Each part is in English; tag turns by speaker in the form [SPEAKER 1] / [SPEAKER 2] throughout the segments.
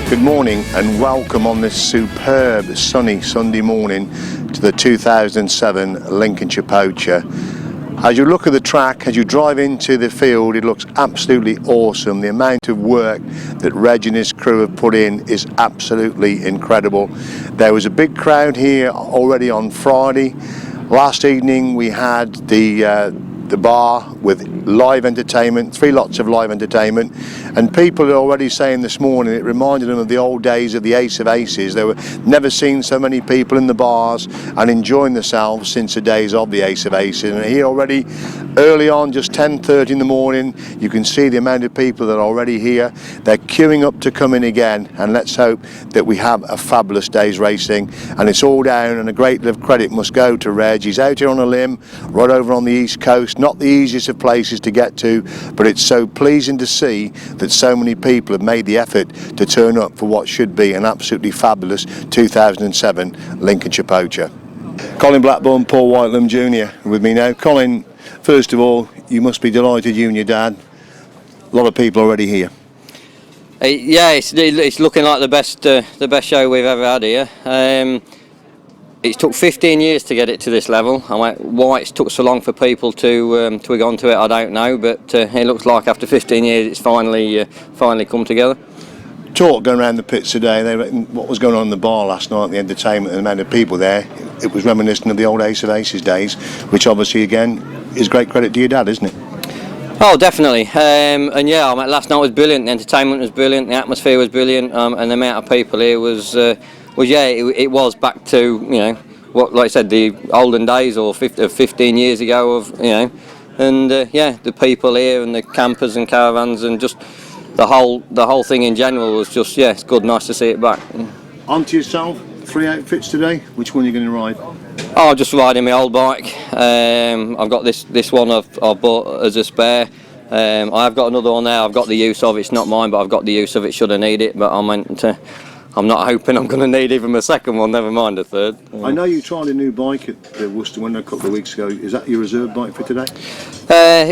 [SPEAKER 1] Good morning and welcome on this superb sunny Sunday morning to the 2007 Lincolnshire Poacher. As you look at the track, as you drive into the field, it looks absolutely awesome. The amount of work that Reg and his crew have put in is absolutely incredible. There was a big crowd here already on Friday. Last evening we had the bar with live entertainment, 3 lots of live entertainment, and people are already saying this morning it reminded them of the old days of the Ace of Aces. They were never seen so many people in the bars and enjoying themselves since the days of the Ace of Aces. And here already early on, just 10:30 in the morning, you can see the amount of people that are already here. They're queuing up to come in again, and let's hope that we have a fabulous day's racing. And it's all down, and a great deal of credit must go to Reg. He's out here on a limb right over on the East Coast, not the easiest of places to get to, but it's so pleasing to see that so many people have made the effort to turn up for what should be an absolutely fabulous 2007 Lincolnshire Poacher. Colin Blackburn, Paul Whitelam Jr. with me now. Colin, first of all, you must be delighted, you and your dad. A lot of people already here.
[SPEAKER 2] Yeah, it's looking like the best show we've ever had here. It's took 15 years to get it to this level. Why it's took so long for people to twig onto it, I don't know, but it looks like after 15 years it's finally come together.
[SPEAKER 1] Talk going around the pits today, what was going on in the bar last night, the entertainment and the amount of people there, it was reminiscent of the old Ace of Aces days, which obviously again is great credit to your dad, isn't it?
[SPEAKER 2] Oh, definitely. And yeah, last night was brilliant. The entertainment was brilliant, the atmosphere was brilliant, and the amount of people here was yeah, it was back to, you know, what, like I said, the olden days or 15 years ago of, you know, and yeah, the people here and the campers and caravans and just the whole thing in general was just, yeah, it's good, nice to see it back.
[SPEAKER 1] On to yourself, 3 outfits today. Which one are you going to ride?
[SPEAKER 2] Oh, just riding my old bike. I've got this one I've bought as a spare. I've got another one there. I've got the use of. It's not mine, but I've got the use of it should I need it. But I'm not hoping I'm going to need even my second one, never mind a third.
[SPEAKER 1] I know you tried a new bike at the Worcester window a couple of weeks ago. Is that your reserve bike for today?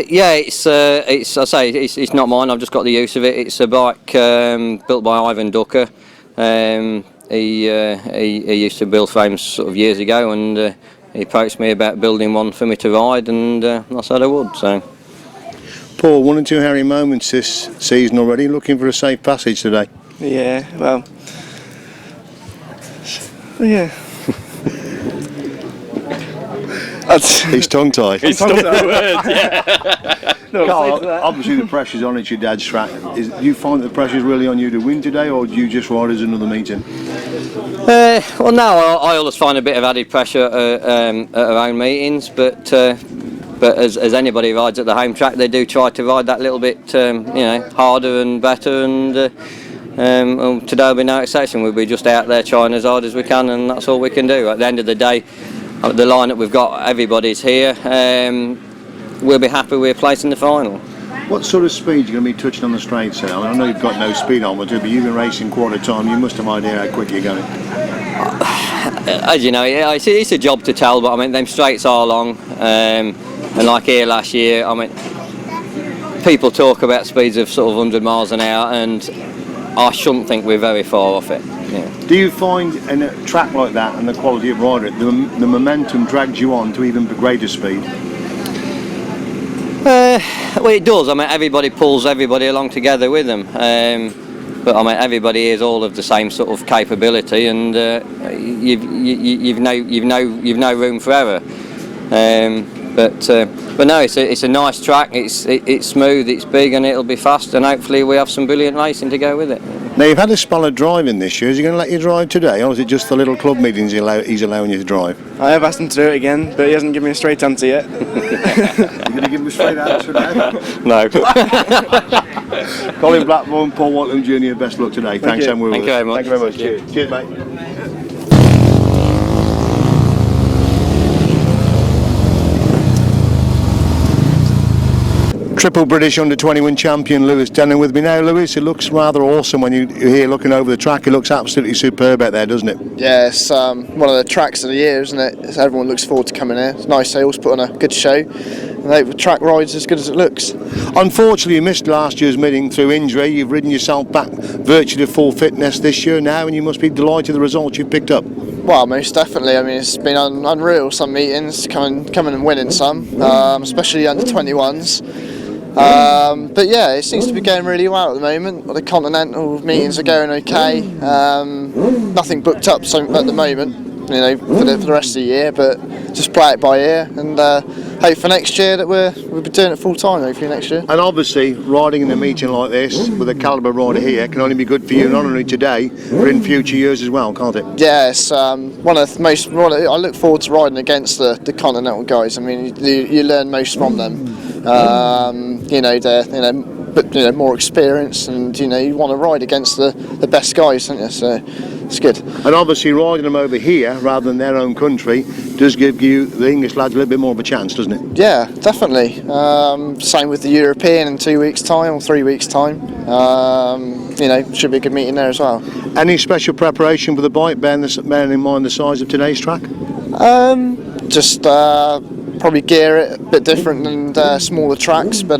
[SPEAKER 2] Yeah, it's not mine. I've just got the use of it. It's a bike built by Ivan Ducker. He used to build frames sort of years ago, and he approached me about building one for me to ride, and I said I would. So,
[SPEAKER 1] Paul, 1 and 2 Harry moments this season already. Looking for a safe passage today.
[SPEAKER 3] Yeah, well, yeah.
[SPEAKER 1] He's tongue-tied.
[SPEAKER 3] He's tongue-tied. Yeah. No,
[SPEAKER 1] Carl, obviously the pressure's on at your dad's track. Do you find that the pressure's really on you to win today, or do you just ride as another meeting?
[SPEAKER 2] Well, no, I always find a bit of added pressure at our own meetings, but as anybody rides at the home track, they do try to ride that little bit, you know, harder and better, and today will be no exception. We'll be just out there trying as hard as we can, and that's all we can do. At the end of the day, the line that we've got, everybody's here. We'll be happy with a place in the final.
[SPEAKER 1] What sort of speed are you going to be touching on the straights now? I know you've got no speed on, but you've been racing quarter time. You must have an idea how quick you're going.
[SPEAKER 2] As you know, yeah, it's a job to tell, but I mean, them straights are long. And like here last year, I mean, people talk about speeds of sort of 100 miles an hour, and I shouldn't think we're very far off it. Yeah.
[SPEAKER 1] Do you find in a track like that and the quality of rider, the momentum drags you on to even greater speed?
[SPEAKER 2] Well, it does. I mean, everybody pulls everybody along together with them. But I mean, everybody is all of the same sort of capability, and you've no room for error. But no, it's a nice track. It's smooth, it's big, and it'll be fast. And hopefully, we have some brilliant racing to go with it.
[SPEAKER 1] Now, you've had a spell of driving this year. Is he going to let you drive today, or is it just the little club meetings he's allowing you to drive?
[SPEAKER 3] I have asked him to do it again, but he hasn't given me a straight answer yet.
[SPEAKER 1] You're going to give him a straight answer now?
[SPEAKER 2] No.
[SPEAKER 1] Colin Blackburn, Paul Whitelam Jr., best luck today. Thanks, and
[SPEAKER 2] Thank you very much.
[SPEAKER 1] Thank you very much. Cheers. Cheers, mate. Triple British under-21 champion Lewis Denham with me now. Lewis, it looks rather awesome when you're here looking over the track. It looks absolutely superb out there, doesn't it?
[SPEAKER 4] Yeah, it's one of the tracks of the year, isn't it? Everyone looks forward to coming here. It's nice, they always put on a good show. And the track ride's as good as it looks.
[SPEAKER 1] Unfortunately, you missed last year's meeting through injury. You've ridden yourself back virtually to full fitness this year now, and you must be delighted with the results you've picked up.
[SPEAKER 4] Well, most definitely. I mean, it's been unreal, some meetings, coming and winning some, especially under 21s. But yeah, it seems to be going really well at the moment. The continental meetings are going okay. Nothing booked up at the moment, you know, for the rest of the year, but just play it by ear and hope for next year that we'll be doing it full time, hopefully next year.
[SPEAKER 1] And obviously, riding in a meeting like this with a calibre rider here can only be good for you, not only today, but in future years as well, can't it?
[SPEAKER 4] Yeah, it's one of the most. I look forward to riding against the continental guys. I mean, you learn most from them. You know, they're more experienced, and you know, you want to ride against the best guys, don't you? So it's good. And
[SPEAKER 1] obviously, riding them over here rather than their own country does give you the English lads a little bit more of a chance, doesn't it?
[SPEAKER 4] Yeah, definitely. Same with the European in 2 weeks' time or 3 weeks' time. You know, should be a good meeting there as well.
[SPEAKER 1] Any special preparation for the bike, bearing in mind the size of today's track?
[SPEAKER 4] Just probably gear it a bit different than smaller tracks, but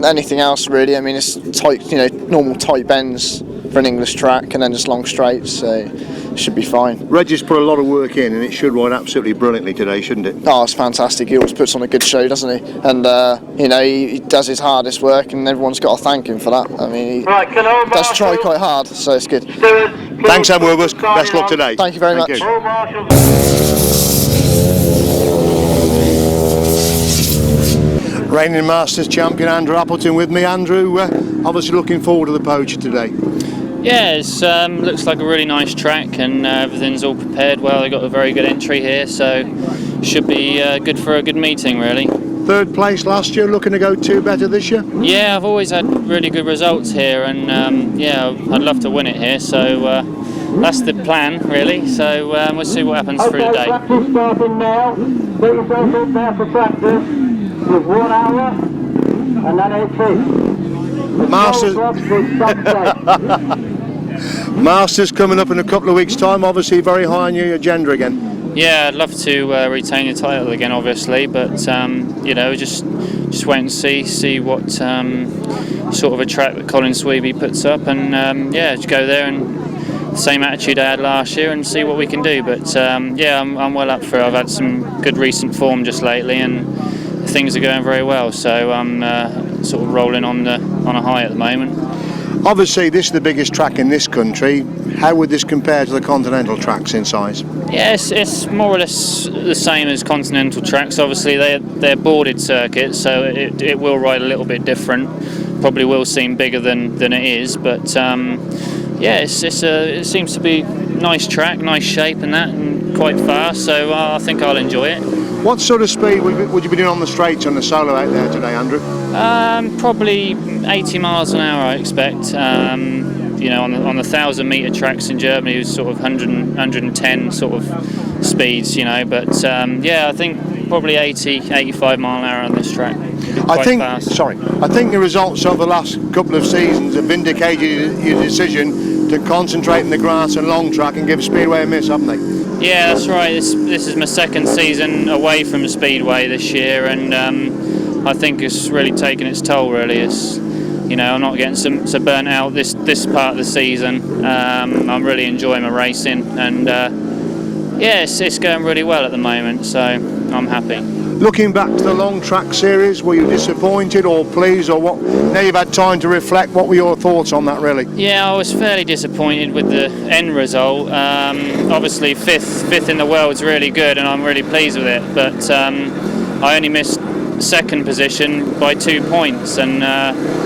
[SPEAKER 4] anything else really. I mean, it's tight, you know, normal tight bends for an English track, and then just long straights, so it should be fine.
[SPEAKER 1] Reggie's put a lot of work in, and it should ride absolutely brilliantly today, shouldn't it?
[SPEAKER 4] Oh, it's fantastic. He always puts on a good show, doesn't he? And you know, he does his hardest work, and everyone's got to thank him for that. I mean, he does try quite hard, so it's good.
[SPEAKER 1] Thanks, Edward. Best luck today.
[SPEAKER 4] Thank you very much.
[SPEAKER 1] Reigning Masters champion Andrew Appleton with me. Andrew, obviously looking forward to the Poacher today.
[SPEAKER 5] Yeah, it looks like a really nice track, and everything's all prepared well. They got a very good entry here, so should be good for a good meeting, really.
[SPEAKER 1] Third place last year, looking to go two better this year?
[SPEAKER 5] Yeah, I've always had really good results here, and yeah, I'd love to win it here, so that's the plan, really. So we'll see what happens through the day.
[SPEAKER 6] Practice starting now. Get yourself up there for practice with 1 hour, and then it's it.
[SPEAKER 1] Masters coming up in a couple of weeks' time, obviously very high on your agenda again.
[SPEAKER 5] Yeah, I'd love to retain the title again, obviously, but you know, just wait and see what sort of a track that Colin Sweeby puts up, and yeah, just go there and the same attitude I had last year and see what we can do. But yeah, I'm well up for it. I've had some good recent form just lately, and things are going very well, so I'm sort of rolling on a high at the moment.
[SPEAKER 1] Obviously, this is the biggest track in this country. How would this compare to the continental tracks in size?
[SPEAKER 5] Yes, it's more or less the same as continental tracks. Obviously, they're boarded circuits, so it will ride a little bit different. Probably will seem bigger than it is, but yeah, it seems to be nice track, nice shape, and quite fast. So I think I'll enjoy it.
[SPEAKER 1] What sort of speed would you be doing on the straights on the solo out there today, Andrew?
[SPEAKER 5] Probably 80 miles an hour, I expect. You know, on the 1,000 metre tracks in Germany, it was sort of 110 sort of speeds, you know. But yeah, I think probably 85 mile an hour on this track. I think
[SPEAKER 1] the results of the last couple of seasons have vindicated your decision to concentrate in the grass and long track and give Speedway a miss, haven't they?
[SPEAKER 5] Yeah, that's right. This is my second season away from the Speedway this year, and I think it's really taken its toll. Really, it's, you know, I'm not getting so burnt out this part of the season. I'm really enjoying my racing, and yeah, it's going really well at the moment, so I'm happy.
[SPEAKER 1] Looking back to the long track series, were you disappointed or pleased, or what? Now you've had time to reflect, what were your thoughts on that, really?
[SPEAKER 5] Yeah, I was fairly disappointed with the end result. Obviously fifth in the world's really good, and I'm really pleased with it, but I only missed second position by 2 points, and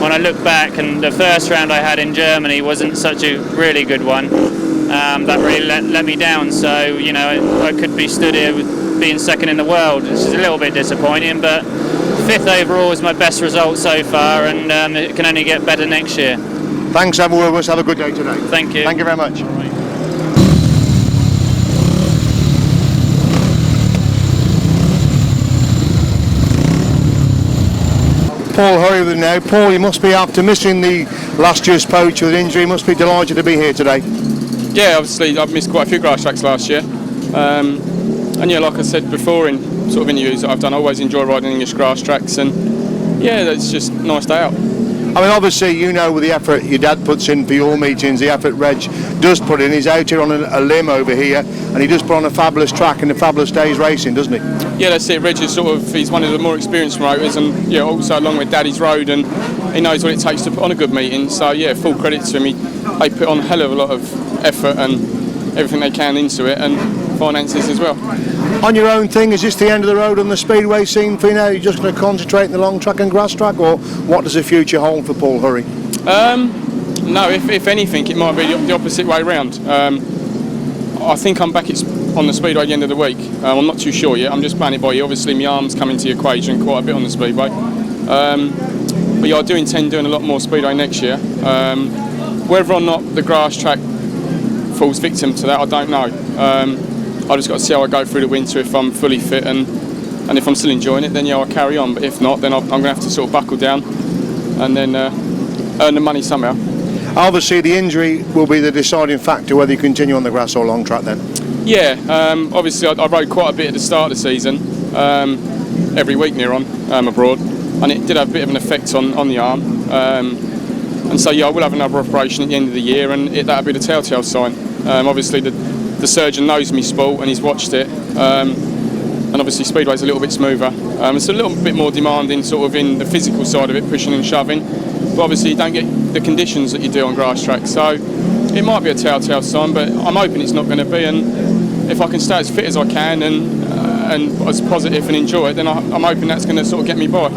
[SPEAKER 5] when I look back, and the first round I had in Germany wasn't such a really good one, that really let me down. So, you know, I could be stood here with being second in the world, which is a little bit disappointing, but fifth overall is my best result so far, and it can only get better next year.
[SPEAKER 1] Thanks, everyone. Have a good day today.
[SPEAKER 5] Thank you.
[SPEAKER 1] Thank you very much. Paul Hurry with now. Paul, you must be, after missing the last year's Poacher with injury, you must be delighted to be here today.
[SPEAKER 7] Yeah, obviously I've missed quite a few grass tracks last year. And yeah, like I said before in sort of interviews that I've done, I always enjoy riding English grass tracks, and yeah, it's just a nice day out.
[SPEAKER 1] I mean, obviously, you know, with the effort your dad puts in for your meetings, the effort Reg does put in. He's out here on a limb over here, and he does put on a fabulous track and a fabulous day's racing, doesn't he?
[SPEAKER 7] Yeah, that's it. Reg is he's one of the more experienced promoters, and yeah, also along with Daddy's Road, and he knows what it takes to put on a good meeting. So yeah, full credit to him. They put on a hell of a lot of effort and everything they can into it, and finances as well.
[SPEAKER 1] On your own thing, is this the end of the road on the speedway scene for you now? You're just going to concentrate on the long track and grass track, or what does the future hold for Paul Hurry?
[SPEAKER 7] No, if anything, it might be the opposite way round. I think I'm back on the speedway at the end of the week. I'm not too sure yet. I'm just playing it by ear. Obviously, my arms come into the equation quite a bit on the speedway. But yeah, I do intend doing a lot more speedway next year. Whether or not the grass track falls victim to that, I don't know. I just got to see how I go through the winter, if I'm fully fit and if I'm still enjoying it, then yeah, I'll carry on. But if not, then I'm going to have to sort of buckle down and then earn the money somehow.
[SPEAKER 1] Obviously, the injury will be the deciding factor whether you continue on the grass or long track then.
[SPEAKER 7] Yeah, obviously I rode quite a bit at the start of the season, every week near on abroad, and it did have a bit of an effect on the arm. And so yeah, I will have another operation at the end of the year, and that'll be the telltale sign. Obviously the surgeon knows me sport and he's watched it, and obviously speedway's a little bit smoother. It's a little bit more demanding sort of in the physical side of it, pushing and shoving, but obviously you don't get the conditions that you do on grass track, so it might be a telltale sign, but I'm hoping it's not going to be, and if I can stay as fit as I can and as positive and enjoy it, then I'm hoping that's going to sort of get me by.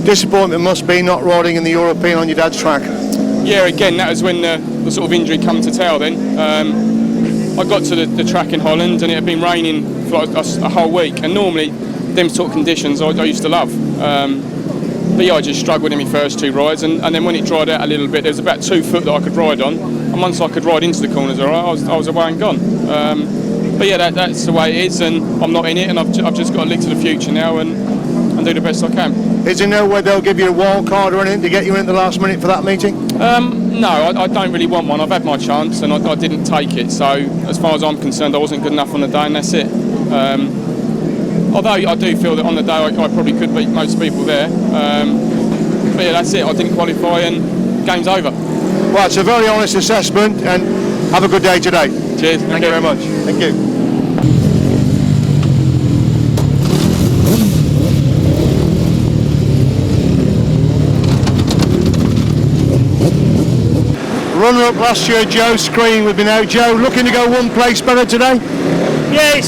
[SPEAKER 1] Disappointment must be not riding in the European on your dad's track.
[SPEAKER 7] Yeah, again, that was when the sort of injury come to tail then. I got to the track in Holland and it had been raining for like a whole week, and normally them sort of conditions I used to love. But yeah, I just struggled in my first two rides, and then when it dried out a little bit, there was about 2 foot that I could ride on, and once I could ride into the corners, I was away and gone. But yeah, that's the way it is, and I'm not in it, and I've just got to look to the future now and do the best I can.
[SPEAKER 1] Is there no way they'll give you a wild card or anything to get you in at the last minute for that meeting?
[SPEAKER 7] No, I don't really want one. I've had my chance and I didn't take it, so as far as I'm concerned I wasn't good enough on the day, and that's it. Although I do feel that on the day I probably could beat most people there, but yeah, that's it. I didn't qualify and game's over.
[SPEAKER 1] Well, it's a very honest assessment, and have a good day today.
[SPEAKER 7] Cheers.
[SPEAKER 1] Thank you very much. Thank you. Runner-up last year, Joe Screen with me now. Joe, looking to go one place better today?
[SPEAKER 6] Yeah,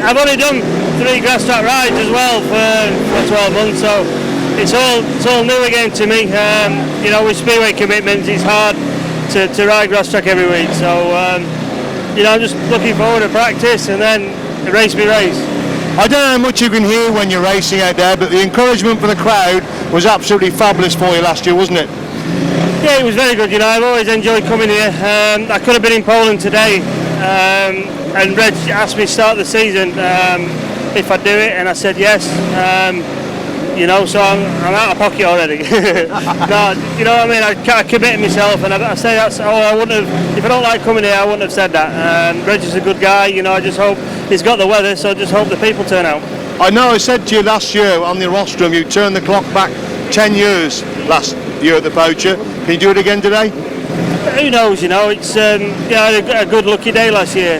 [SPEAKER 6] I've only done 3 grass track rides as well for 12 months, so it's all new again to me. You know, with speedway commitments, it's hard to ride grass track every week. So you know, I'm just looking forward to practice and then race me race.
[SPEAKER 1] I don't know how much you can hear when you're racing out there, but the encouragement from the crowd was absolutely fabulous for you last year, wasn't it?
[SPEAKER 6] Yeah, it was very good. You know, I've always enjoyed coming here. I could have been in Poland today, and Reg asked me to start the season if I'd do it, and I said yes. You know, so I'm out of pocket already. No, you know what I mean? I committed myself, and I say that's. Oh, I wouldn't have. If I don't like coming here, I wouldn't have said that. Reg is a good guy. You know, I just hope he's got the weather, so I just hope the people turn out.
[SPEAKER 1] I know I said to you last year on the rostrum, you turned the clock back 10 years last year at the Poacher. Can you do it again today?
[SPEAKER 6] Who knows, you know, it's I had a good lucky day last year.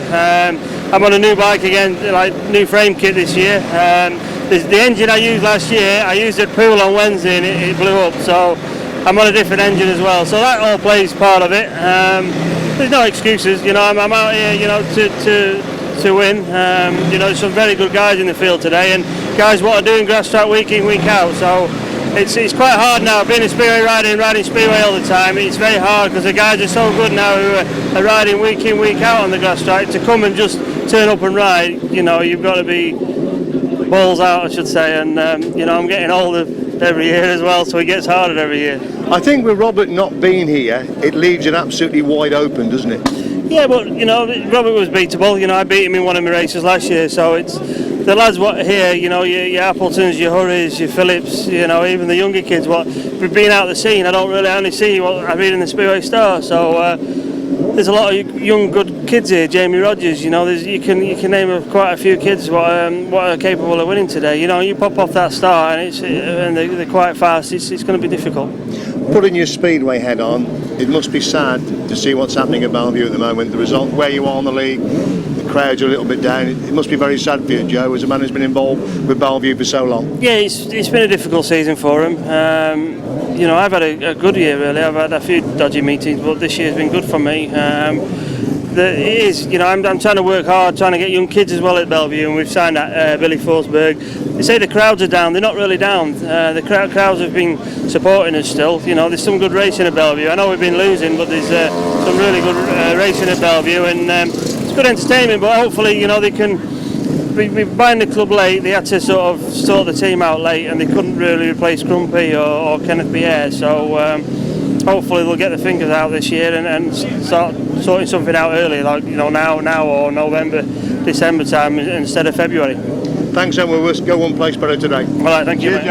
[SPEAKER 6] I'm on a new bike again, like new frame kit this year. The engine I used last year, I used at Pool on Wednesday and it blew up, so I'm on a different engine as well, so that all plays part of it. There's no excuses, you know, I'm out here, you know, to win. You know, there's some very good guys in the field today, and guys what are doing grass track week in, week out, so it's quite hard now, being a speedway riding speedway all the time. It's very hard because the guys are so good now who are riding week in, week out on the grass track. To come and just turn up and ride, you know, you've got to be balls out, I should say, and you know, I'm getting older every year as well, so it gets harder every year.
[SPEAKER 1] I think with Robert not being here, it leaves it absolutely wide open, doesn't it?
[SPEAKER 6] Yeah, but you know, Robert was beatable. You know, I beat him in one of my races last year, so it's the lads what here. You know, your Appletons, your Hurries, your Phillips. You know, even the younger kids. What we've been out the scene, I don't really only see what I read in the Speedway Star. So there's a lot of young, good kids here. Jamie Rogers. You know, you can name quite a few kids what are capable of winning today. You know, you pop off that start and they're quite fast. It's going to be difficult.
[SPEAKER 1] Putting your Speedway head on, it must be sad to see what's happening at Bellevue at the moment. The result, where you are in the league, the crowds are a little bit down. It must be very sad for you, Joe, as a man who's been involved with Bellevue for so long.
[SPEAKER 6] Yeah, it's been a difficult season for him. You know, I've had a good year really. I've had a few dodgy meetings, but this year's been good for me. It is, you know, I'm trying to work hard, trying to get young kids as well at Bellevue, and we've signed that Billy Forsberg. They say the crowds are down. They're not really down. The crowds have been supporting us still. You know, there's some good racing at Bellevue. I know we've been losing, but there's some really good racing at Bellevue, and it's good entertainment. But hopefully, you know, they can. We buying the club late. They had to sort of sort the team out late, and they couldn't really replace Crumpy or Kenneth Pierre. So hopefully they'll get the fingers out this year and start sorting something out early, like, you know, now or November, December time instead of February.
[SPEAKER 1] Thanks, and we'll go one place better today.
[SPEAKER 6] All right, thank you.
[SPEAKER 1] Cheers,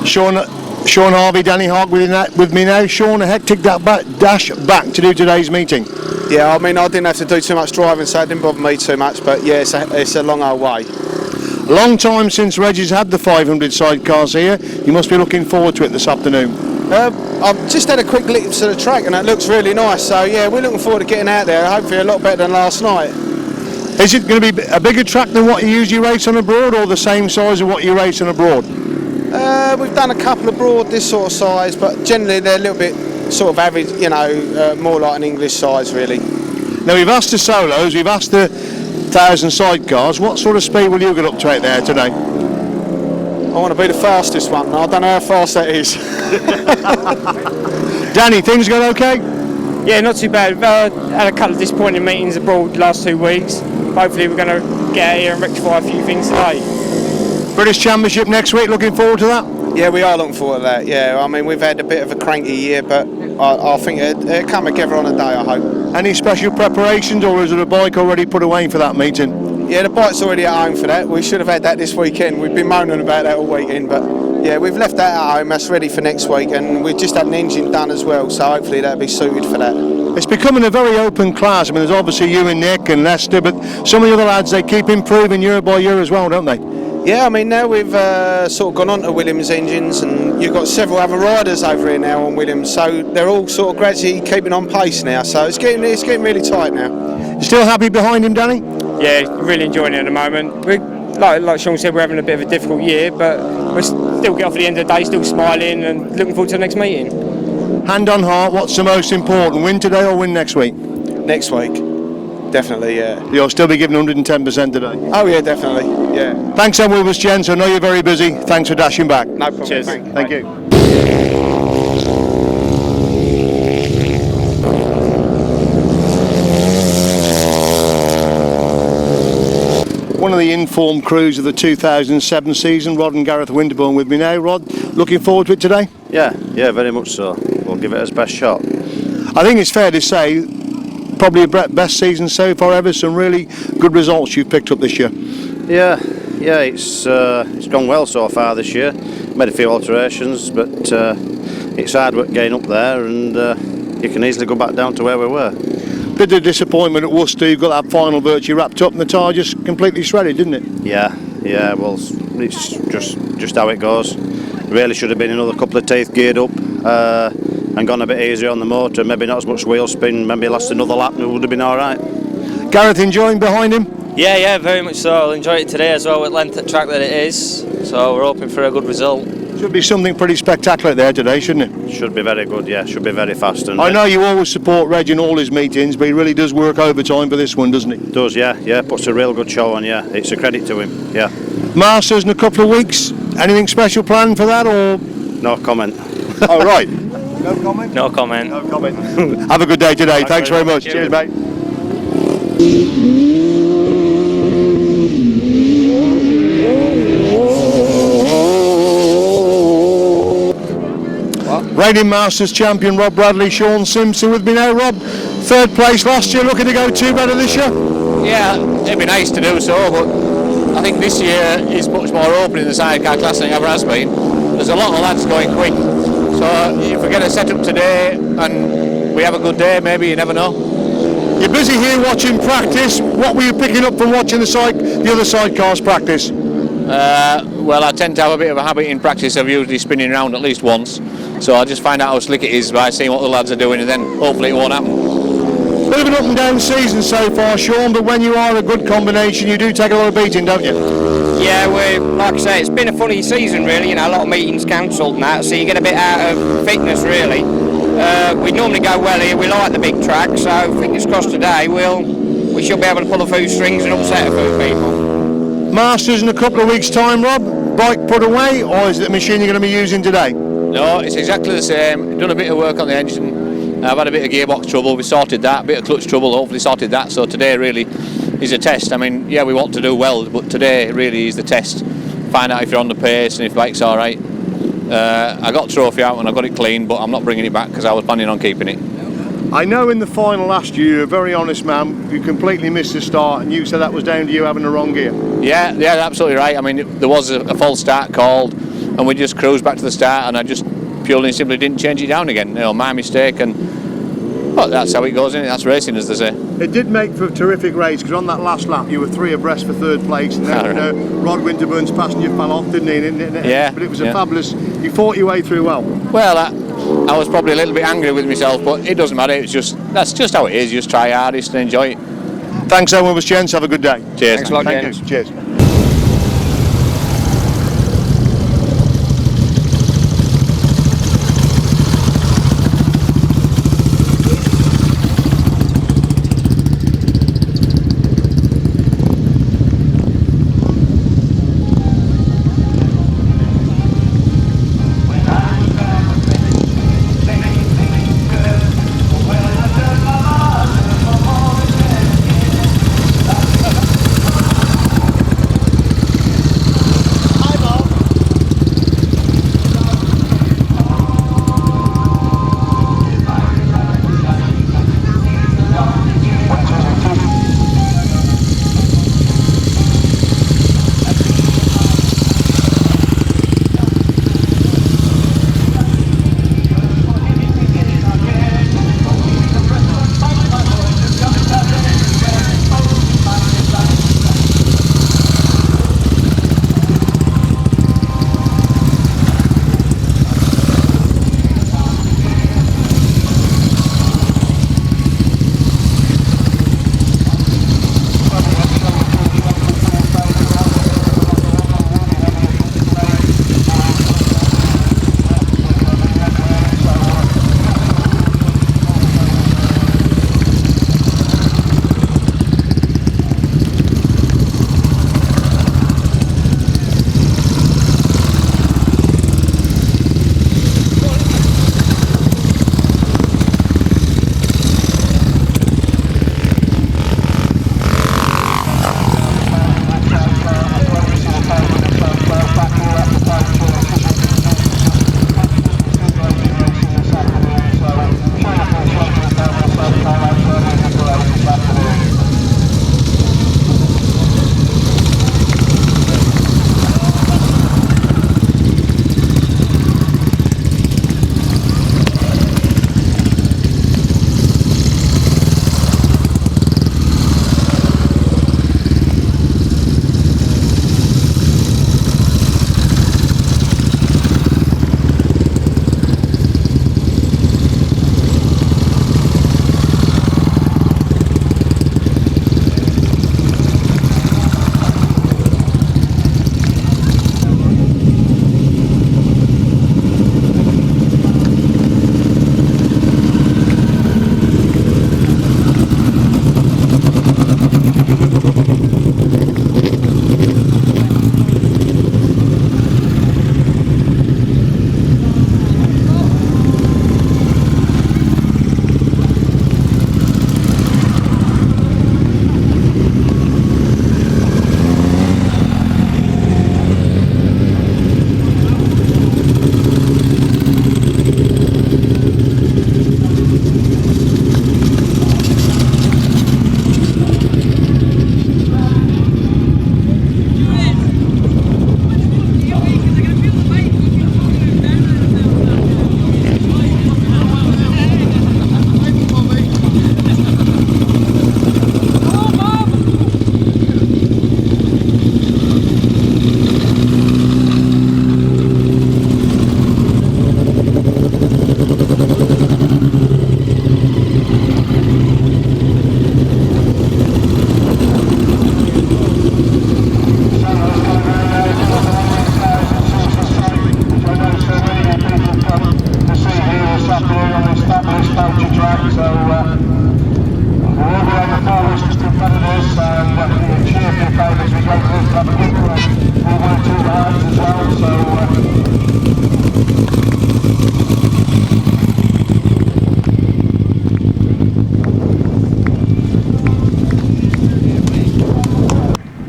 [SPEAKER 1] Joe. Sean Harvey, Danny Hogg with me now. Sean, a hectic dash back to do today's meeting.
[SPEAKER 8] Yeah, I mean, I didn't have to do too much driving, so it didn't bother me too much, but yeah, it's a long old way.
[SPEAKER 1] Long time since Reggie's had the 500 sidecars here. You must be looking forward to it this afternoon.
[SPEAKER 8] I've just had a quick look to the track and it looks really nice, so yeah, we're looking forward to getting out there, hopefully a lot better than last night.
[SPEAKER 1] Is it going to be a bigger track than what you usually race on abroad, or the same size of what you race on abroad?
[SPEAKER 8] We've done a couple abroad this sort of size, but generally they're a little bit sort of average, you know, more like an English size really.
[SPEAKER 1] Now we've asked the solos, we've asked the 1,000 sidecars, what sort of speed will you get up to out there today?
[SPEAKER 8] I want to be the fastest one. I don't know how fast that is.
[SPEAKER 1] Danny, things going okay?
[SPEAKER 9] Yeah, not too bad. We've had a couple of disappointing meetings abroad the last 2 weeks. Hopefully we're going to get out here and rectify a few things today.
[SPEAKER 1] British Championship next week, looking forward to that?
[SPEAKER 8] Yeah, we are looking forward to that, yeah. I mean, we've had a bit of a cranky year, but I think it'll come together on a day, I hope.
[SPEAKER 1] Any special preparations, or is it a bike already put away for that meeting?
[SPEAKER 8] Yeah, the bike's already at home for that. We should have had that this weekend. We've been moaning about that all weekend, but yeah, we've left that at home. That's ready for next week, and we've just had an engine done as well, so hopefully that'll be suited for that.
[SPEAKER 1] It's becoming a very open class. I mean, there's obviously you and Nick and Lester, but some of the other lads, they keep improving year by year as well, don't they?
[SPEAKER 8] Yeah, I mean, now we've sort of gone on to Williams engines, and you've got several other riders over here now on Williams, so they're all sort of gradually keeping on pace now, so it's getting really tight now.
[SPEAKER 1] You still happy behind him, Danny?
[SPEAKER 9] Yeah, really enjoying it at the moment. Like Sean said, we're having a bit of a difficult year, but we still get off at the end of the day, still smiling and looking forward to the next meeting.
[SPEAKER 1] Hand on heart, what's the most important? Win today or win next week?
[SPEAKER 8] Next week, definitely, yeah.
[SPEAKER 1] You'll still be giving 110% today?
[SPEAKER 8] Oh yeah, definitely, yeah.
[SPEAKER 1] Thanks then, Wilbers, gents. I know you're very busy. Thanks for dashing back.
[SPEAKER 8] No problem.
[SPEAKER 9] Cheers.
[SPEAKER 1] Thank you. One of the informed crews of the 2007 season, Rod and Gareth Winterbourne with me now. Rod, looking forward to it today?
[SPEAKER 10] Yeah, very much so. We'll give it its best shot.
[SPEAKER 1] I think it's fair to say, probably a best season so far ever. Some really good results you've picked up this year.
[SPEAKER 10] Yeah, it's gone well so far this year. Made a few alterations, but it's hard work getting up there, and you can easily go back down to where we were.
[SPEAKER 1] Bit of disappointment at Worcester. You've got that final virtually wrapped up, and the tyre just completely shredded, didn't it?
[SPEAKER 10] Yeah. Well, it's just how it goes. Really should have been another couple of teeth geared up and gone a bit easier on the motor. Maybe not as much wheel spin. Maybe last another lap, and it would have been all right.
[SPEAKER 1] Gareth enjoying behind him?
[SPEAKER 11] Yeah, very much so. I'll enjoy it today as well with length at track that it is. So we're hoping for a good result.
[SPEAKER 1] Should be something pretty spectacular there today, shouldn't it?
[SPEAKER 10] Should be very good, yeah. Should be very fast. And
[SPEAKER 1] I know you always support Reg in all his meetings, but he really does work overtime for this one, doesn't he?
[SPEAKER 10] Does, yeah. Puts a real good show on, yeah. It's a credit to him, yeah.
[SPEAKER 1] Masters in a couple of weeks. Anything special planned for that, or?
[SPEAKER 10] No comment.
[SPEAKER 1] Oh, right. No comment?
[SPEAKER 11] No comment.
[SPEAKER 1] No comment. Have a good day today. Thanks very much. Cheers, mate. Reigning Masters champion Rob Bradley, Sean Simpson with me now. Rob, third place last year, looking to go 2 better this year?
[SPEAKER 12] Yeah, it'd be nice to do so, but I think this year is much more open in the sidecar class than it ever has been. There's a lot of lads going quick, so if we get a set up today and we have a good day, maybe, you never know.
[SPEAKER 1] You're busy here watching practice. What were you picking up from watching the other sidecars practice?
[SPEAKER 12] Well, I tend to have a bit of a habit in practice of usually spinning around at least once, so I just find out how slick it is by seeing what the lads are doing, and then hopefully it won't happen.
[SPEAKER 1] Bit of an up and down season so far, Sean, but when you are a good combination, you do take a lot of beating, don't you?
[SPEAKER 13] Yeah, like I say, it's been a funny season really, a lot of meetings cancelled and that, so you get a bit out of fitness really. We normally go well here, we like the big track, so fingers crossed today we should be able to pull a few strings and upset a few people.
[SPEAKER 1] Masters in a couple of weeks' time, Rob, bike put away, or is it the machine you're going to be using today?
[SPEAKER 12] No, it's exactly the same. Done a bit of work on the engine, I've had a bit of gearbox trouble, we sorted that, a bit of clutch trouble, hopefully sorted that, so today really is a test. I mean, yeah, we want to do well, but today really is the test. Find out if you're on the pace and if the bike's alright. I got the trophy out and I got it clean, but I'm not bringing it back because I was planning on keeping it.
[SPEAKER 1] I know in the final last year, you're a very honest man, you completely missed the start and you said that was down to you having the wrong gear.
[SPEAKER 12] Yeah, absolutely right. I mean, there was a false start called and we just cruised back to the start and I just purely and simply didn't change it down again. My mistake, and well, that's how it goes, isn't it? That's racing, as they say.
[SPEAKER 1] It did make for a terrific race because on that last lap you were 3 abreast for third place, and then Rod Winterburn's passenger fell off, didn't he?
[SPEAKER 12] Yeah.
[SPEAKER 1] But it was a fabulous. You fought your way through well.
[SPEAKER 12] Well, I was probably a little bit angry with myself, but it doesn't matter. That's just how it is. You just try hardest and enjoy it.
[SPEAKER 1] Thanks so much, gents. Have a good day.
[SPEAKER 12] Cheers.
[SPEAKER 13] Thanks a lot,
[SPEAKER 1] Thank you. Cheers.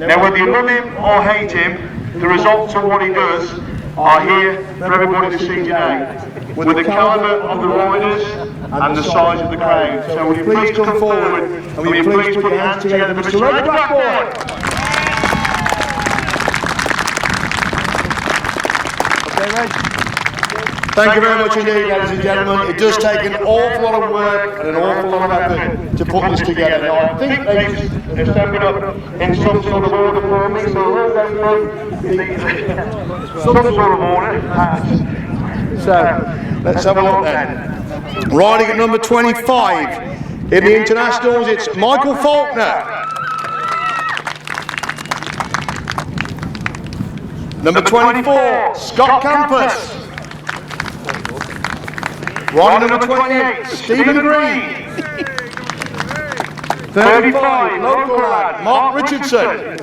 [SPEAKER 1] Now whether you love him or hate him, the results of what he does are here for everybody to see today, with the calibre of the riders and the size of the crowd. So will you please come forward and will you please put your hands together, Mr. Red Blackboard. Okay, Red. Thank you very much indeed, ladies and gentlemen. It does take an awful lot of work and an awful lot of effort to put this together. Now, I think they've stepped it up in some sort of order for me, so we'll go through some sort of order. So, let's have a look then. Riding at number 25 in the internationals, it's Michael Faulkner. Number 24, Scott Campus. Riding number 28, Stephen Green. 35, local lad, Mark Richardson.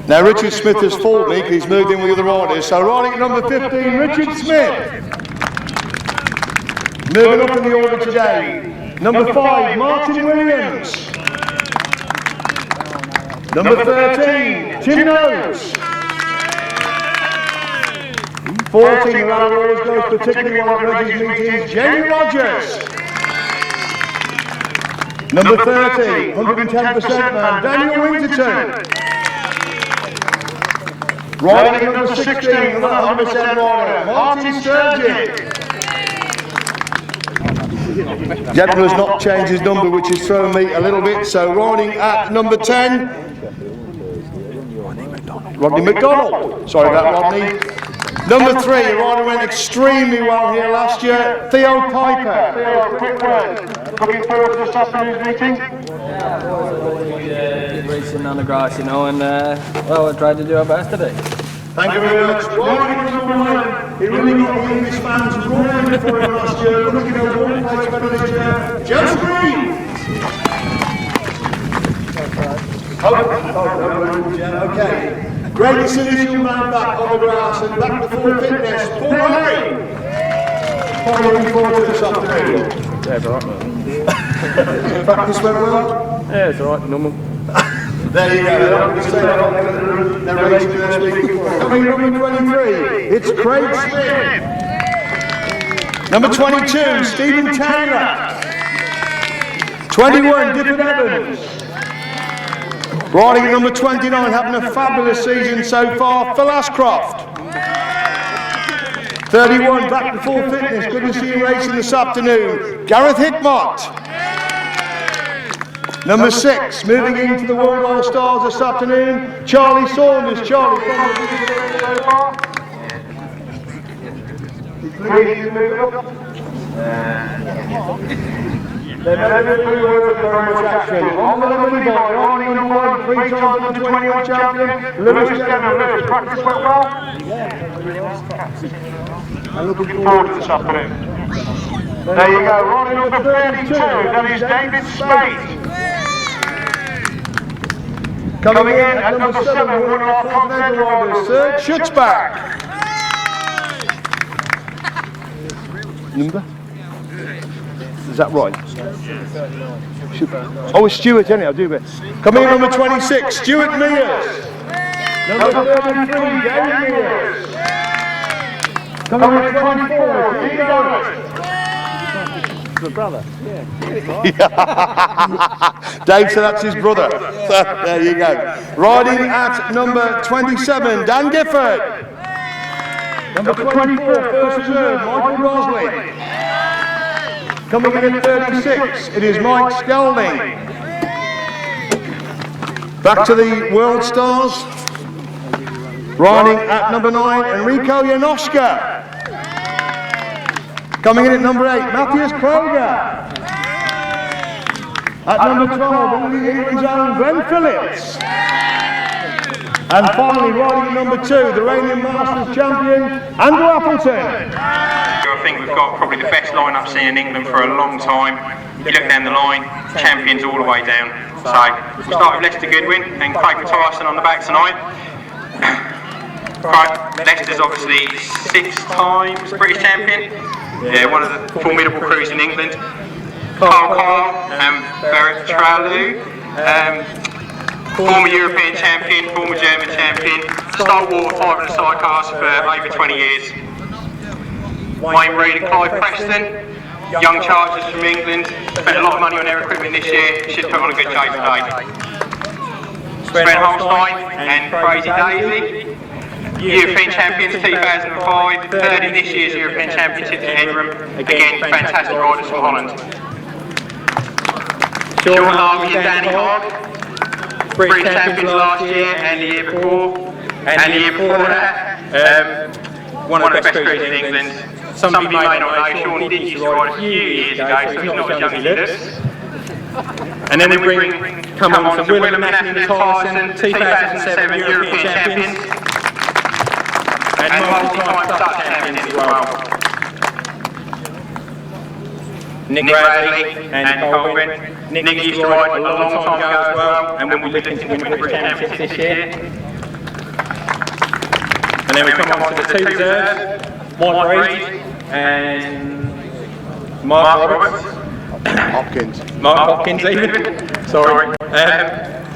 [SPEAKER 1] Now Richard Smith has fooled me because he's moved in with the other riders. So riding at number 15, Richard Smith. Moving up in the order today. Number 5, Martin Williams. Number 13, Tim Nobes. 14, the ladder always goes particularly well at Reggie's meetings, Jamie Rogers. Number 30, 110% man, Daniel Winterton. Riding at number 16, another 100% rider, Martin Sturgeon. Gentleman has not changed his number, which has thrown me a little bit, so riding at number 10, Rodney McDonald. Sorry about Rodney. Number 3, a rider went extremely well here last year, Theo Piper. Theo, quick word. Looking forward to this afternoon's meeting?
[SPEAKER 14] Yeah, racing on the grass, you know, and well, we'll try to do our best today.
[SPEAKER 1] Thank you very much. Riding at number 1, he really got the English fans roaring for him last year. Looking at all the place better this year, Joe Green. Okay. Great to see this young man back on the grass and back to full fitness. Paul Henry. Paul, looking forward to this afternoon.
[SPEAKER 14] Yeah, it's alright.
[SPEAKER 1] Practice went well?
[SPEAKER 14] Yeah, it's alright, normal.
[SPEAKER 1] There you go. They're racing next week. Coming number 23, it's Craig Smith. Number 22, Stephen Taylor. 21, Dippin Evans. Riding at number 29, having a fabulous season so far, Phil Ashcroft. 31, back to full fitness, good to see you racing this afternoon, Gareth Hickmott. Number 6, moving into the World All Stars this afternoon, Charlie Saunders. Charlie, They're very much action. On the Liberty Boy, riding number 1, 3 times under 21 champion, Lewis Denham. Lewis, practice went well? I'm looking forward to this afternoon. There you go, riding number 32, that is David Spate. Coming in at number 7, one of our continental riders, Serge Schutzbach. Number? Is that right? Oh, it's Stuart, isn't it? I'll do it. Coming in number 26, Stuart Mears. Number 33, Gary Mears. Coming in at 24, Dean Garrett.
[SPEAKER 14] The brother. Yeah.
[SPEAKER 1] Dave said that's his brother. There you go. Riding at number 27, Dan Gifford. Number 24, first reserve, Michael Gosling. Coming in at 36, it is Mike Skelding. Back to the World Stars. Riding at number 9, Enrico Janoschka. Coming in at number 8, Matthias Kreuzer. At number 12, England's own Glenn Phillips. And finally, riding at number 2, the reigning Masters champion, Andrew Appleton.
[SPEAKER 15] I think we've got probably the best lineup seen in England for a long time. You look down the line, champions all the way down. So we'll start with Lester Goodwin and Craig Matthijssen on the back tonight. Leicester's obviously 6 times British champion. Yeah, one of the formidable crews in England. Carl and Bernd, former European champion, former German champion, stalwart of 500 Sidecars for over 20 years. Wayne Reid and Clive Preston, young chargers from England, spent a lot of money on their equipment this year, should put on a good show today. Sven Holstein and Crazy Daisy, European champions 2005, third in this year's European Championships in Denham, again fantastic riders from Holland. Sean Harvey and Danny Hogg, British champions last year and the year before, one of the best crews in England. Some of you may not know, Sean did used to ride a few years ago, so he's not as young as he looks. And then we come on to Will and Nathalie Matthijssen, 2007 European champions, and multi-time Dutch champions as well. Nick Bradley and Colvin. Nick used to ride a long time ago as well, and we'll be looking to win the British Championships this year. And then we come on to the two reserves, Mike Reid and Mark Roberts. Mark Hopkins even. Sorry.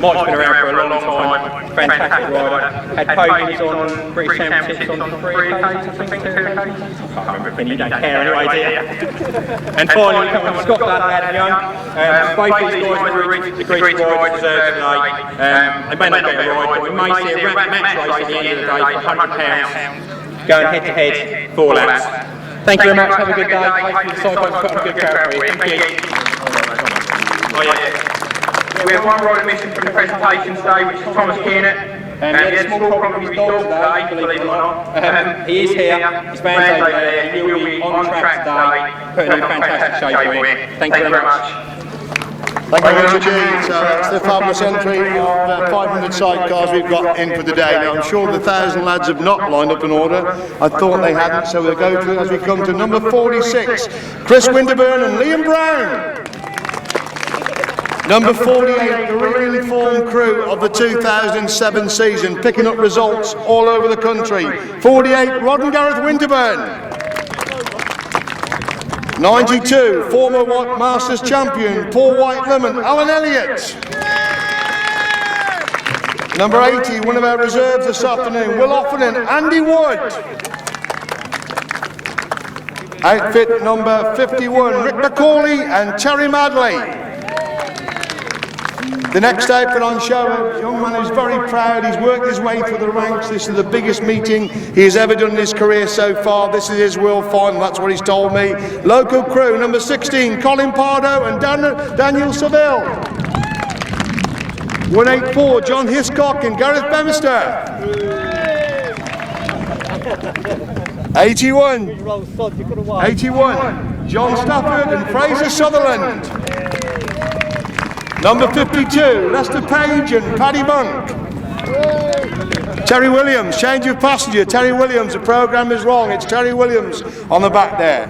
[SPEAKER 15] Mike's been around for a long time, fantastic rider. Had podiums on British Championships on 3 occasions, I think, 2 occasions. I can't remember if you don't care anyway, do you? And finally, we come on Scott Ladd and Young. Both these guys have agreed to ride reserves today. They may not get a ride, but we may see a match race at the end of the day for £100, going head to head, 4 laps. Thank you very much, have a good day. Hopefully the Sidecars put on a good crowd for you. Thank you. We have one rider missing from the presentation today, which is Thomas Kunert. He had a small problem with his dog today, believe it or not. He is here, his band's over there, he will be on track today, putting on a fantastic show for you. Thank you very much.
[SPEAKER 1] Thank you very much indeed. So that's the fabulous entry of 500 sidecars we've got in for the day. Now I'm sure the 1,000 lads have not lined up in order. I thought they hadn't, so we'll go through as we come to number 46, Chris Winterburn and Liam Brown. Number 48, the really formed crew of the 2007 season, picking up results all over the country. 48, Rod and Gareth Winterburn. 92, former Masters champion, Paul Whitelam and Alan Elliott. Number 80, one of our reserves this afternoon, Will Offord and Andy Wood. Outfit number 51, Rick McCauley and Terry Madley. The next outfit on show, a young man who's very proud. He's worked his way through the ranks. This is the biggest meeting he has ever done in his career so far. This is his world final, that's what he's told me. Local crew, number 16, Colin Pardo and Daniel Seville. 184, John Hiscock and Gareth Bemister. 81, John Stafford and Fraser Sutherland. Number 52, Lester Page and Paddy Monk. Terry Williams, change of passenger. Terry Williams, the programme is wrong. It's Terry Williams on the back there.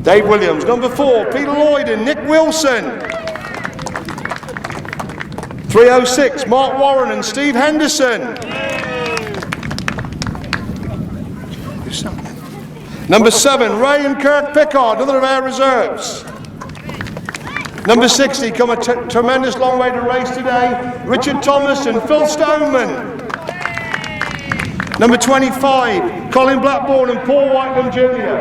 [SPEAKER 1] Dave Williams. Number 4, Peter Lloyd and Nick Wilson. 306, Mark Warren and Steve Henderson. Number 7, Ray and Kirk Pickard, another of our reserves. Number 60, come a tremendous long way to race today, Richard Thomas and Phil Stoneman. Number 25, Colin Blackburn and Paul Whitelam Jr.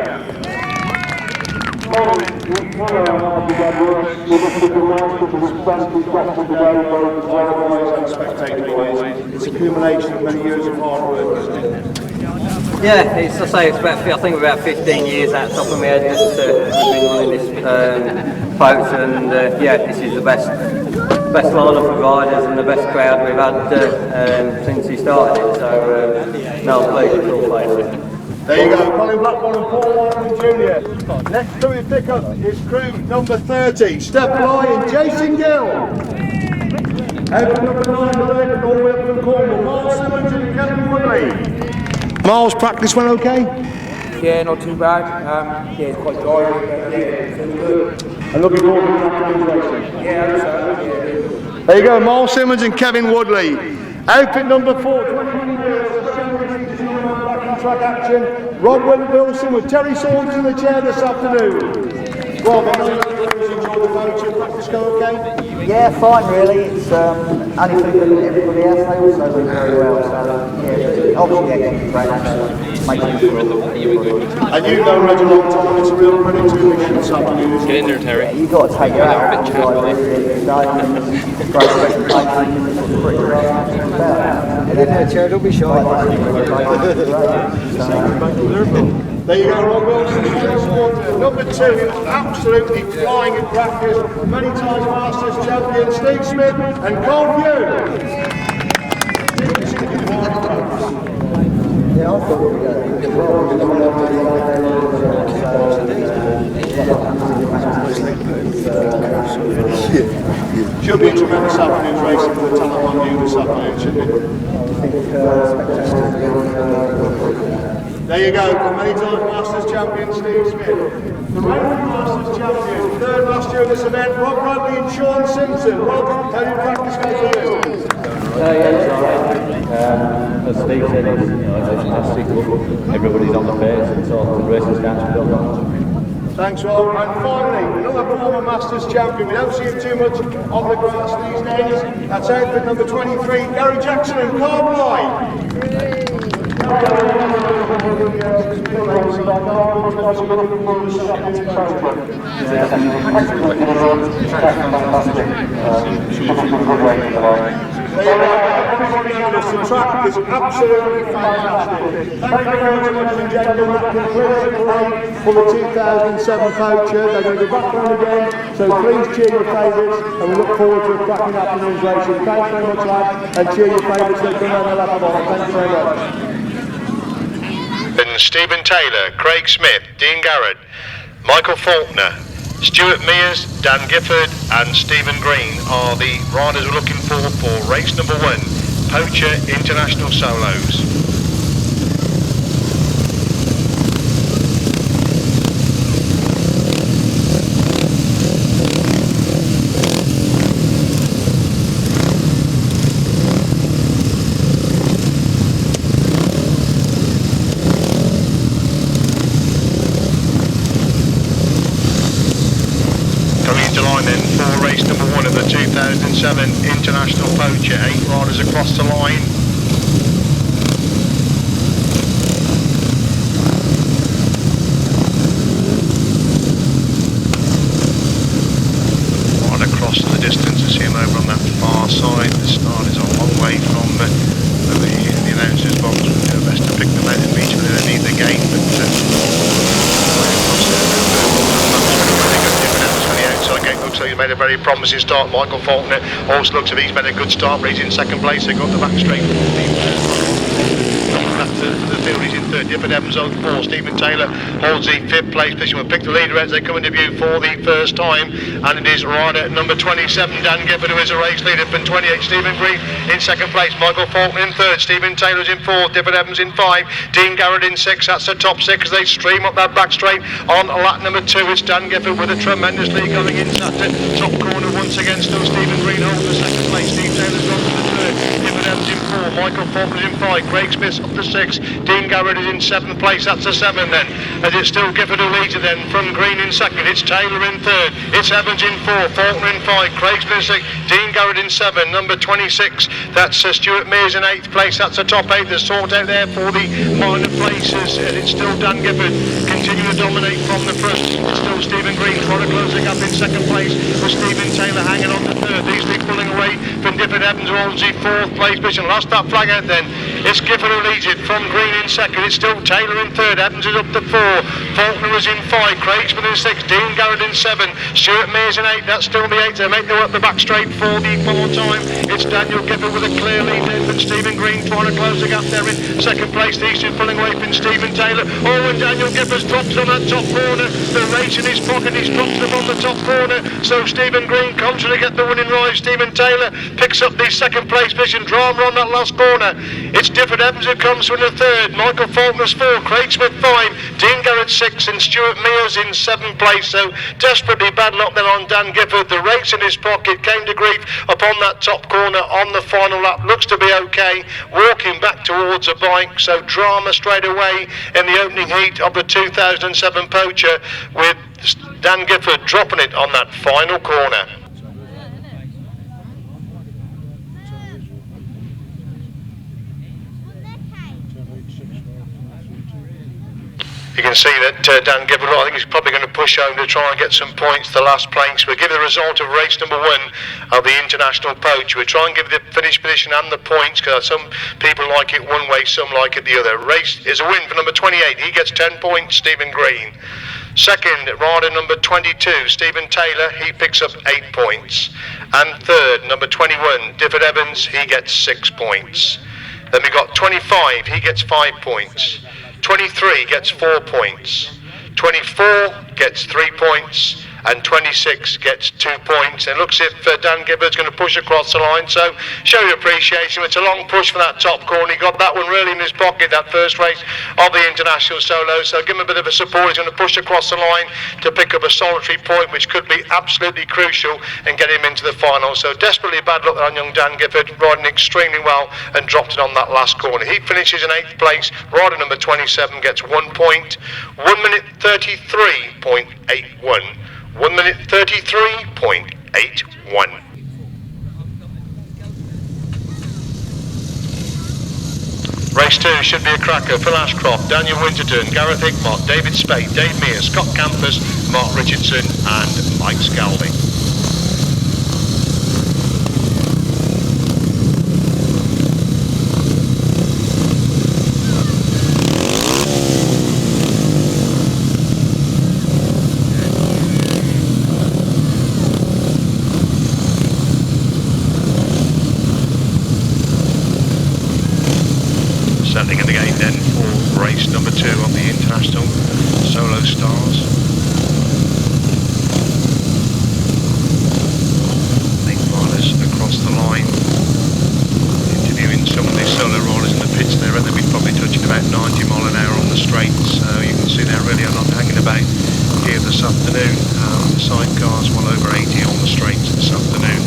[SPEAKER 1] It's accumulation of many years of hard work, isn't it?
[SPEAKER 2] Yeah, it's, I say, it's about, I think about 15 years out the top of my head that we've been running this Poacher, and yeah, this is the best lineup of riders and the best crowd we've had since he started it, so no, it's a pleasure to all play with it.
[SPEAKER 1] There you go, Colin Blackburn and Paul Whitelam Jr. Next crew we pick up is crew number 30, Steph Bly and Jason Gill. Outfit number 9, all the way up from Cornwall, Miles Simmons and Kevin Woodley. Miles, practice went okay?
[SPEAKER 16] Yeah, not too bad. Yeah, it's quite dry, but yeah, feeling good.
[SPEAKER 1] And looking forward to the afternoon's racing.
[SPEAKER 16] Yeah, yeah.
[SPEAKER 1] There you go, Miles Simmons and Kevin Woodley. Outfit number 4, 21 years, track action. Rob Wilson with Terry Saunders in the chair this afternoon. Rob, the Poacher? Practice go okay?
[SPEAKER 17] Yeah, fine really. It's only for everybody else. They also do very well. So yeah, obviously excellent practice. Makes it good.
[SPEAKER 1] And you know Red a long time. It's a real credit to you this afternoon.
[SPEAKER 11] Get in there, Terry.
[SPEAKER 17] Yeah, you've got to take it out. Great presentation. Pretty great. Don't be shy.
[SPEAKER 1] There you go, Rob Wilson. Number 2, absolutely flying in practice. Many times Masters champion Steve Smith and Cole Pugh.
[SPEAKER 17] Yeah, I thought we
[SPEAKER 1] Should be a tremendous afternoon's racing for the talent on you this afternoon, shouldn't it? There you go, many times Masters champion Steve Smith. The reigning Masters champion, third last year of this event, Rob Bradley and Sean Simpson. Rob, how did practice go for this?
[SPEAKER 18] As Steve said, it's a fantastic look. Everybody's on the pace and so the racing starts to build on.
[SPEAKER 1] Thanks, Rob. And finally, another former Masters champion. We don't see him too much on the grass these days. That's outfit number 23, Gary Jackson and Carl Bly. The track is absolutely fantastic. Thank you very much, ladies and gentlemen. That concludes the play for the 2007 Poacher. They're going to go back round again, so please cheer your favourites, and we look forward to a cracking afternoon's racing. Thanks very much, lads, and cheer your favourites that come around the lap of. Thanks very much.
[SPEAKER 19] Stephen Taylor, Craig Smith, Dean Garrett, Michael Faulkner, Stuart Mears, Dan Gifford and Stephen Green are the riders we're looking for race number 1, Poacher International Solos. Race number 1 of the 2007 International Poacher, 8 riders across the line. Right across the distance, to see him over on that far side. The start is a long way from the announcer's box. We'll do our best to pick them out immediately. They need the gate, but looks like he's made a very promising start. Michael Faulkner also looks like he's made a good start, but he's in second place. They've got the back straight. The field, he's in third. Gifford Evans on 4. Stephen Taylor holds the 5th place position. We'll pick the leader as they come into view for the first time, and it is rider number 27, Dan Gifford, who is a race leader. From 28, Stephen Green in second place. Michael Faulkner in third. Stephen Taylor's in 4th. Gifford Evans in 5. Dean Garrett in 6. That's the top 6 as they stream up that back straight on lap number 2. It's Dan Gifford with a tremendous lead going into that top corner once again. Still Stephen Green holds the second place. Steve Taylor's gone to the third. Gifford Evans in 4. Michael Faulkner's in 5. Craig Smith's up to 6. Dean Garrett is in 7th place. That's a 7 then. As it's still Gifford who leads it then. From Green in 2nd. It's Taylor in 3rd. It's Evans in 4. Faulkner in 5. Craig Smith 6. Dean Garrett in 7. Number 26. That's Stuart Mears in 8th place. That's a top 8. They're sort out there for the minor places. And it's still Dan Gifford continuing to dominate from the front. It's still Stephen Green trying to close the gap in 2nd place. With Stephen Taylor hanging on to 3rd. These three pulling away from Gifford Evans who holds the 4th place position. Lost that flag out then. It's Gifford who leads it. From Green in 2nd. It's still Taylor in 3rd. Evans is up to 4. Faulkner is in 5. Craig Smith in 6. Dean Garrett in 7. Stuart Mears in 8. That's still the 8. They make their way up the back straight for the full time. It's Daniel Gifford with a clear lead there from Stephen Green trying to close the gap there in 2nd place. These two pulling away from Stephen Taylor. Oh, and Daniel Gifford's drops on that top corner. The race in his pocket. He's dropped them on the top corner. So Stephen Green constantly get the winning ride. Stephen Taylor picks up the 2nd place position. Drama on that last corner. It's Gifford Evans who comes from the 3rd. Michael Faulkner's 4. Craig Smith 5. Dean Garrett 6. And Stuart Mears in 7th place. So desperately bad luck then on Dan Gifford. The race in his pocket came to grief upon that top corner on the final lap. Looks to be okay. Walking back towards a bike. So drama straight away in the opening heat of the 2007 Poacher with Dan Gifford dropping it on that final corner. You can see that Dan Gifford, I think he's probably going to push home to try and get some points to the last place. We'll give you the result of race number 1 of the International Poacher. We'll try and give the finish position and the points, because some people like it one way, some like it the other. Race is a win for number 28. He gets 10 points, Stephen Green. Second, rider number 22, Stephen Taylor, he picks up 8 points. And third, number 21, Difford Evans, he gets 6 points. Then we got 25, he gets 5 points. 23 gets 4 points, 24 gets 3 points, and 26 gets 2 points. It looks as if Dan Gifford's going to push across the line, so show your appreciation. It's a long push for that top corner. He got that one really in his pocket, that first race of the International Solo, so give him a bit of a support. He's going to push across the line to pick up a solitary point, which could be absolutely crucial and get him into the final. So desperately bad luck on young Dan Gifford, riding extremely well and dropped it on that last corner. He finishes in 8th place. Rider number 27 gets 1 point, 1 minute 33.81. 1 minute 33.81. Race 2 should be a cracker. Phil Ashcroft, Daniel Winterton, Gareth Hickmott, David Spade, Dave Mears, Scott Campus, Mark Richardson and Mike Scalding. Settling in the gate then for race number 2 of the International Solo Stars. Nick Marlis across the line, interviewing some of the solo riders in the pits there, and they'll be probably touching about 90 mile an hour on the straights. So you can see they really are not hanging about here this afternoon. The sidecars well over 80 on the straights this afternoon.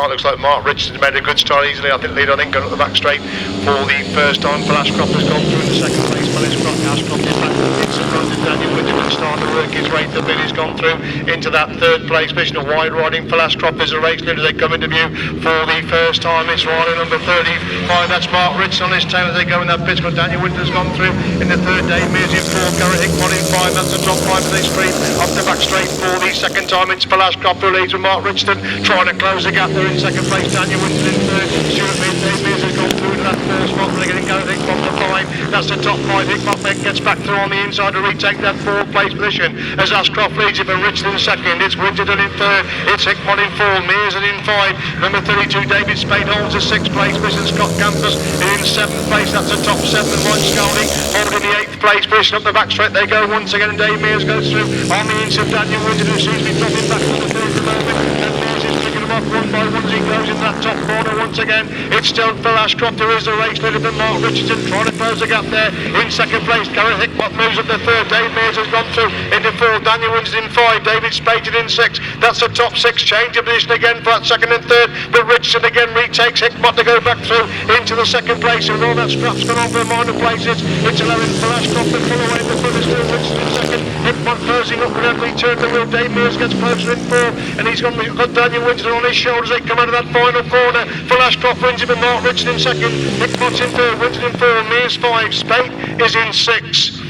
[SPEAKER 19] Looks like Mark Richardson made a good start easily. I think leader, got up the back straight for the first time. Phil Ashcroft has gone through in the second place. Well, Ashcroft is back in front of Daniel Winterton, starting to work his way through. He's gone through into that third place position of wide riding. Phil Ashcroft is a race leader. They come into view for the first time. It's rider number 35. That's Mark Richardson on his tail as they go in that pit. Daniel Winterton's gone through in the third. Dave Mears in 4. Gareth Hickmott in 5. That's the top 5 of this street. Up the back straight for the second time. It's Phil Ashcroft who leads with Mark Richardson trying to close the gap there in second place. Daniel Winterton in third. Stuart Mears has gone through to that first spot. They're getting Gareth Hickmott to 5. That's the top 5. Hickmott then gets back through on the inside to retake that 4th place position as Ashcroft leads it, but Richardson in second. It's Winterton in third. It's Hickmott in 4. Mears in 5. Number 32 David Spade holds the 6th place position. Scott Campus in 7th place. That's the top 7. Mike Scalding holding the 8th place position. Up the back straight they go once again, and Dave Mears goes through on the inside. Daniel Winterton seems to be dropping back to the third at the moment, and Mears is picking them up one by one as he goes into that top corner once again. It's still Phil Ashcroft who is the race leader, but Mark Richardson trying to close the gap there in second place. Gareth Hickmott moves up the third. Dave Mears has gone through into 4. Daniel Winterton in 5. David Spade in 6. That's the top 6. Change of position again for that second and third, but Richardson again retakes Hickmott to go back through into the second place, and all that scrap's gone on for the minor places. It's allowing Phil Ashcroft to pull away the front. It's still Richardson in second. Hickmott closing up with every turn the wheel. Dave Mears gets closer in 4, and he's got Daniel Winterton on his shoulders. They come out of that final corner. Phil Ashcroft wins it with Mark Richardson in second. Hickmott's in third. Winterton in 4. Mears 5. Spade is in 6.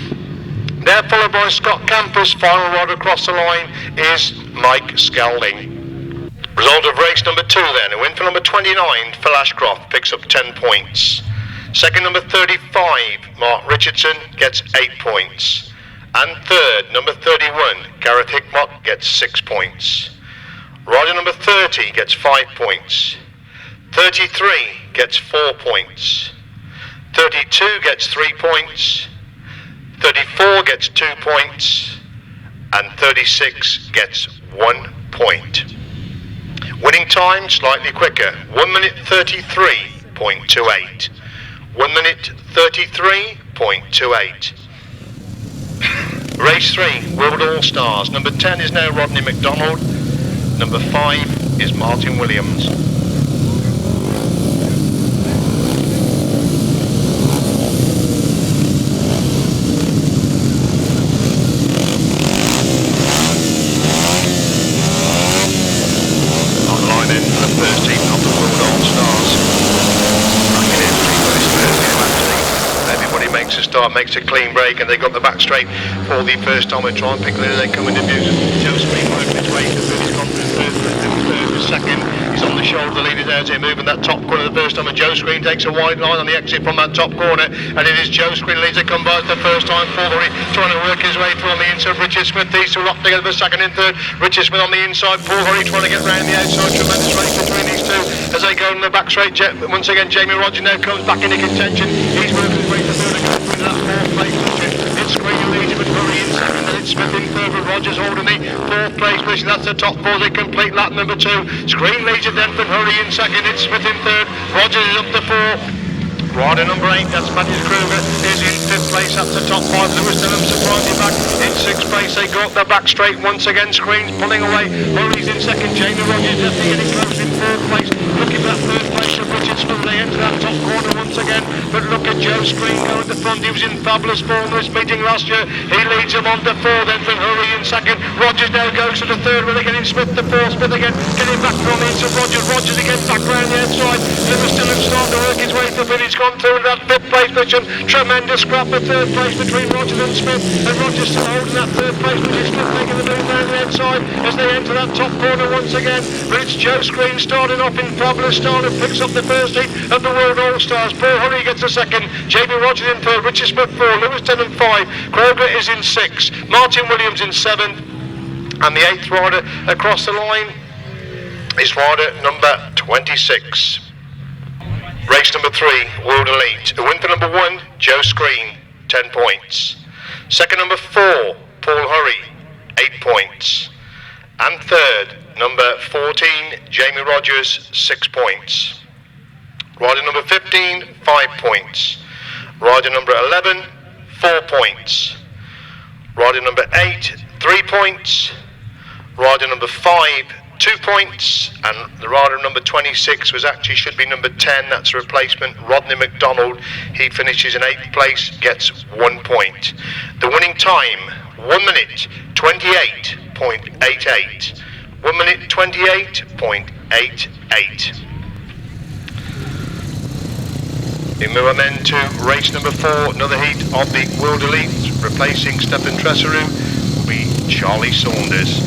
[SPEAKER 19] They're followed by Scott Campus. Final rider across the line is Mike Scalding. Result of race number 2 then. A win for number 29, Phil Ashcroft, picks up 10 points. Second, number 35, Mark Richardson, gets 8 points. And third, number 31, Gareth Hickmott, gets 6 points. Rider number 30 gets 5 points. 33 gets 4 points. 32 gets 3 points. 34 gets 2 points, and 36 gets 1 point. Winning time slightly quicker, 1 minute 33.28. 1 minute 33.28. Race 3, World All-Stars. Number 10 is now Rodney McDonald. Number 5 is Martin Williams. Online in for the first team of the World All-Stars. Backing in for this first game actually. Everybody makes a start, makes a clean break, and they got the back straight for the first time. They try and pick clear, they come into view. Joe Spring working his way to third, he's gone through third, second. He's on the shoulder of the leaders there as they move in that top corner the first time, and Joe Screen takes a wide line on the exit from that top corner, and it is Joe Screen leads to come by the first time. Paul Hurry trying to work his way through on the inside. Richard Smith, these two locked together for second and third. Richard Smith on the inside, Paul Hurry trying to get round the outside. Tremendous race between these two as they go in the back straight. Once again, Jamie Rogers now comes back into contention. He's working his way to third and goes into that fourth place position. It's Screen leads with Hurry in second, and it's Smith in third with Rogers holding the fourth place position. That's the top four. They complete lap number 2. Screen leads it then from Hurry in second. It's Smith in third. Rogers is up to 4. Rider number 8, that's Matthijssen Kreuzer, is in 5th place. That's the top 5. Lewis Denham surprising back in 6th place. They go up the back straight once again. Screens pulling away. Hurry's in second. Jamie Rogers definitely getting close in 4th place. Looking for that 3rd place of Richard Smith. They enter that top corner once again. But look at Joe Screen going to the front. He was in fabulous form this meeting last year. He leads him on to 4. Then from Hurry in second. Rogers now goes to the 3rd. Where they're getting Smith to 4. Smith again getting back from the inside. Rogers again back round the outside. Lewis Denham starting to work his way to finish. Gone through that 5th place position. Tremendous scrap for 3rd place between Rogers and Smith, and Rogers still holding that 3rd place position. Smith making the move down the outside as they enter that top corner once again. But it's Joe Screen starting off in fabulous style and picks up the first heat of the World All-Stars. Paul Hurry gets a second. Jamie Rogers in 3rd. Richard Smith 4. Lewis Denham 5. Kreuzer is in 6. Martin Williams in 7th. And the 8th rider across the line is rider number 26. Race number 3, World Elite. Win for number 1, Joe Screen, 10 points. Second, number 4, Paul Hurry, 8 points. And third, number 14, Jamie Rogers, 6 points. Rider number 15, 5 points. Rider number 11, 4 points. Rider number 8, 3 points. Rider number 5, 2 points, and the rider number 26 was actually should be number 10. That's a replacement, Rodney McDonald. He finishes in 8th place, gets 1 point. The winning time, 1 minute 28.88. 1 minute 28.88. We move on then to race number 4, another heat of the World Elite. Replacing Stefan Tresseru will be Charlie Saunders.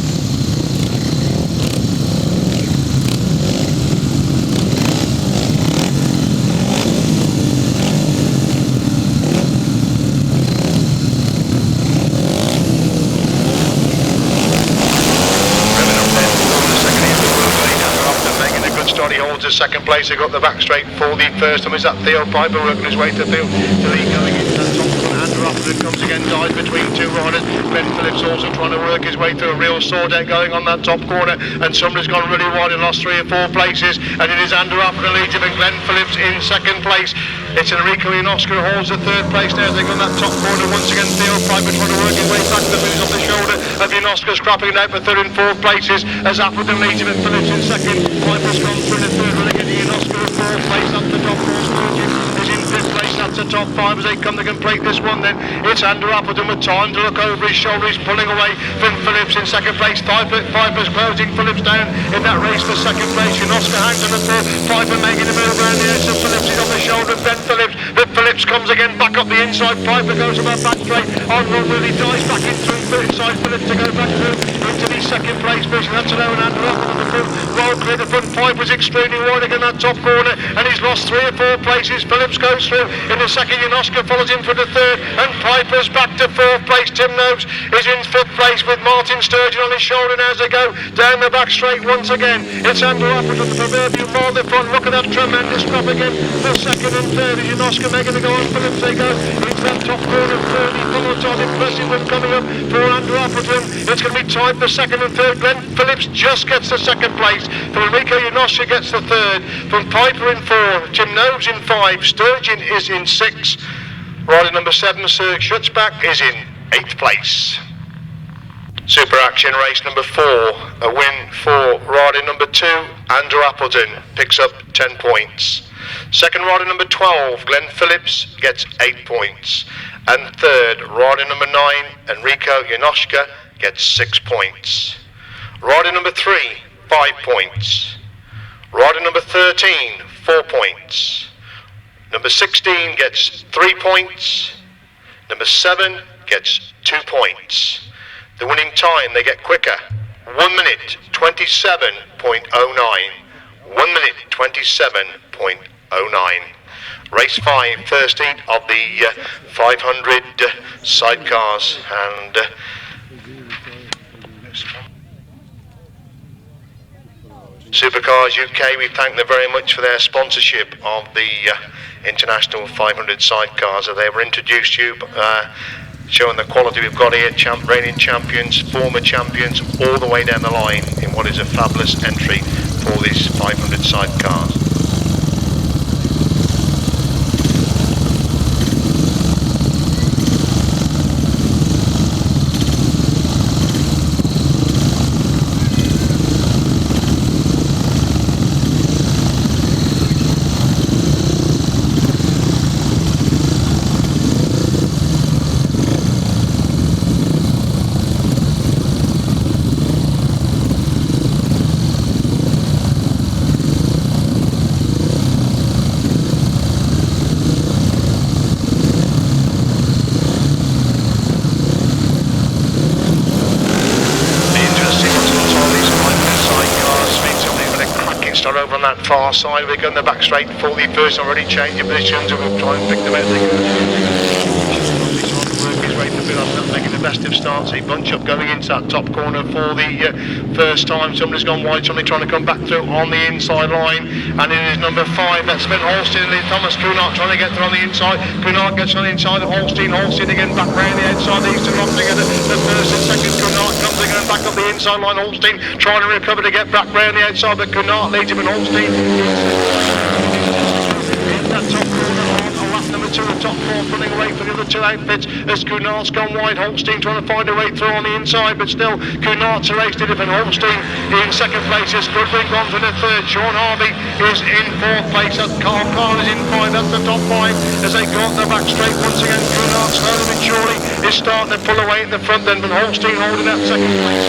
[SPEAKER 19] He holds the second place. They got the back straight for the first time. Is that Theo Piper working his way to the field? Tilly going into that top one. Andrew Appleton comes again, dies between 2 riders. Ben Phillips also trying to work his way through a real sword out going on that top corner. And somebody's gone really wide and lost 3 or 4 places. And it is Andrew Appleton leads him and Glenn Phillips in second place. It's Enrico Ionosco holds the 3rd place now. They go on that top corner once again. Theo Piper trying to work his way back to the finish off the shoulder of Ionosco, scrapping it out for 3rd and 4th places as Appleton leads him and Phillips in second. Piper's gone through the 3rd, relegating Ionosco in 4th place. That's the top 4. Sturgeon is in 5th place. That's the top 5 as they come to complete this one. Then it's Andrew Appleton with time to look over his shoulder. He's pulling away from Phillips in second place. Piper's closing Phillips down in that race for second place. Ionosco hangs on the 4th. Piper making a move around the edge. So Phillips is on the shoulder of Ben Phillips. But Phillips comes again back up the inside. Piper goes about back straight. On run really dies back in through inside Phillips to go back through into the second place position. That's an own Andrew Appleton the front. Well clear the front. Piper's extremely wide again that top corner. And he's lost 3 or 4 places. Phillips goes through in the second. Ionosco follows him for the 3rd. And Piper's back to 4th place. Tim Nobes is in 5th place with Martin Sturgeon on his shoulder now as they go down the back straight once again. It's Andrew Appleton, the proverbial mile the front. Look at that tremendous drop again for 2nd and 3rd. Is Ionosco making the go on Phillips? They go into that top corner. 30 follows on. Impressive one coming up for Andrew Appleton. It's going to be tied for 2nd and 3rd. Glenn Phillips just gets the 2nd place. For Enrico Ionosco gets the 3rd. From Piper in 4. Tim Nobes in 5. Sturgeon is in 6. Rider number 7, Sir Schutzbach, is in 8th place. Super Action race number 4, a win for rider number 2, Andrew Appleton, picks up 10 points. Second rider number 12, Glenn Phillips, gets 8 points. And third, rider number 9, Enrico Janoschka, gets 6 points. Rider number 3, 5 points. Rider number 13, 4 points. Number 16 gets 3 points. Number 7 gets 2 points. The winning time, they get quicker. 1 minute 27.09. 1 minute 27.09. Race 5, first heat of the 500 sidecars, and Supercars UK, we thank them very much for their sponsorship of the International 500 sidecars. They were introduced to you, showing the quality we've got here, reigning champions, former champions, all the way down the line in what is a fabulous entry for these 500 sidecars. Over on that far side, we're going the back straight for the first, already changing positions, and we'll try and pick them out. Making the best of starts, a bunch up going into that top corner for the first time. Somebody's gone wide, somebody trying to come back through on the inside line, and it is number 5, that's Sven Holstein, and Thomas Kunert trying to get through on the inside. Kunert gets on the inside of Holstein again back round the outside, these two locked together, the first and second. Kunert comes again back up the inside line, Holstein trying to recover to get back round the outside, but Kunert leads him, and Holstein in that top corner on lap number 2, the top 4 running away for the other 2 outfits as Kunert's gone wide. Holstein trying to find a way through on the inside, but still Kunert's a race to different. Holstein in second place, as Goodwin gone for the third. Sean Harvey is in 4th place, as Carl is in 5, that's the top 5 as they go up the back straight once again. Kunert slowly but surely is starting to pull away at the front then, but Holstein holding that second place.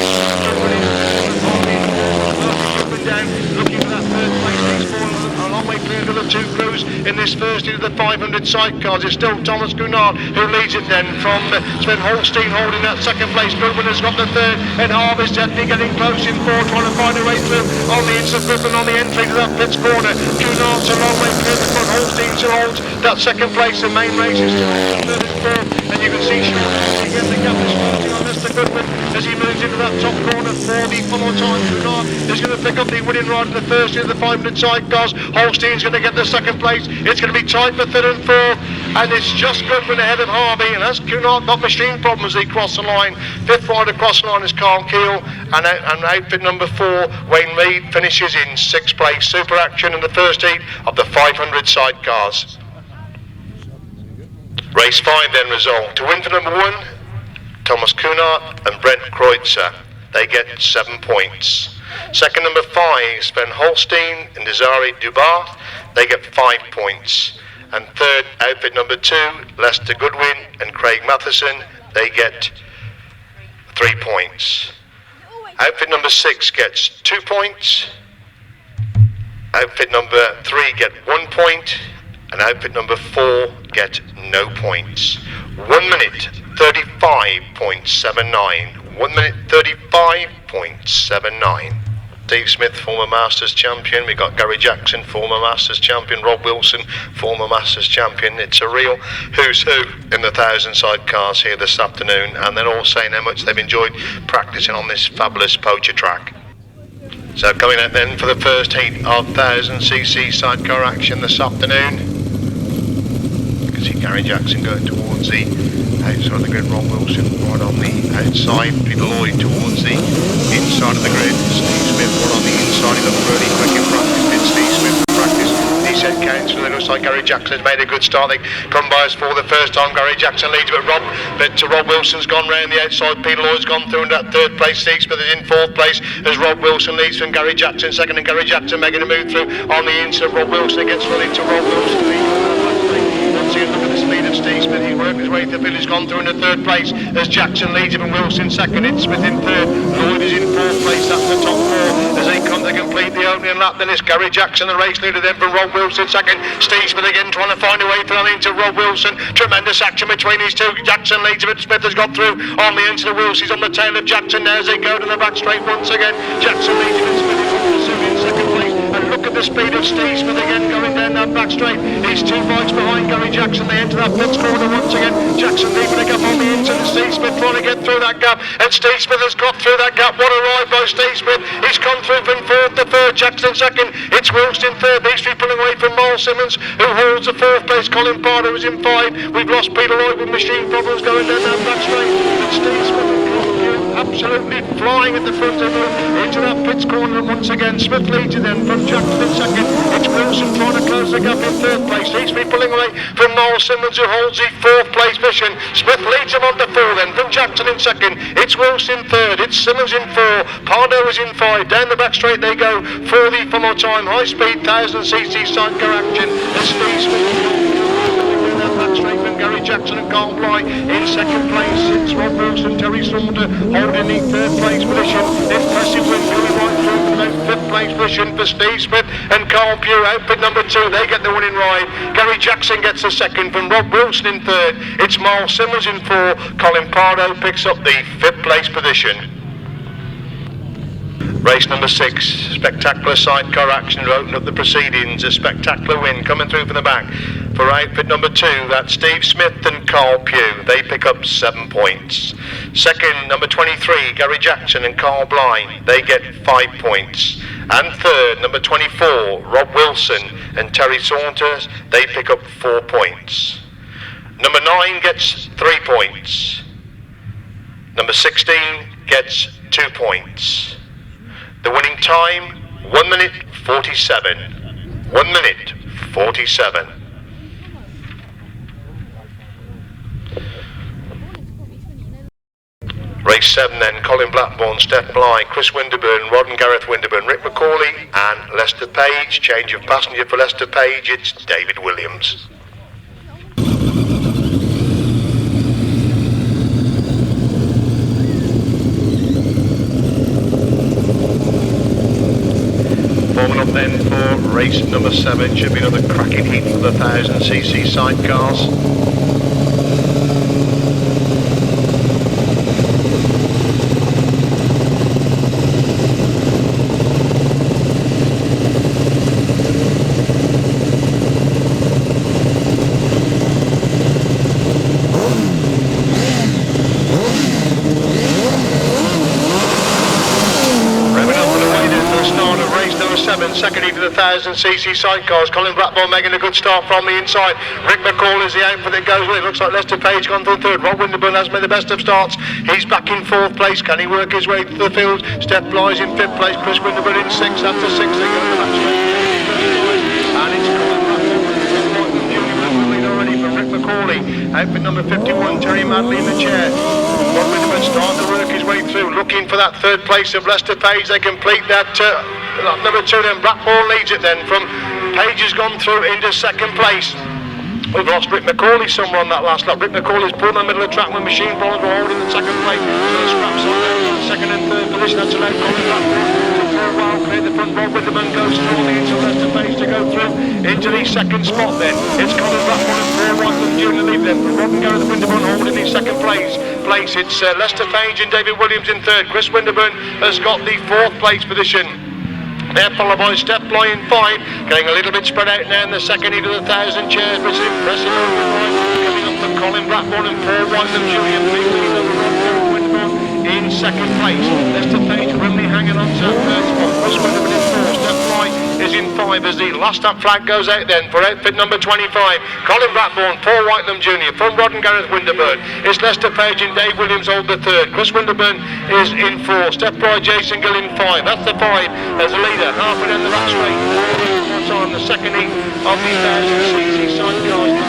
[SPEAKER 19] Down, looking for that 3rd place. He's fallen a long way clear to the 2 crews in this first into the 500 sidecars. It's still Thomas Kunert who leads it then from Sven Holstein holding that 2nd place. Goodwin has got the 3rd, and Harvey's definitely getting close in 4, trying to find a way through on the inside. Goodwin on the entry to that pits corner. Kunert's a long way clear to the front. Holstein still holds that 2nd place. The main race is still 3rd and 4th, and you can see Sean again the gap is closing on Mr. Goodwin as he moves into that top corner for the full time. Kunert is going to pick up the winning ride in the first into the 500 sidecars. Holstein's going to get the 2nd place. It's going to be tight for 3rd and 4th, and it's just Goodwin ahead of Harvey, and as Kunert got machine problems as he crossed the line. 5th rider across the line is Carl Keel, and outfit number 4, Wayne Reed, finishes in 6th place. Super Action in the first heat of the 500 sidecars. Race 5 then result. To win for number 1, Thomas Kunert and Brent Kreuzer. They get 7 points. Second, number 5, Sven Holstein and Desiree Dubar. They get 5 points. And third, outfit number 2, Lester Goodwin and Craig Matthijssen. They get 3 points. Outfit number 6 gets 2 points. Outfit number 3 get 1 point. And outfit number 4 get no points. 1 minute 35.79. 1 minute 35.79. Steve Smith, former Masters champion. We got Gary Jackson, former Masters champion. Rob Wilson, former Masters champion. It's a real who's who in the 1,000 sidecars here this afternoon, and they're all saying how much they've enjoyed practicing on this fabulous poacher track. So coming up then for the first heat of 1,000cc sidecar action this afternoon. You can see Gary Jackson going towards the outside of the grid, Rob Wilson right on the outside, Peter Lloyd towards the inside of the grid, Steve Smith right on the inside. He looked really quick in practice, did Steve Smith in practice. He head council. It looks like Gary Jackson has made a good start. They come by us for the first time. Gary Jackson leads, but Rob Wilson's gone round the outside. Peter Lloyd's gone through in that third place. Steve Smith is in fourth place as Rob Wilson leads from Gary Jackson second, and Gary Jackson making a move through on the inside. Rob Wilson gets run into Rob Wilson. Once again, look at the speed of Steve Smith. He's worked his way through. He's gone through in the third place as Jackson leads him and Wilson second. It's Smith in third. Lloyd is in fourth place. That's the top four as they come to complete the opening lap. Then it's Gary Jackson, the race leader. Then from Rob Wilson second. Steve Smith again trying to find a way through into Rob Wilson. Tremendous action between these two. Jackson leads him, but Smith has got through on the into the wheels. He's on the tail of Jackson now as they go to the back straight once again. Jackson leads him and Smith is in second place. And look at the speed of Steve Smith again going down that back straight. He's 2 bikes behind Gary Jackson. They enter that pits corner once again. Jackson leaving a gap on the inside. Steve Smith trying to get through that gap, and Steve Smith has got through that gap. What a ride by Steve Smith. He's come through from fourth to third. Jackson second. It's Wilson third. These three pulling away from Miles Simmons, who holds the fourth place. Colin Parder is in 5. We've lost Peter Lloyd with machine problems going down that back straight. And Steve Smith absolutely flying at the front of them into that pits corner, and once again Smith leads it then from Jackson in second. It's Wilson trying to close the gap in third place. These three pulling away from Miles Simmons, who holds the fourth place position. Smith leads him on to 4 then from Jackson in second. It's Wilson third. It's Simmons in 4. Pardo is in 5. Down the back straight they go for the for more time high speed 1000cc sidecar action. As Steve Smith back straight from Gary Jackson and Carl Bly in second place. It's Rob Wilson, Terry Saunders holding the third place position. Impressive win coming right through from the fifth place position for Steve Smith and Carl Pugh. Outfit number 2, they get the winning ride. Gary Jackson gets the second from Rob Wilson in third. It's Miles Simmons in 4. Colin Pardo picks up the fifth place position. Race number 6, spectacular sidecar action to open up the proceedings. A spectacular win coming through from the back for outfit number 2. That's Steve Smith and Carl Pugh. They pick up 7 points. Second, number 23, Gary Jackson and Carl Bly. They get 5 points. And third, number 24, Rob Wilson and Terry Saunders. They pick up 4 points. Number 9 gets 3 points. Number 16 gets 2 points. The winning time, 1 minute 47. 1 minute 47. Race 7 then, Colin Blackburn, Steph Bly, Chris Winterburn, Rod and Gareth Winterburn, Rick McCauley and Lester Page. Change of passenger for Lester Page, it's David Williams. Forming up then for race number 7, should be another cracking heat for the 1000cc sidecars. Second heat of the 1000cc sidecars. Colin Blackburn making a good start from the inside. Rick McCall is the outfit that goes with it. Looks like Lester Page gone through third. Rob Winterburn has made the best of starts. He's back in 4th place. Can he work his way through the field? Steph Bly's in 5th place. Chris Winterburn in 6th. After 6th they go to the back straight. And it's Colin Blackburn already from Rick McCauley. Outfit number 51, Terry Madley in the chair. Rob Winterburn starting to work his way through, looking for that 3rd place of Lester Page. They complete that lap number 2 then. Blackburn leads it then from Page has gone through into 2nd place. We've lost Rick McCauley somewhere on that last lap. Rick McCauley's pulled in the middle of the track when machine problems were holding the 2nd place. So the scraps on there, 2nd and 3rd position. That's allowed Colin Blackburn to throw a while, clear the front. Rob Winterburn goes through the into Lester Page to go through into the 2nd spot then. It's Colin Blackburn and Paul Whiteland Jr. lead then from Rob and Gareth Winterburn holding the 2nd place. It's Lester Page and David Williams in 3rd. Chris Winterburn has got the 4th place position. They're followed by Steph Bly in 5, getting a little bit spread out now in the 2nd heat of the 1000 chairs, but it's impressive coming up from Colin Blackburn and Paul Whiteland Jr. in 2nd place. Lester Page firmly hanging on to that 3rd spot. Chris Winterburn in 4, Steph Bly is in 5 as the last up flag goes out then for outfit number 25. Colin Blackburn, Paul Whiteland Jr. from Rod and Gareth Winterburn. It's Lester Page and Dave Williams hold the 3rd. Chris Winterburn is in 4. Steph Bly, Jason Gill in 5. That's the 5 as the leader. Halfway down the back straight. on the second heat of the 1000cc Sidecars, the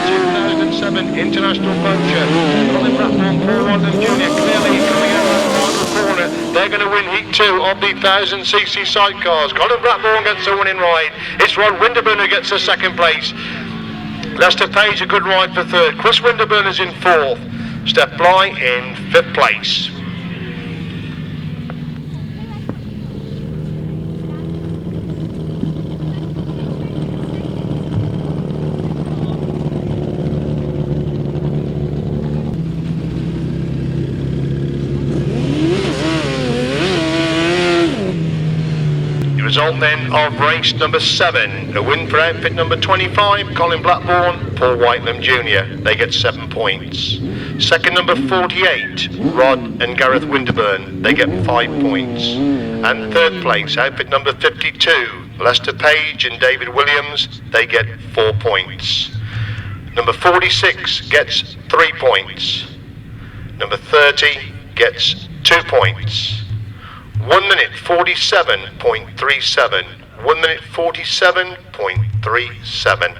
[SPEAKER 19] 2007 International Poacher. Colin Blackburn, Paul Whitelam Jr. clearly coming out of the final corner. They're going to win heat 2 of the 1000cc Sidecars. Colin Blackburn gets the winning ride. It's Rod Winterburn who gets the second place. Lester Page a good ride for third. Chris Winterburn is in fourth. Steph Bly in fifth place. Result then of race number 7, a win for outfit number 25, Colin Blackburn, Paul Whitelam Jr. They get 7 points. Second number 48, Rod and Gareth Winterburn. They get 5 points. And third place, outfit number 52, Lester Page and David Williams. They get 4 points. Number 46 gets 3 points. Number 30 gets 2 points. 1 minute 47.37. 1 minute 47.37.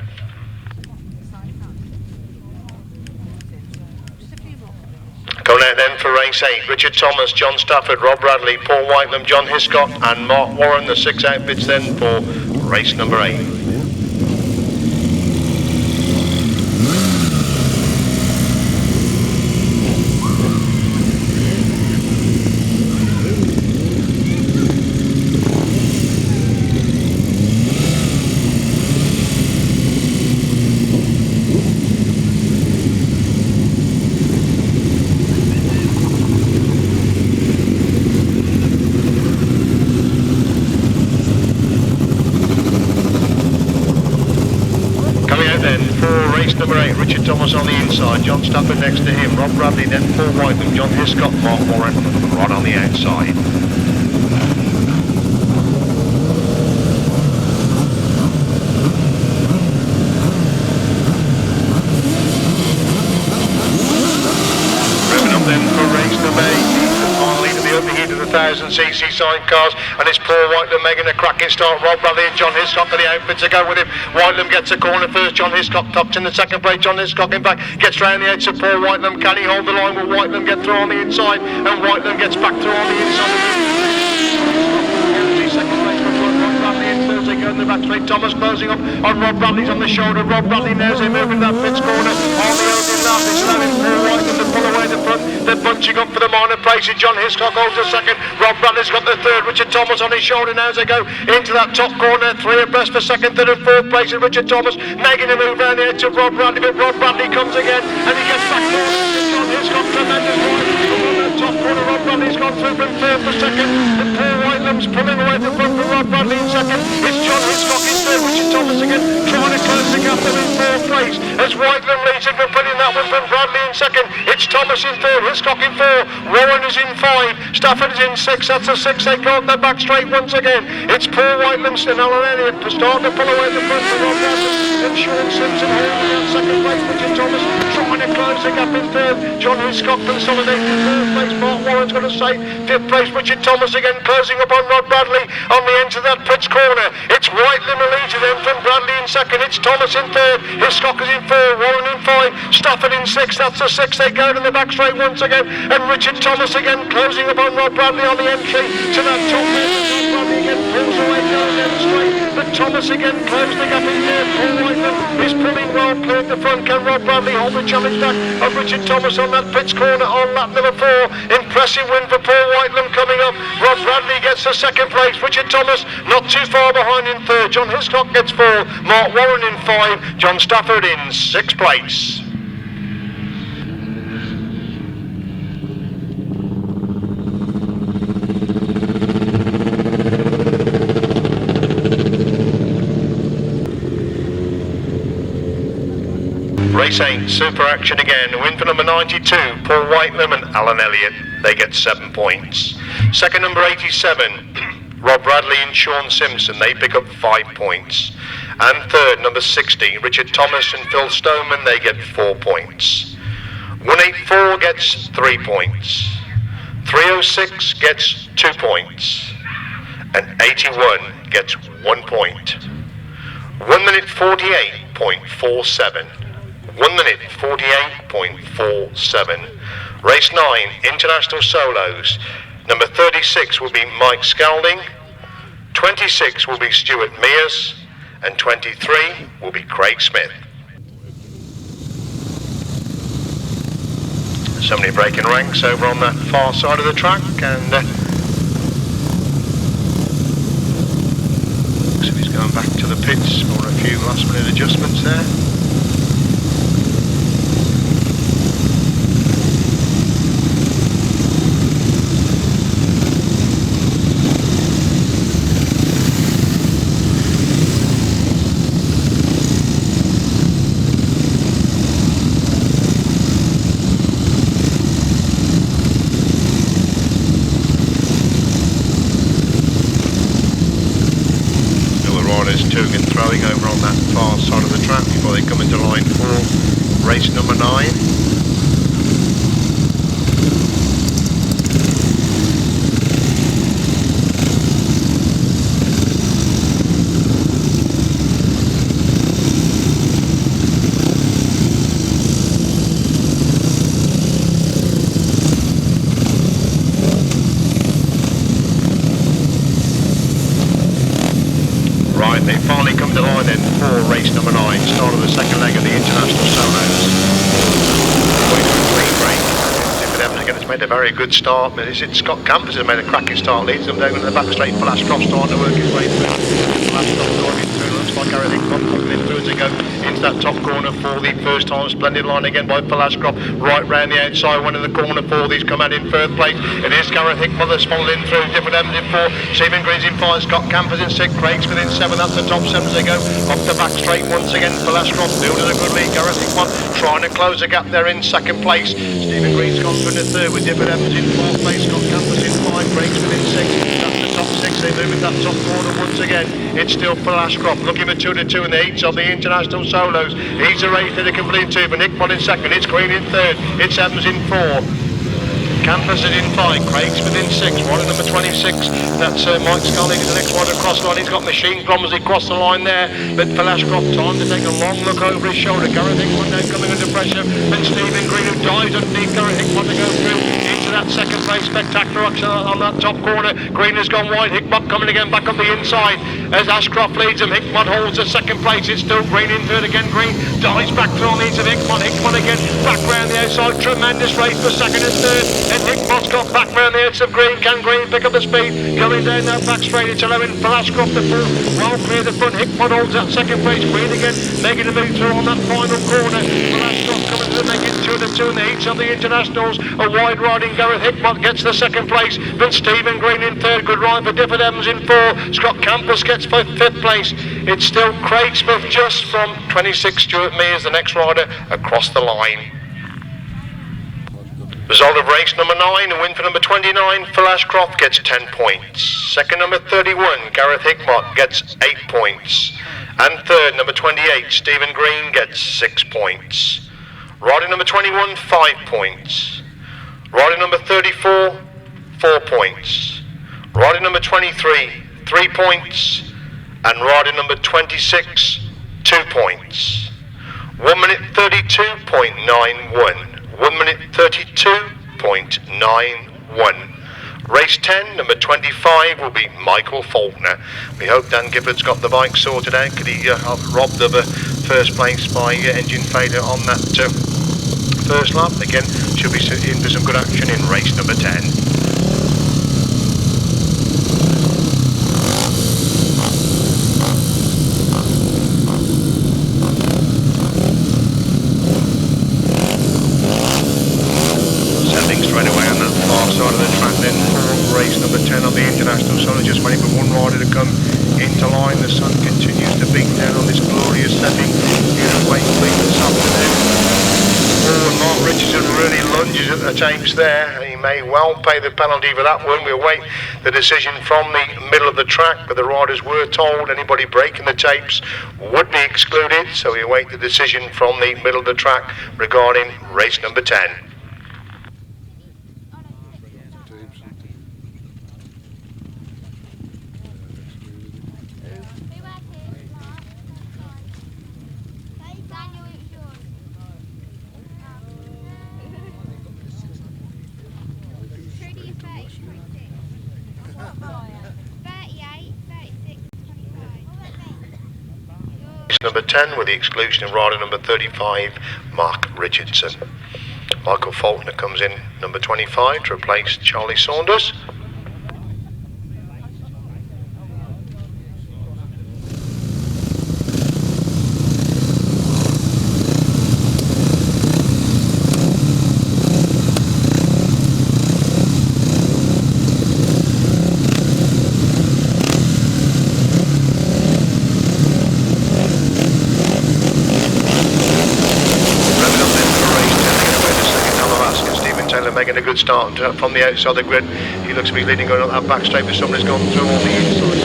[SPEAKER 19] Going out then for race 8, Richard Thomas, John Stafford, Rob Bradley, Paul Whitelam, John Hiscock and Mark Warren, the 6 outfits then for race number 8. Number 8, Richard Thomas on the inside, John Stafford next to him, Rob Bradley, then Paul Whitelam, John Hiscock, Mark Warren, Rod on the outside. Moving up then for race number 8. Finally to the overheat of the 1000cc Sidecars, and it's Paul Whitelam making a cracking start. Rob Bradley and John Hiscock are the outfits to go with him. Whitelam gets a corner first, John Hiscock tucks in the second place. John Hiscock in back, gets round the edge of Paul Whitelam. Can he hold the line? Will Whitelam get through on the inside? And Whitelam gets back through on the inside. Second place for Rob Bradley in third. They go in the back straight. Thomas closing up on Rob Bradley's on the shoulder. Rob Bradley now as they move in that pits corner. On the opening lap is slowing Paul Whitelam to pull away the front. They're bunching up for the minor places. John Hiscock holds the second. Rob Bradley's got the third. Richard Thomas on his shoulder now as they go into that top corner. 3 abreast for second, third and fourth place. And Richard Thomas making a move down the edge of Rob Bradley. But Rob Bradley comes again and he gets back forward. John Hiscock tremendous ride. Top corner, Rob Bradley's gone through from third for second. And Paul Whitelam's pulling away the front from Rob Bradley in second. It's John Hiscock in third. Richard Thomas again trying to close the gap in fourth place. As Whitelam leads it from putting that one from Bradley in second. It's Thomas in third, Hiscock in 4, Warren is in 5, Stafford is in 6. That's a 6. They go up their back straight once again. It's Paul Whitelam and Alan Elliott starting to pull away the front from Rob Bradley. And Sean Simpson holding out second place. Richard Thomas trying to close the gap in third. John Hiscock consolidating third place. Mark Warren's going to say 5th place. Richard Thomas again closing up on Rod Bradley on the end of that pitch corner. It's Whitelam who leads them from Bradley in second. It's Thomas in third. Hiscock is in 4. Warren in 5. Stafford in 6. That's a 6. They go to the back straight once again. And Richard Thomas again closing up on Rod Bradley on the entry to that top end. Rod Bradley again pulls away down the straight. But Thomas again closed the gap in third. Paul Whitelam is pulling well clear at the front. Can Rod Bradley hold the challenge back of Richard Thomas on that pitch corner on lap number 4? Impressive win for Paul Whitelam coming up. Rod Bradley gets the second place. Richard Thomas not too far behind in third. John Hiscock gets 4. Mark Warren in 5. John Stafford in 6th place. Race 8, super action again. A win for number 92, Paul Whitelam and Alan Elliott. They get 7 points. Second, number 87, Rob Bradley and Sean Simpson. They pick up 5 points. And third, number 60, Richard Thomas and Phil Stoneman. They get 4 points. 184 gets 3 points. 306 gets 2 points. And 81 gets 1 point. 1 minute 48.47. 1 minute 48.47. Race 9, International Solos. Number 36 will be Mike Scalding. 26 will be Stuart Mears. And 23 will be Craig Smith. Somebody breaking ranks over on that far side of the track, and so he's going back to the pits for a few last minute adjustments there. Throwing over on that far side of the track before they come into line 4, race number 9. They finally come to line then for race number 9, start of the second leg of the International Solos. Going to a clean break. It's made a very good start, but is it Scott Campers has made a cracking start, leads them down in the back straight. Velasquez starting to work his way through. Velasquez working through, looks like everything coming through as they go into that top corner for the first time. Splendid line again by Velasquez, right round the outside, one in the corner for these come out in third place. It is Gareth Hickman that's followed in through, different Evans in 4, Stephen Green's in 5, Scott Campers in 6, Craig's within 7, that's the top 7 as they go off the back straight once again. Velasquez building a good lead, Gareth Hickman trying to close the gap there in second place. Stephen Green's gone through in the third with different Evans in 4th place, Scott Campers in 5, Craig's within 6, that's the top 6, they move in that top corner once again. It's still Velasquez looking for 2-2 in the heats of the International Solos. He's a race to the complete 2, but Hickman in 2nd, it's Green in 3rd, it's Evans in 4. Campus is in 5, Craig's within 6, rider number 26, that's Mike Scully is the next rider across the line. He's got machine problems, he crossed the line there, but Velasquez time to take a long look over his shoulder. Gareth Hickman now coming under pressure, and Stephen Green who dives underneath Gareth Hickman to go through into that second place. Spectacular action on that top corner. Green has gone wide, Hickman coming again back on the inside as Ashcroft leads him. Hickman holds the second place, it's still Green in third again. Green dives back through on the into Hickman, Hickman again back round the outside. Tremendous race for second and third. And Hickman's got back round the edge of Green. Can Green pick up the speed? Going down that back straight, it's allowing Velasquez to pull well clear the front. Hickman holds that second place. Green again making a move through on that final corner. Velasquez coming to make it 2-2 in the heats of the Internationals. A wide riding Gareth Hickman gets the second place, but Stephen Green in third. Good ride for Difford Evans in 4. Scott Campus gets fifth place. It's still Craig Smith just from 26. Stuart Mears, the next rider across the line. Result of race number 9, a win for number 29, Velasquez gets 10 points. Second, number 31, Gareth Hickman gets 8 points. And third, number 28, Stephen Green gets 6 points. Rider number 21, 5 points. Rider number 34, 4 points. Rider number 23, 3 points. And rider number 26, 2 points. 1 minute 32.91. 1 minute 32.91. Race 10, number 25 will be Michael Faulkner. We hope Dan Gifford's got the bike sorted out. Could he robbed of a first place by engine failure on that first lap? Again, should be in for some good action in race number 10. Straight away on that far side of the track then for race number 10 on the International Solos, just waiting for one rider to come into line. The sun continues to beat down on this glorious setting here at Wakefield this afternoon. Oh, and Mark Richardson really lunges at the tapes there. He may well pay the penalty for that one. We'll wait the decision from the middle of the track, but the riders were told anybody breaking the tapes would be excluded, so we await the decision from the middle of the track regarding race number 10. number 10 with the exclusion of rider number 35, Mark Richardson. Michael Faulkner comes in number 25 to replace Charlie Saunders. Making a good start from the outside of the grid. He looks to be leading on that back straight, but somebody's gone through on the inside.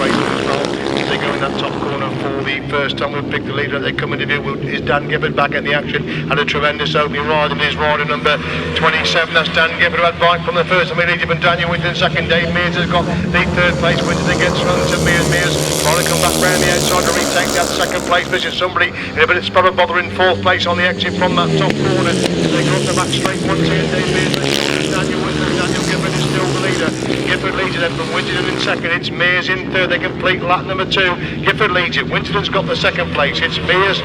[SPEAKER 19] As they go in that top corner for the first time, we'll pick the leader. They come into view. Is Dan Gifford back in the action? Had a tremendous opening ride, and his rider number 27. That's Dan Gifford, who had bike from the first time. He leads from Daniel Winton second. Dave Mears has got the third place. Winton gets run to Mears. Mears trying to come back round the outside to retake that second place position. Somebody in a bit of spot of bother in fourth place on the exit from that top corner. They go up the back straight once again. Dave Mears, Daniel Winton, Daniel Gifford is still the leader. Gifford leads it then from Winton in second. It's Mears in third. They complete lap number 2. Gifford leads it. Winton's got the second place. It's Mears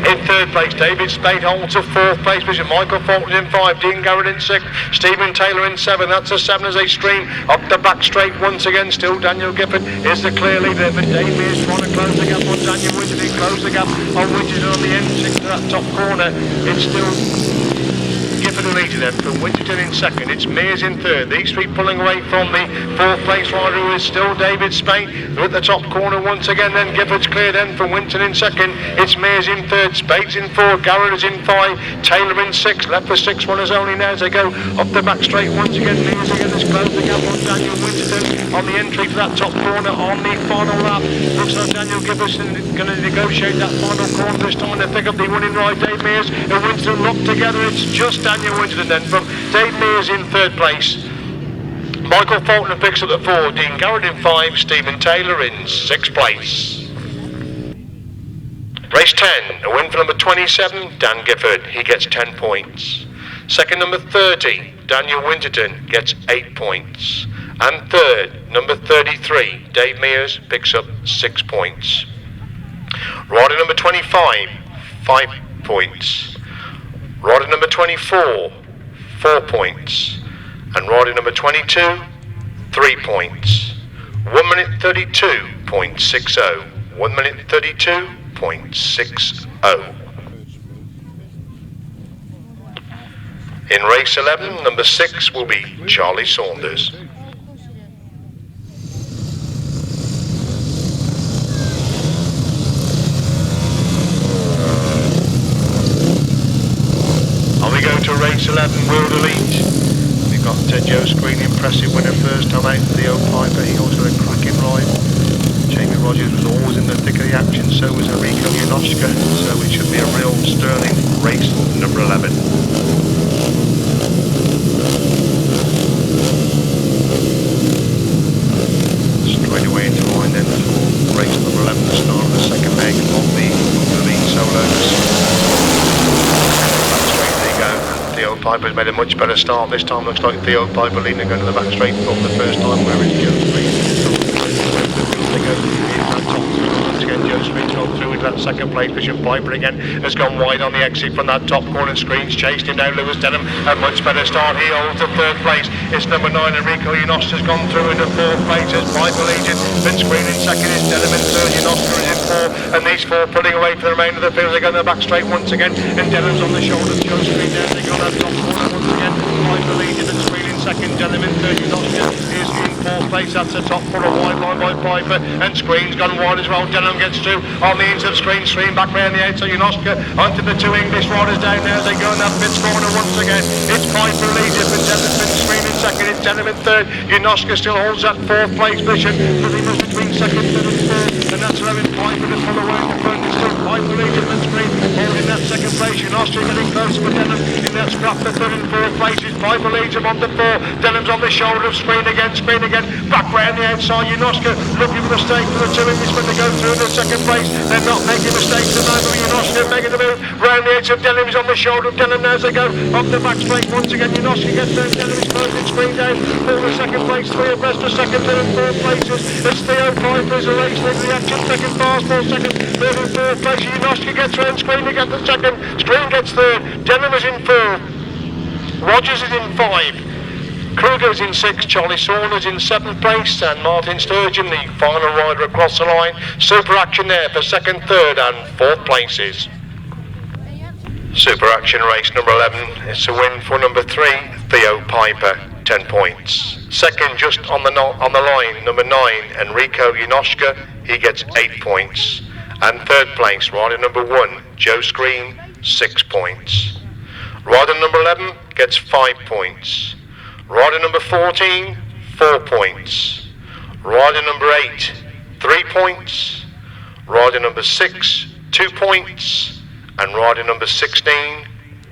[SPEAKER 19] in third place. David Spade holds a fourth place position. Michael Faulkner in 5. Dean Garrett in 6. Stephen Taylor in 7. That's a 7 as they stream up the back straight once again. Still Daniel Gifford is the clear leader. But Dave Mears trying to close the gap on Daniel Winton. He closed the gap on Winton on the end to that top corner. It's still Gifford who leads then from Winterton in second. It's Mears in third. These three pulling away from the fourth place rider, who is still David Spade. They're at the top corner once again. Then Gifford's clear then from Winton in second. It's Mears in third. Spade's in 4. Garrett is in 5. Taylor in 6. Left for 6 runners only now as they go up the back straight once again. Mears again has closed the gap on Daniel Winterton on the entry to that top corner on the final lap. Looks like Daniel Gifford's going to negotiate that final corner this time to pick up the winning ride. Dave Mears and Winterton locked together. It's just Daniel Winterton then from Dave Mears in third place. Michael Faulkner picks up the 4. Dean Garrett in 5. Stephen Taylor in 6th place. Race 10, a win for number 27, Dan Gifford. He gets 10 points. Second, number 30, Daniel Winterton gets 8 points. And third, number 33, Dave Mears picks up 6 points. Rider number 25, 5 points. Rider number 24, 4 points. And rider number 22, 3 points. 1 minute 32.60. 1 minute 32.60. In race 11, number 6 will be Charlie Saunders. On we go to race 11, World Elite. We've got Joe Screen, impressive winner first time out. Theo Piper, he also had a cracking ride. Jamie Rogers was always in the thick of the action, so was Enrico Janoschka. So it should be a real sterling race, number 11. Straight away into line then for race number 11, the start of the second leg of the Elite Solos. Straight they go. Theo Piper's made a much better start this time. Looks like Theo Piper leading going to the back straight from the first time, where it's Joe Street. They go that top once again. Joe Street's gone through into that second place position. Piper again has gone wide on the exit from that top corner. Screens chased him down. Lewis Denham a much better start. He holds the third place. It's number 9 Enrico Janoschka has gone through into fourth place as Piper leads it. Then Screen in second is Denham in third. Janoschka is in 4, and these 4 pulling away for the remainder of the field. They go in the back straight once again, and Denham's on the shoulders. Joe Screen down. They go on that top corner once again. Piper leads it, and Screen in second. Denham in third. Janoschka is in fourth place. That's the top full of wide line by Piper, and Screen's gone wide as well. Denham gets through on the inside of Screen. Stream back round the outside. Janoschka onto the 2 English riders down there as they go in that pit corner once again. It's Piper leads it, but Denham's been Screen in second. It's Denham in third. Janoschka still holds that fourth place position, but he moves between second, third and fourth, and that's allowing Piper to pull away in the front. It's still Piper leads it, and Screen holding that second place. Janoschka getting closer with Denham in that scrap for third and fourth places. Piper leads him on the 4. Denham's on the shoulder of Screen again. Back round the outside. Yunoshka looking for the mistake for the 2 Englishmen to go through in the second place. They're not making mistakes at the moment. Yunoshka making the move round the edge of Denham. He's on the shoulder of Denham now as they go up the back straight once again. Yunoshka gets there. Denham is first in Screen down for the second place. 3 abreast to second, 3 and 4 places. It's Theo Piper's a race leader. The action second, Fastball second, 3rd and 4th place. Yunoshka gets round Screen to get the second. Screen gets 3rd. Denham is in 4. Rogers is in 5. Kreuzer is in 6, Charlie Saunders in 7th place, and Martin Sturgeon, the final rider across the line. Super action there for 2nd, 3rd and 4th places. Super action race number 11. It's a win for number 3, Theo Piper, 10 points. Second, just on the line, number 9, Enrico Yunoshka, he gets 8 points. And 3rd place, rider number 1, Joe Screen, 6 points. Rider number 11 gets 5 points. Rider number 14, 4 points. Rider number 8, 3 points. Rider number 6, 2 points. And rider number 16,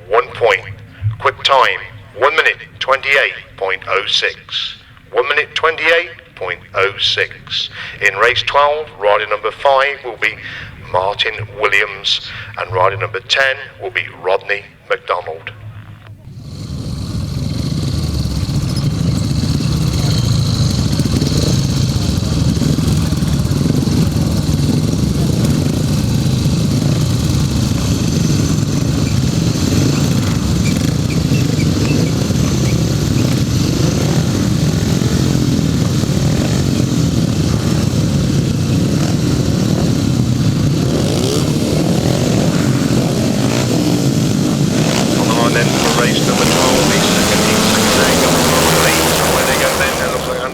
[SPEAKER 19] 1 point. Quick time, 1 minute 28.06. 1 minute 28.06. In race 12, rider number 5 will be Martin Williams, and rider number 10 will be Rodney McDonald.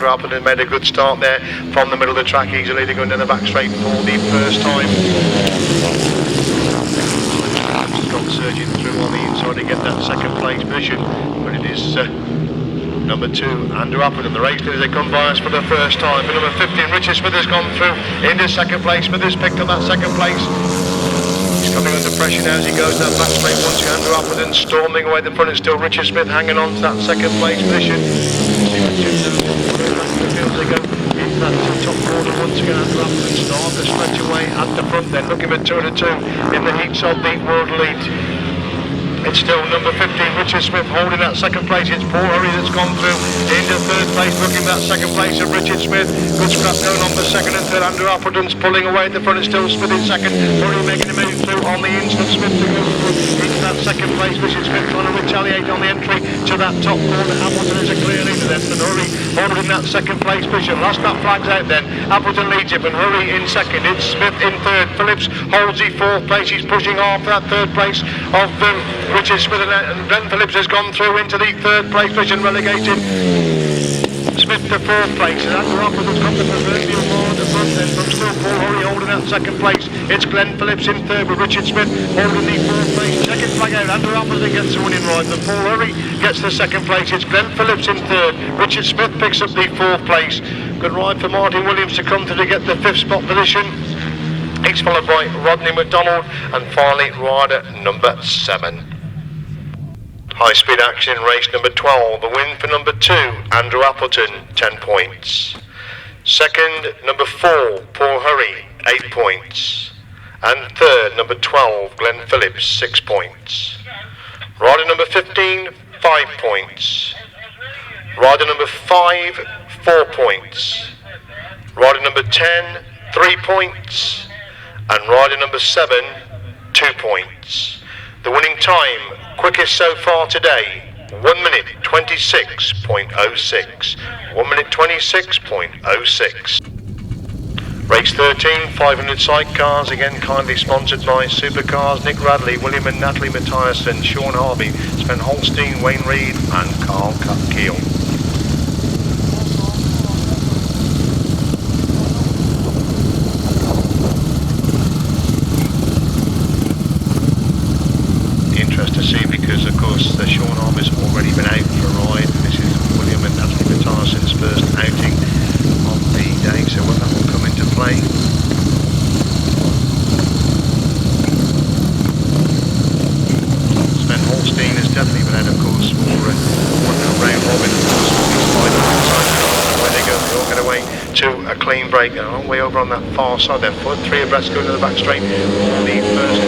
[SPEAKER 19] Appleton made a good start there from the middle of the track, easily going down the back straight for the first time. Scott surging through on the inside to get that second place position, but it is number 2, Andrew Appleton. The race leaders, they come by us for the first time. For number 15, Richard Smith has gone through into second place. Smith has picked up that second place. He's coming under pressure now as he goes that back straight once again. Andrew Appleton storming away the front, and still Richard Smith hanging on to that second place position. They go into that top corner once again. Andrew Appleton start the stretch away at the front, then looking for 2 and 2 in the heats of the world lead. It's still number 15, Richard Smith, holding that second place. It's Paul Hurry that's gone through into 3rd place, looking for that second place of Richard Smith. Good scrap going on for 2nd and 3rd. Andrew Appleton's pulling away at the front. It's still Smith in 2nd. Hurry making a move through on the instant. Smith to go through into that second place. Richard Smith trying to retaliate on the entry to that top corner. Appleton is a clear leader then, and Hurry holding that second place position. Last lap flags out then. Appleton leads it, and Hurry in 2nd. It's Smith in 3rd. Phillips holds the 4th place. He's pushing off that 3rd place of Richard Smith, and Brent Phillips has gone through into the 3rd place position, relegating Smith to 4th place. And Andrew Appleton's got the proverbial bar at the front then, from still Paul Hurry holding that 2nd place. It's Glenn Phillips in 3rd, with Richard Smith holding the 4th place. Checking flag out, Andrew Appleton gets the winning ride, but Paul Hurry gets the 2nd place. It's Glenn Phillips in 3rd. Richard Smith picks up the 4th place. Good ride for Martin Williams to come through to get the 5th spot position. It's followed by Rodney McDonald, and finally rider number 7. High speed action race number 12. The win for number 2, Andrew Appleton, 10 points. Second, number 4, Paul Hurry, 8 points. And 3rd, number 12, Glenn Phillips, 6 points. Rider number 15, 5 points. Rider number 5, 4 points. Rider number 10, 3 points. And rider number 7, 2 points. The winning time, quickest so far today, 1 minute 26.06. 1 minute 26.06. Race 13, 500 sidecars, again kindly sponsored by Supercars, Nick Radley, William and Nathalie Matthijssen, Sean Harvey, Sven Holstein, Wayne Reed and Carl Keel. To see, because of course Sean Harvey's already been out for a ride. This is William and Nathalie Matthijssen's first outing of the day, so when that will come into play. Sven Holstein has definitely been out, of course, for one clean break, and a long way over on that far side. They're 3 abreast going to the back straight for the first.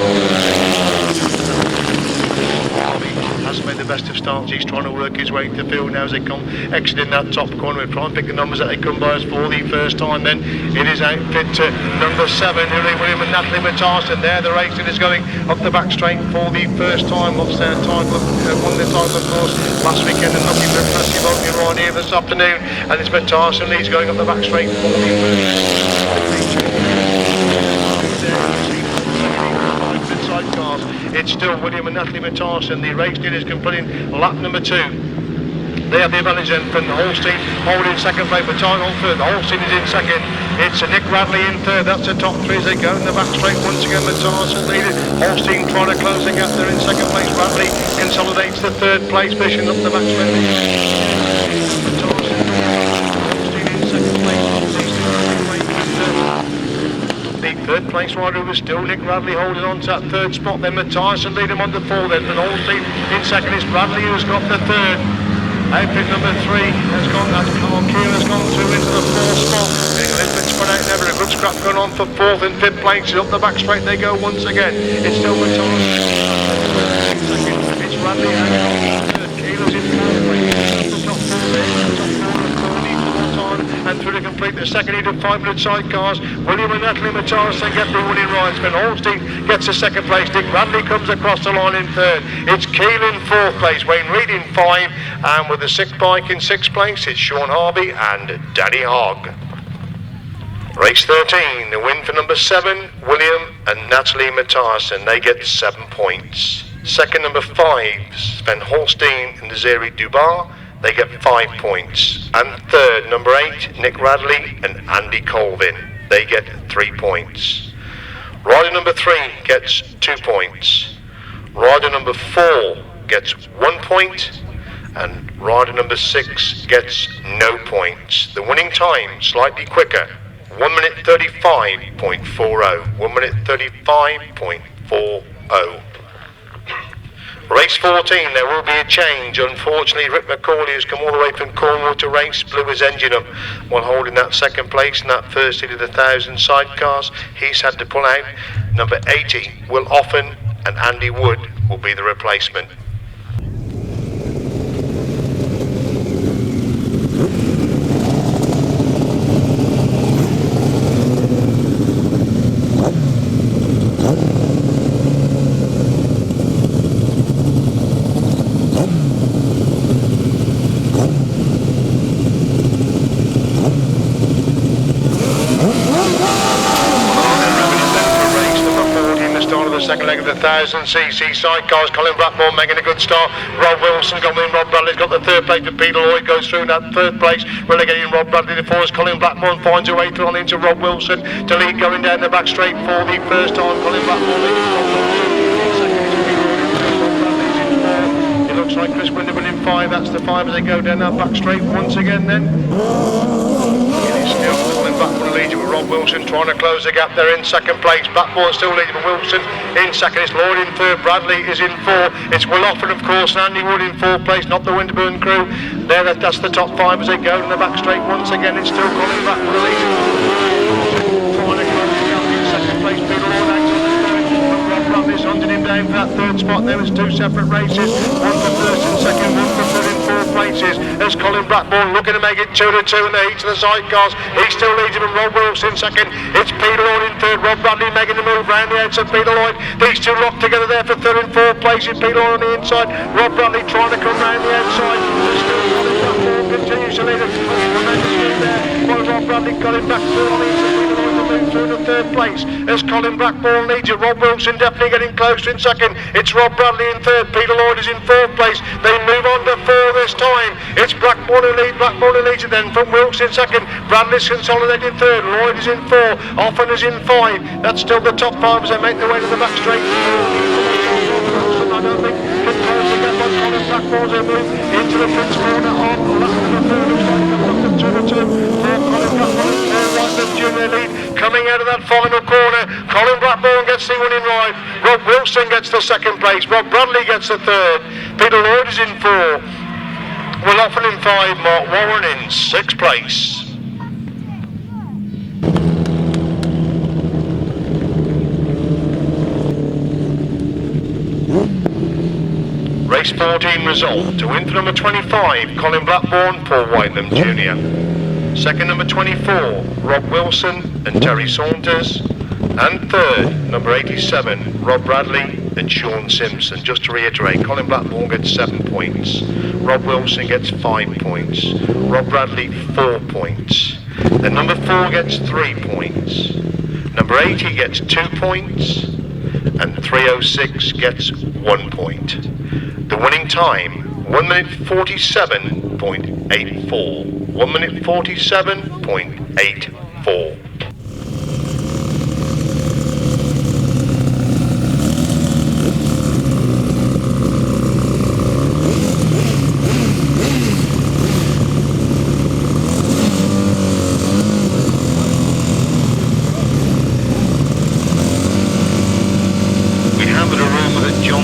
[SPEAKER 19] Has made the best of starts. He's trying to work his way into the field now as they come exiting that top corner. We'll try and pick the numbers that they come by us for the first time. Then it is outfit number 7, William and Nathalie Matthijssen. There the racing is going up the back straight for the first time. Lost their title, won the title of course last weekend, and looking for impressive opening right here this afternoon. And it's Matthijssen. He's going up the back straight for the first time. Sidecars. It's still William and Nathalie Matthijssen. The race leaders completing lap number 2. They have the advantage then from Holstein holding second place, Matthijssen on third. Holstein is in second. It's Nick Radley in third. That's the top 3 as they go in the back straight. Once again Matthijssen leading. Holstein trying to close the gap. They're in second place. Radley consolidates the third place position up the back straight. Holstein in second place. The third place rider was still Nick Radley holding on to that third spot. Then Matthijssen lead him on to 4 then, but Holstein in second. It's Radley who's got the third. Outfit number 3 has gone, that's Carl Keane has gone through into the 4th spot. Getting a little bit spread out there, but a good scrap going on for 4th and 5th places. Up the back straight they go once again. It's still Matthijssen. It's Radley and third. Keeler's in 4th place. The top 4 there. And through to complete the second heat of 500 sidecars, William and Nathalie Matthijssen get the winning rides. Van Holstein gets the second place. Dick Radley comes across the line in third. It's Keel in 4th place, Wayne Reid in 5, and with the 6th bike in 6th place, it's Sean Harvey and Danny Hogg. Race 13, the win for number 7, William and Nathalie Matthijssen. They get 7 points. Second, number 5, Sven Holstein and Desiree Dubar. They get 5 points. And third, number 8, Nick Radley and Andy Colvin. They get 3 points. Rider number 3 gets 2 points. Rider number 4 gets 1 point. And rider number 6 gets no points. The winning time, slightly quicker, 1 minute 35.40. 1 minute 35.40. Race 14, there will be a change. Unfortunately, Rick McCauley has come all the way from Cornwall to race, blew his engine up while holding that second place in that first heat of the 1,000 sidecars. He's had to pull out. Number 80, Will Offen and Andy Wood will be the replacement. Second leg of the 1,000cc sidecars. Colin Blackmore making a good start. Rob Wilson's got in. Rob Bradley's got the third place. But Peter Lloyd goes through in that third place, relegating Rob Bradley to 4 as Colin Blackmore finds a way through on into Rob Wilson to lead going down the back straight for the first time. Colin Blackmore leading Rob Wilson. It looks like Chris Winderman in 5. That's the 5 as they go down that back straight once again then. Still Colin Blackmore leading with Rob Wilson trying to close the gap. They're in second place. Blackmore still leading with Wilson in second. It's Lloyd in third. Bradley is in 4. It's Will Offen of course and Andy Wood in 4th place, not the Winterburn crew. There, that's the top 5 as they go in the back straight once again. It's still Colin Blackmore leading. Trying to close the gap in second place. Peter Lloyd Rob Bradley's hunting him down for that third spot. There was 2 separate races. One for first and second, one for third in 4 places. There's Colin Blackmore looking to make it 2-2 in the heat of the sidecars. He's still leading from Rob Wilson second. It's Peter Lloyd in third. Rob Bradley making the move round the outside. Peter Lloyd. These 2 locked together there for third and 4th places. Peter Lloyd on the inside. Rob Bradley trying to come round the outside. There's still Colin Blackmore continues to lead it. While Rob Bradley got it back through on the inside. Peter Lloyd will move through to 3rd place. As Colin Blackmore leads it. Rob Wilson definitely getting closer in second. It's Rob Bradley in third. Peter Lloyd is in 4th place. They move on to 4 this time. It's Blackmore who leads. Blackmore who leads it then from Wilson second. Bradley's consolidating third. Lloyd is in 4. Offen is in 5. That's still the top 5 as they make their way to the back straight. I don't think can close the gap on Colin Blackmore's who move into the Prince corner on lap number 3. Looks like they've got the 2-2 for Colin Blackmore and right the junior lead. Coming out of that final corner, Colin Blackmore gets the winning ride. Rob Wilson gets the second place. Rob Bradley gets the third. Peter Lloyd is in 4. Will Offen in 5. Mark Warren in 6th place. Race 14 result. To win for number 25, Colin Blackburn, Paul Whitelam Jr. Second, number 24, Rob Wilson and Terry Saunders. And third, number 87, Rob Bradley and Sean Simpson. Just to reiterate, Colin Blackburn gets 7 points. Rob Wilson gets 5 points. Rob Bradley 4 points. Then number 4 gets 3 points. Number 80 gets 2 points. And 306 gets 1 point. The winning time, 1 minute 47.84. 1 minute 47.84.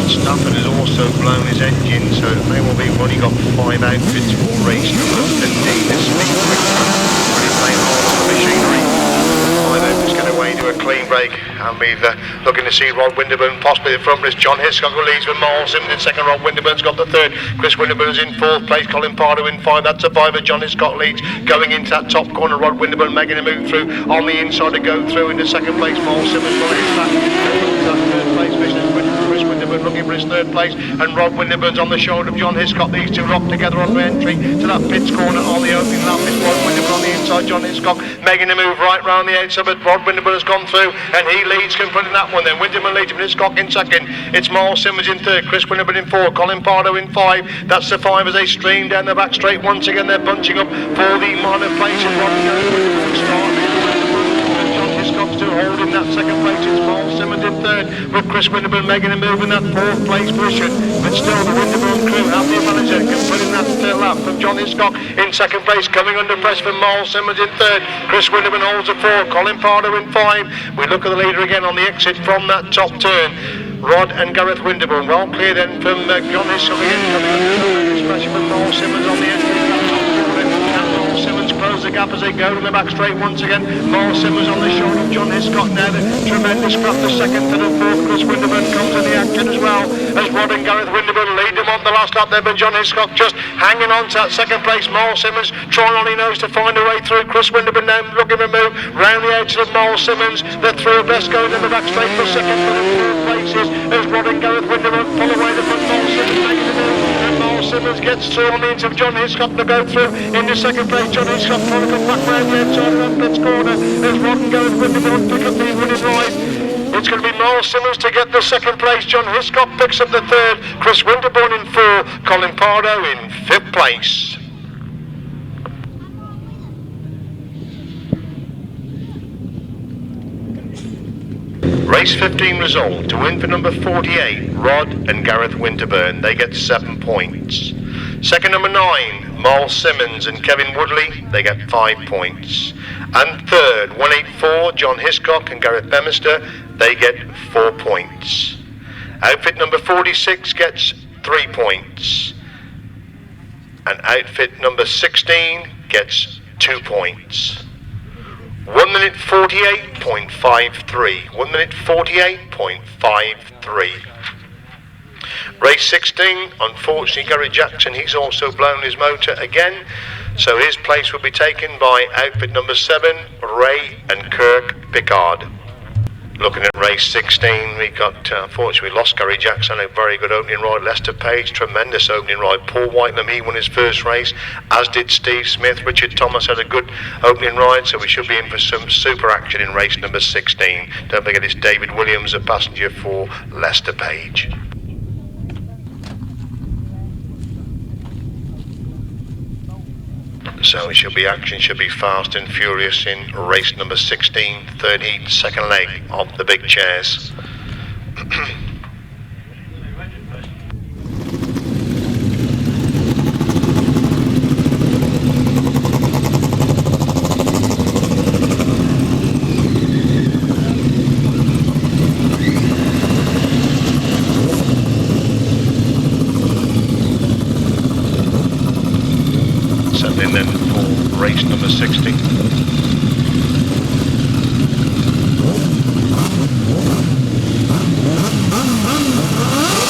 [SPEAKER 19] Stafford has also blown his engine, so it may well be when he got 5 outfits for race number 15 this week. But he's playing hard on the machinery. I hope it's going away to a clean break, and we're looking to see Rod Winterburn possibly the front race. John Hiscock who leads with Miles Simmons in second. Rod Winterburn's got the third. Chris Winterburn's in fourth place. Colin Pardo in 5. That's a 5. John Hiscock leads. Going into that top corner, Rod Winterburn making a move through on the inside to go through into second place. Miles Simmons running back. That third place. Chris Winterburn looking for his third place, and Rod Winterburn's on the shoulder of John Hiscock. These two locked together on the entry to that pits corner on the opening lap. It's Rod Winterburn on the inside. John Hiscock making a move right round the outside, but Rod Winterburn has gone through and he leads, confronting that one. Then Winterburn leads him, Hiscock in second. It's Miles Simmons in third. Chris Winterburn in 4. Colin Pardo in 5. That's the 5 as they stream down the back straight. Once again they're bunching up for the minor places. Rod Winterburn starting. Hiscock's still holding that second place. It's Miles Simmons in third, with Chris Winterburn making a move in that fourth place position. But still the Winterburn crew have the advantage. Can put in that lap from John Hiscock in second place, coming under press from Miles Simmons in third. Chris Winterburn holds a 4. Colin Pardo in 5. We look at the leader again on the exit from that top turn. Rod and Gareth Winterburn well clear then from John Hiscock again, coming under pressure from Miles Simmons on the exit. Simmons close the gap as they go in the back straight once again. Miles Simmons on the shoulder of John Hiscock now. The tremendous crop, the second, third and fourth. Chris Winterburn comes in the action as well as Rod and Gareth Winterburn lead them on the last lap there, but John Hiscock just hanging on to that second place. Miles Simmons trying on he knows to find a way through. Chris Winterburn now looking to move round the edge of Miles Simmons. The three of best going in the back straight for second, third and fourth places as Rod and Gareth Winterburn pull away the front. Miles Simmons making the move, and Miles Simmons gets through on the inside of John Hiscock to go through into second place. John Hiscock trying to come back round the inside of that pits corner as Rod and Gareth Winterburn pick up the winning ride. It's going to be Miles Simmons to get the second place. John Hiscock picks up the third. Chris Winterburn in 4. Colin Pardo in 5th place. Race 15 result. To win for number 48, Rod and Gareth Winterburn. They get 7 points. Second, number 9, Miles Simmons and Kevin Woodley. They get 5 points. And third, 184, John Hiscock and Gareth Bemister. They get 4 points. Outfit number 46 gets 3 points. And outfit number 16 gets 2 points. 1 minute 48.53. 1 minute 48.53. Race 16, unfortunately Gary Jackson, he's also blown his motor again, so his place will be taken by outfit number 7, Ray and Kirk Pickard. Looking at race 16, we got, unfortunately, we lost Gary Jackson, a very good opening ride. Lester Page, tremendous opening ride. Paul Whitelam, he won his first race, as did Steve Smith. Richard Thomas had a good opening ride, so we should be in for some super action in race number 16. Don't forget it's David Williams, a passenger for Lester Page. So it should be action, should be fast and furious in race number 16, third heat, second leg of the big chairs. Then for race number 60.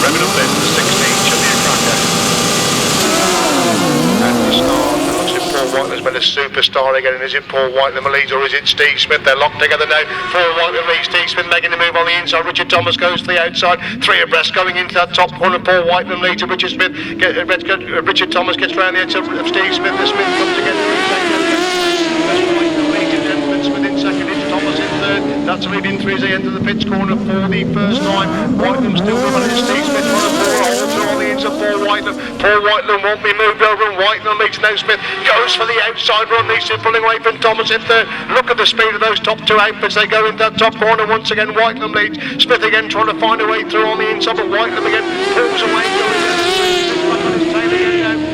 [SPEAKER 19] Revving up then for 16 should be a cracker. start again, and is it Paul Whitelam leads or is it Steve Smith? They're locked together now. Paul Whitelam leads, Steve Smith making the move on the inside. Richard Thomas goes to the outside, 3 abreast going into that top corner. Paul Whitelam leads to Richard Smith. Richard Thomas gets round the edge of Steve Smith. The Smith comes again. Whitelam leads in then Smith in second. It's Thomas in third. That's leading 3 as they enter the pits corner for the first time. Whitelam still running. Steve Smith trying to pull a hold on the inside. Paul Whitelam. Paul Whitelam won't be moved over, and Whitelam leads now. Smith goes for the outside run. He's pulling away from Thomas in third. Look at the speed of those top 2 outfits. They go into that top corner once again. Whitelam leads. Smith again trying to find a way through on the inside, but Whitelam again pulls away.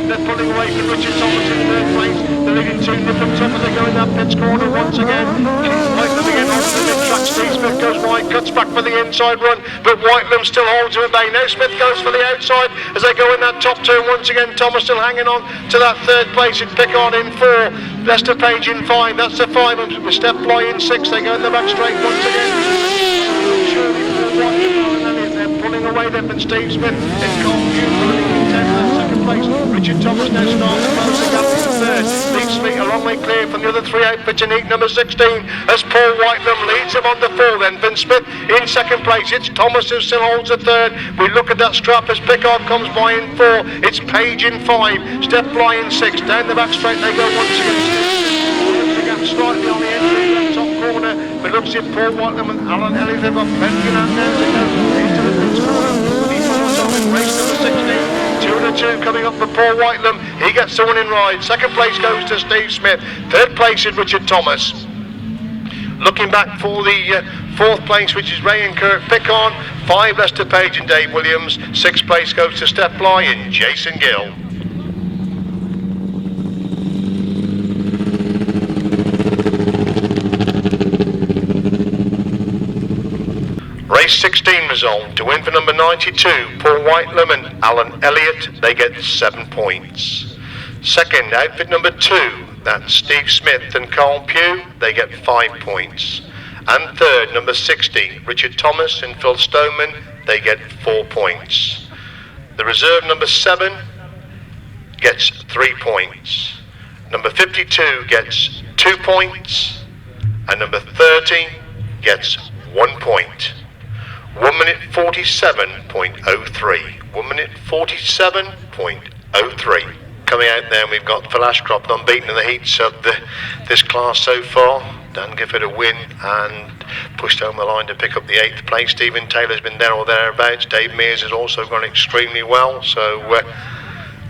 [SPEAKER 19] They're pulling away from Richard Thomas in third place. They're leading 2 different top as they go in that pits corner once again. Whitelam again on the mid-track. Steve Smith goes wide, cuts back for the inside run, but Whitelam still holds him at bay. Now Smith goes for the outside as they go in that top 2 once again. Thomas still hanging on to that third place. It's Pickard in 4, Lester Page in 5. That's the 5. With Steph Fly in 6. They go in the back straight once again. They're pulling away there from Steve Smith. It's Colview running in 10th and second place. Richard Thomas now starts to close the gap in third. Leads Smith a long way clear from the other 3 outfits in heat number 16 as Paul Whitelam leads him on the 4. Then Vin Smith in second place. It's Thomas who still holds the third. We look at that strap as Pickard comes by in 4. It's Page in 5. Steph Fly in 6. Down the back straight they go once again. The gap slightly on the entry left top corner, but looks at Paul Whitelam and Alan Ellis. They've got plenty of now to go into the pits corner. Race number 16, 2 and 2 coming up for Paul Whitelam. He gets the winning ride. Second place goes to Steve Smith. Third place is Richard Thomas. Looking back for the 4th place, which is Ray and Kurt Pickard. 5 Lester Page and Dave Williams. 6th place goes to Steph Bly and Jason Gill. Race 16 result. To win for number 92, Paul Whitelam and Alan Elliott, they get 7 points. Second, outfit number 2, that's Steve Smith and Carl Pugh, they get 5 points. And third, number 60, Richard Thomas and Phil Stoneman, they get 4 points. The reserve number 7 gets 3 points. Number 52 gets 2 points. And number 30 gets 1 point. 1 minute 47.03. 1 minute 47.03. Coming out there, we've got Phil Ashcroft unbeaten in the heats of this class so far. Dan Gifford a win and pushed home the line to pick up the 8th place. Stephen Taylor's been there or thereabouts. Dave Mears has also gone extremely well, so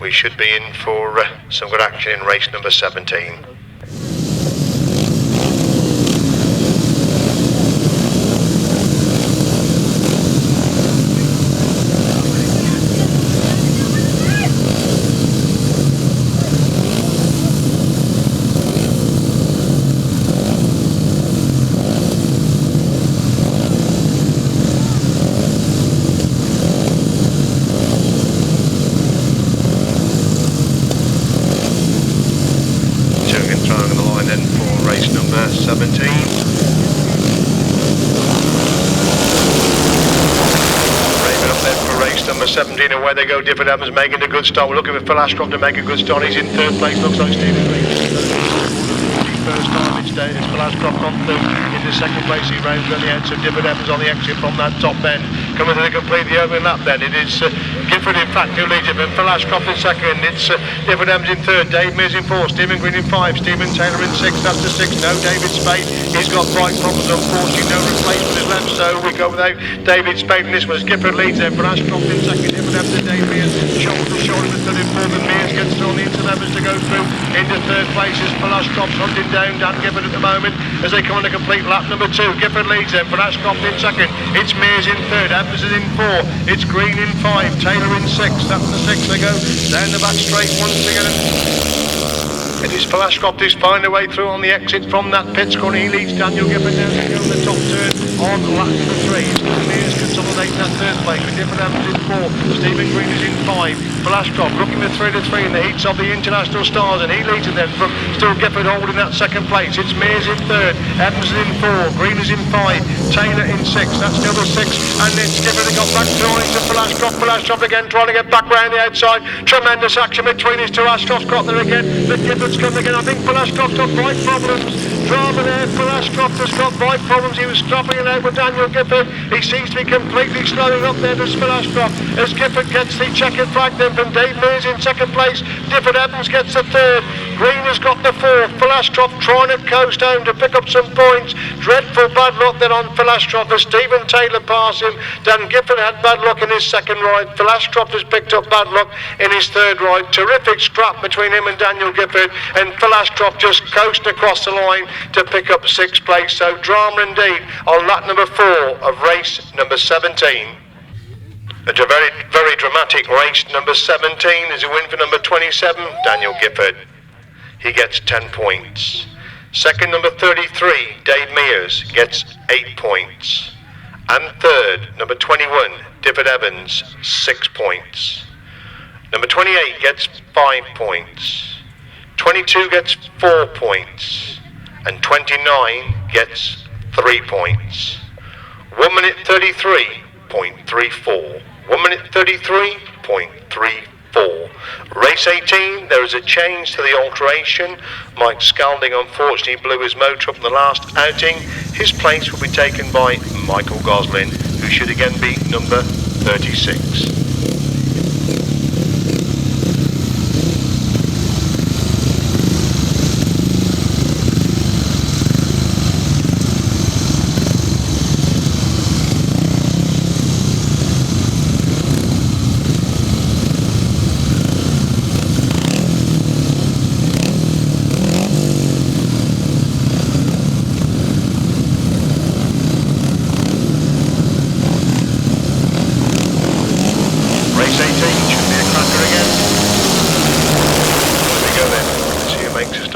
[SPEAKER 19] we should be in for some good action in race number 17. Away they go, Difford Evans making a good start. We're looking for Phil Ashcroft to make a good start. He's in 3rd place, looks like Stephen Green. First time it's Phil Ashcroft on through into 2nd place. He rounds on the outside. Difford Evans on the exit from that top bend. Coming to the complete the opening lap then. It is Gifford in fact who leads it, but Phil Ashcroft in 2nd. It's Difford Evans in 3rd. Dave Mears in 4th. Stephen Green in 5. Stephen Taylor in 6th. That's the 6th. No David Spade. He's got bright problems unfortunately. No replacement is left, so we go without David Spade in this one. Gifford leads there. Phil Ashcroft in 2nd. Difford Evans and Dave Mears shoulder to shoulder with 3rd and 4th. And Mears gets on into Evans to go through into 3rd place. Is Phil Ashcroft hunting down Dan Gifford at the moment as they come on to complete lap number 2. Gifford leads them. Phil Ashcroft in 2nd. It's Mears in 3rd. Evans is in 4. It's Green in 5. Taylor in 6. That's the 6. They go down the back straight once again. It is Phil Ashcroft who's finding a way through on the exit from that pits corner. He leads Daniel Gifford down to go on the top turn on lap number 3. Mears consolidating that third place with different Evans in 4. Stephen Green is in 5. Velasquez looking with 3 to 3 in the heats of the International Stars, and he leads it then from still Gifford holding that second place. It's Mears in 3rd, Evans is in 4, Green is in 5, Taylor in 6. That's still the 6, and then Gifford got back to Velasquez. Velasquez again trying to get back round the outside. Tremendous action between his two. Ashcroft's got there again, but Gifford's come again. I think Velasquez's got bike problems. Drama there, Velasquez has got bike problems. He was stopping it out with Daniel Gifford. He seems to be completely slowing up there, does Velasquez, as Gifford gets the checkered flag then from Dave Mears in second place. Gifford Evans gets the 3rd. Green has got the 4th. Velasquez trying to coast home to pick up some points. Dreadful bad luck then on Velasquez as Stephen Taylor passed him. Dan Gifford had bad luck in his second ride. Velasquez has picked up bad luck in his third ride. Terrific scrap between him and Daniel Gifford, and Velasquez just coasting across the line to pick up 6th place. So drama indeed on lap number 4 of race number 17. A very, very dramatic race number 17 is a win for number 27, Daniel Gifford. He gets 10 points. Second, number 33, Dave Mears, gets 8 points. And third, number 21, Gifford Evans, 6 points. Number 28 gets 5 points. 22 gets 4 points. And 29 gets 3 points. 1 minute 33.34. 1 minute 33.34. Race 18, there is a change to the alteration. Mike Scalding unfortunately blew his motor up in the last outing. His place will be taken by Michael Goslin, who should again be number 36.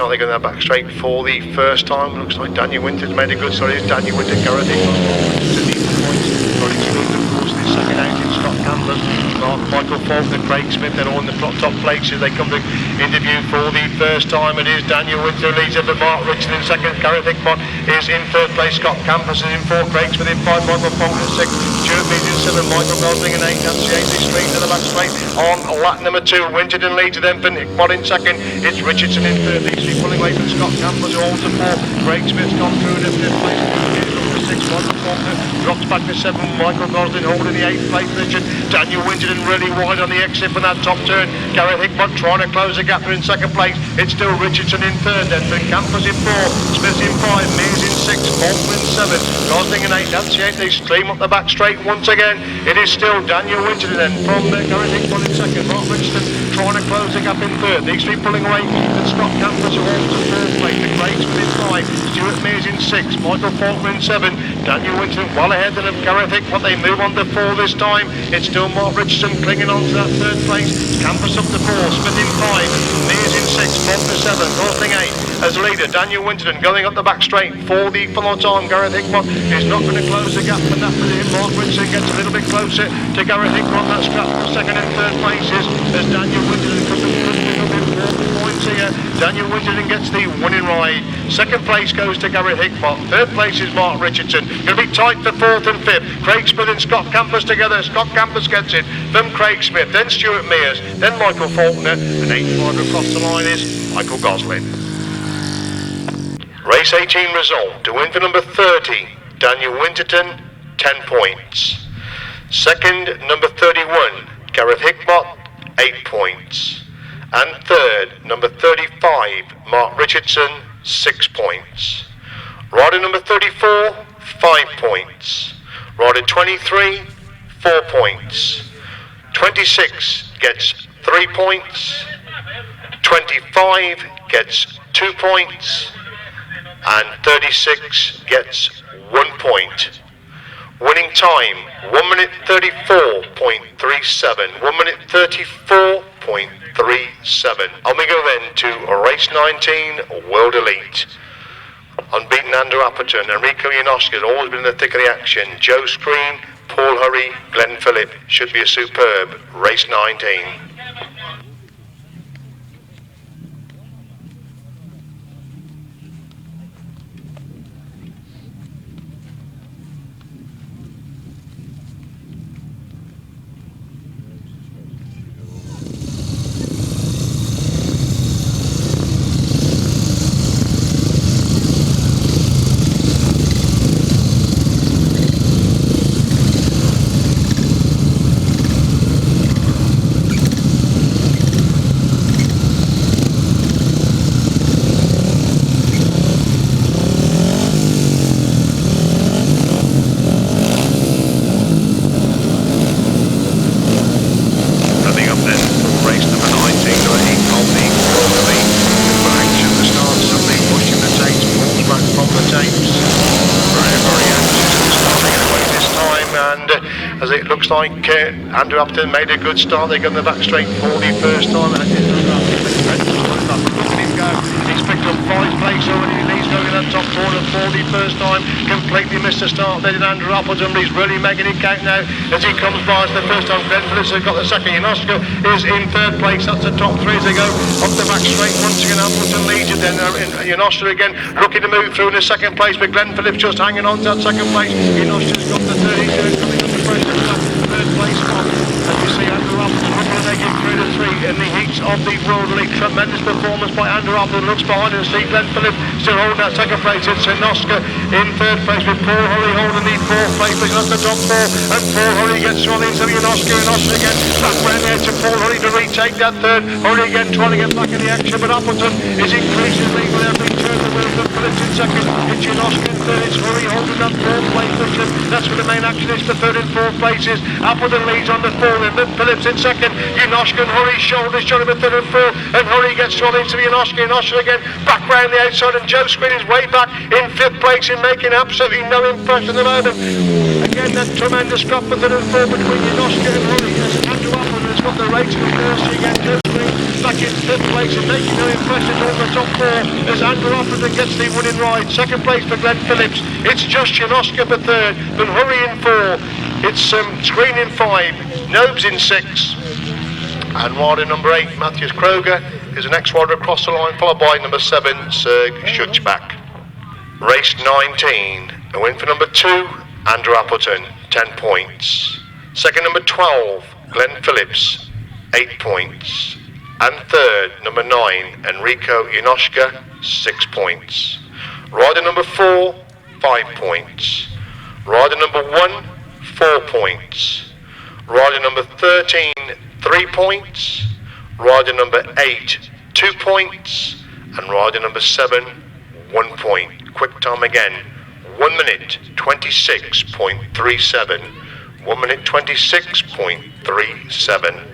[SPEAKER 19] They're going back straight for the first time. Looks like Daniel Winter's made a good start. It's Daniel Winter, Gareth second out in Scott Campbell, Michael Faulkner, Craig Smith, they're all in the top places. They come to interview for the first time. It is Daniel Winter leads it, but Mark Richard in second. Gareth Hickmott is in third place. Scott Campbell is in 4. Craig Smith in 5. Michael Faulkner 6. Stuart Meads in 7. Michael Gosling in 8. Nancy Ainsley straight to the back straight on lap number 2. Winterton leads it then for Hickmott in second. It's Richardson in third. These three pulling away from Scott Campbell, who all to 4. Craig Smith's gone through in fifth place. 6. Michael Faulkner drops back to 7. Michael Gosling holding the 8th place position. Daniel Winterton really wide on the exit from that top turn. Gareth Hickmott trying to close the gap in second place. It's still Richardson in third. Then Campbell's in 4. Smith in 5. Mears in 6. Faulkner in 7. Gosling in 8. That's the 8. They stream up the back straight once again. It is still Daniel Winterton then from Gareth Hickmott in second. Mark Richardson trying to close the gap in third. These three pulling away. And Scott Campbell's all to 4th place. The Craig's in 5. Stuart Mears in 6. Michael Faulkner in 7. Daniel Winterton well ahead of Gareth Hickmott. They move on to 4 this time. It's still Mark Richardson clinging on to that third place. Campus up to 4. Smith in 5. Mears in 6. Faulkner 7. Northing 8. As leader, Daniel Winterton going up the back straight for the full time. Gareth Hickmott is not going to close the gap, and that for him. Mark Richardson gets a little bit closer to Gareth Hickmott. That scrap for second and third places as Daniel Winterton comes up with 4 points here. Daniel Winterton gets the winning ride. Second place goes to Gareth Hickmott. Third place is Mark Richardson. Going to be tight for 4th and 5th. Craig Smith and Scott Campus together. Scott Campus gets it. Then Craig Smith. Then Stuart Mears. Then Michael Faulkner. And 8th across the line is Michael Goslin. Race 18 result. To win for number 30, Daniel Winterton, 10 points. Second, number 31, Gareth Hickmott, 8 points. And third, number 35, Mark Richardson, 6 points. Rider number 34, 5 points. Rider 23, 4 points. 26 gets 3 points. 25 gets 2 points. And 36 gets 1 point. Winning time, 1 minute 34.37. 1 minute 34.37. And we go then to race 19, World Elite. Unbeaten Andrew Appleton, Enrico Janoski has always been in the thick of the action. Joe Screen, Paul Hurry, Glenn Phillip. Should be a superb race 19. Like Andrew Appleton made a good start. They got the back straight for the first time. He's picked up 5 places already. He's going in that top corner for the first time. Completely missed the start there in Andrew Appleton, but he's really making it count now as he comes by. It's the first time Glenn Phillips has got the second. Oscar is in 3rd place. That's the top 3 as they go up the back straight. Once again, Appleton leads it. Then Oscar again looking to move through in the 2nd place, but Glenn Phillips just hanging on to that 2nd place. Oscar's got the 3rd. He's coming under pressure. 3rd place spot. As you see Andrew Appleton making through the 3 in the heats of the World League. Tremendous performance by Andrew Appleton. Looks behind and see Glenn Phillips still holding that 2nd place. It's Oscar in 3rd place with Paul Hurry holding the 4th place. That's the top 4 and Paul Hurry gets thrown into the Oscar and Oscar again back round there to Paul Hurry to retake that 3rd. Hurry again trying to get back in the action, but Appleton is increasing lead with every turn. The wheels of Phillips in 2nd. It's Oscar in 3rd. It's Hurry holding that 4th place. That's where the main action is for 3rd and 4th places. Appleton leads on the 4th and Phillips in 2nd. Oscar and Hurry shoulders shot him at 3rd and 4th, and Hurry gets thrown into the Oscar again back round the outside, and Joe Squid is way back in 5th place in making absolutely no impression at the moment. Again, that tremendous drop for 3rd and 4th between Oscar and Hurry. Yes, Andrew Appleton has got the race in 1st again. Joe Squid back in 5th place and making no impression on the top 4 as Andrew Appleton gets the winning ride. 2nd place for Glenn Phillips. It's just Oscar for 3rd, then Hurry in 4. It's Screen in 5, Nobes in 6. And rider number 8, Kreuzer, is the next rider across the line, followed by number 7, Serg Schutzbach. Race 19, a win for number 2, Andrew Appleton, 10 points. Second, number 12, Glenn Phillips, 8 points. And third, number 9, Enrico Janoschka, 6 points. Rider number 4, 5 points. Rider number 1, 4 points. Rider number 13, 3 points. Rider number 8, 2 points. And rider number 7, 1 point. Quick time again, 1 minute 26.37. 1 minute 26.37.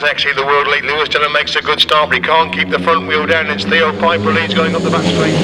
[SPEAKER 19] Next, the World League. Lewis Denham makes a good start, but he can't keep the front wheel down. It's Theo Piper leads going up the back straight.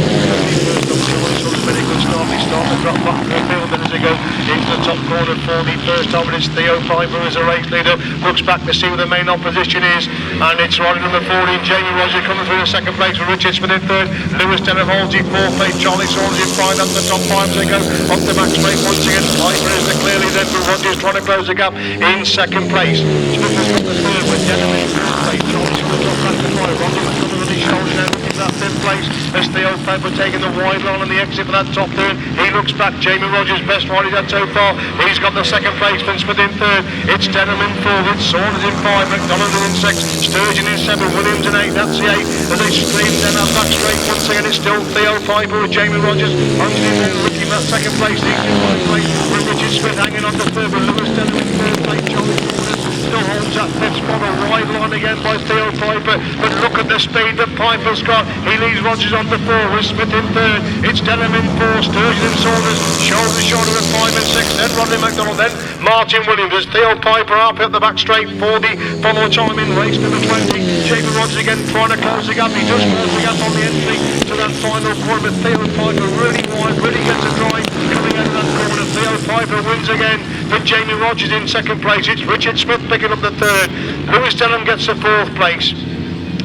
[SPEAKER 19] Very good start. He starts to drop back to the field, then as they go into the top corner for the first time, and it's Theo Piper as a race leader. Looks back to see where the main opposition is, and it's rider number 14, Jamie Roger, coming through in 2nd place with Richards for the 3rd. Lewis Denham holds in 4th place. Charlie Saunders in 5. That's the top 5 as they go up the back straight once again. Piper is the clearly there for Rogers, trying to close the gap in 2nd place. Smith has got the 3rd with Denham in 4th place. Charlie's from the top back to try. Rogers has got on his shoulder now, looking for that 5th place as Theo Piper taking the wide line on the exit for that top 3rd. He looks back. Jamie Rogers, best ride he's had so far. He's got the 2nd place. Smith in 3rd. It's Denham in 4th. It's Saunders in 5. McDonald in 6. Sturgeon in 7. Williams in 8. That's the 8 as they stream down that back straight. Once again, it's It's still Theo Piper with Jamie Rogers. Looking at second place. With Richard Smith hanging on the third. With Lewis Denham in third place. Charlie still holds that fifth spot. A wide line again by Theo Piper. But look at the speed that Piper's got. He leads Rogers on the 4. With Smith in third. It's Denham in 4. Sturgeon and Saunders shoulder to shoulder at 5 and 6. Then Rodney McDonald. Then Martin Williams. There's Theo Piper up at the back straight for the follow time in race number 20. Jamie Rogers again trying to close the gap. He just closed the gap on the entry to that final corner. But Theo Piper really wide, really gets a drive coming out of that corner. Theo Piper wins again. But Jamie Rogers in second place. It's Richard Smith picking up the third. Lewis Denham gets the fourth place.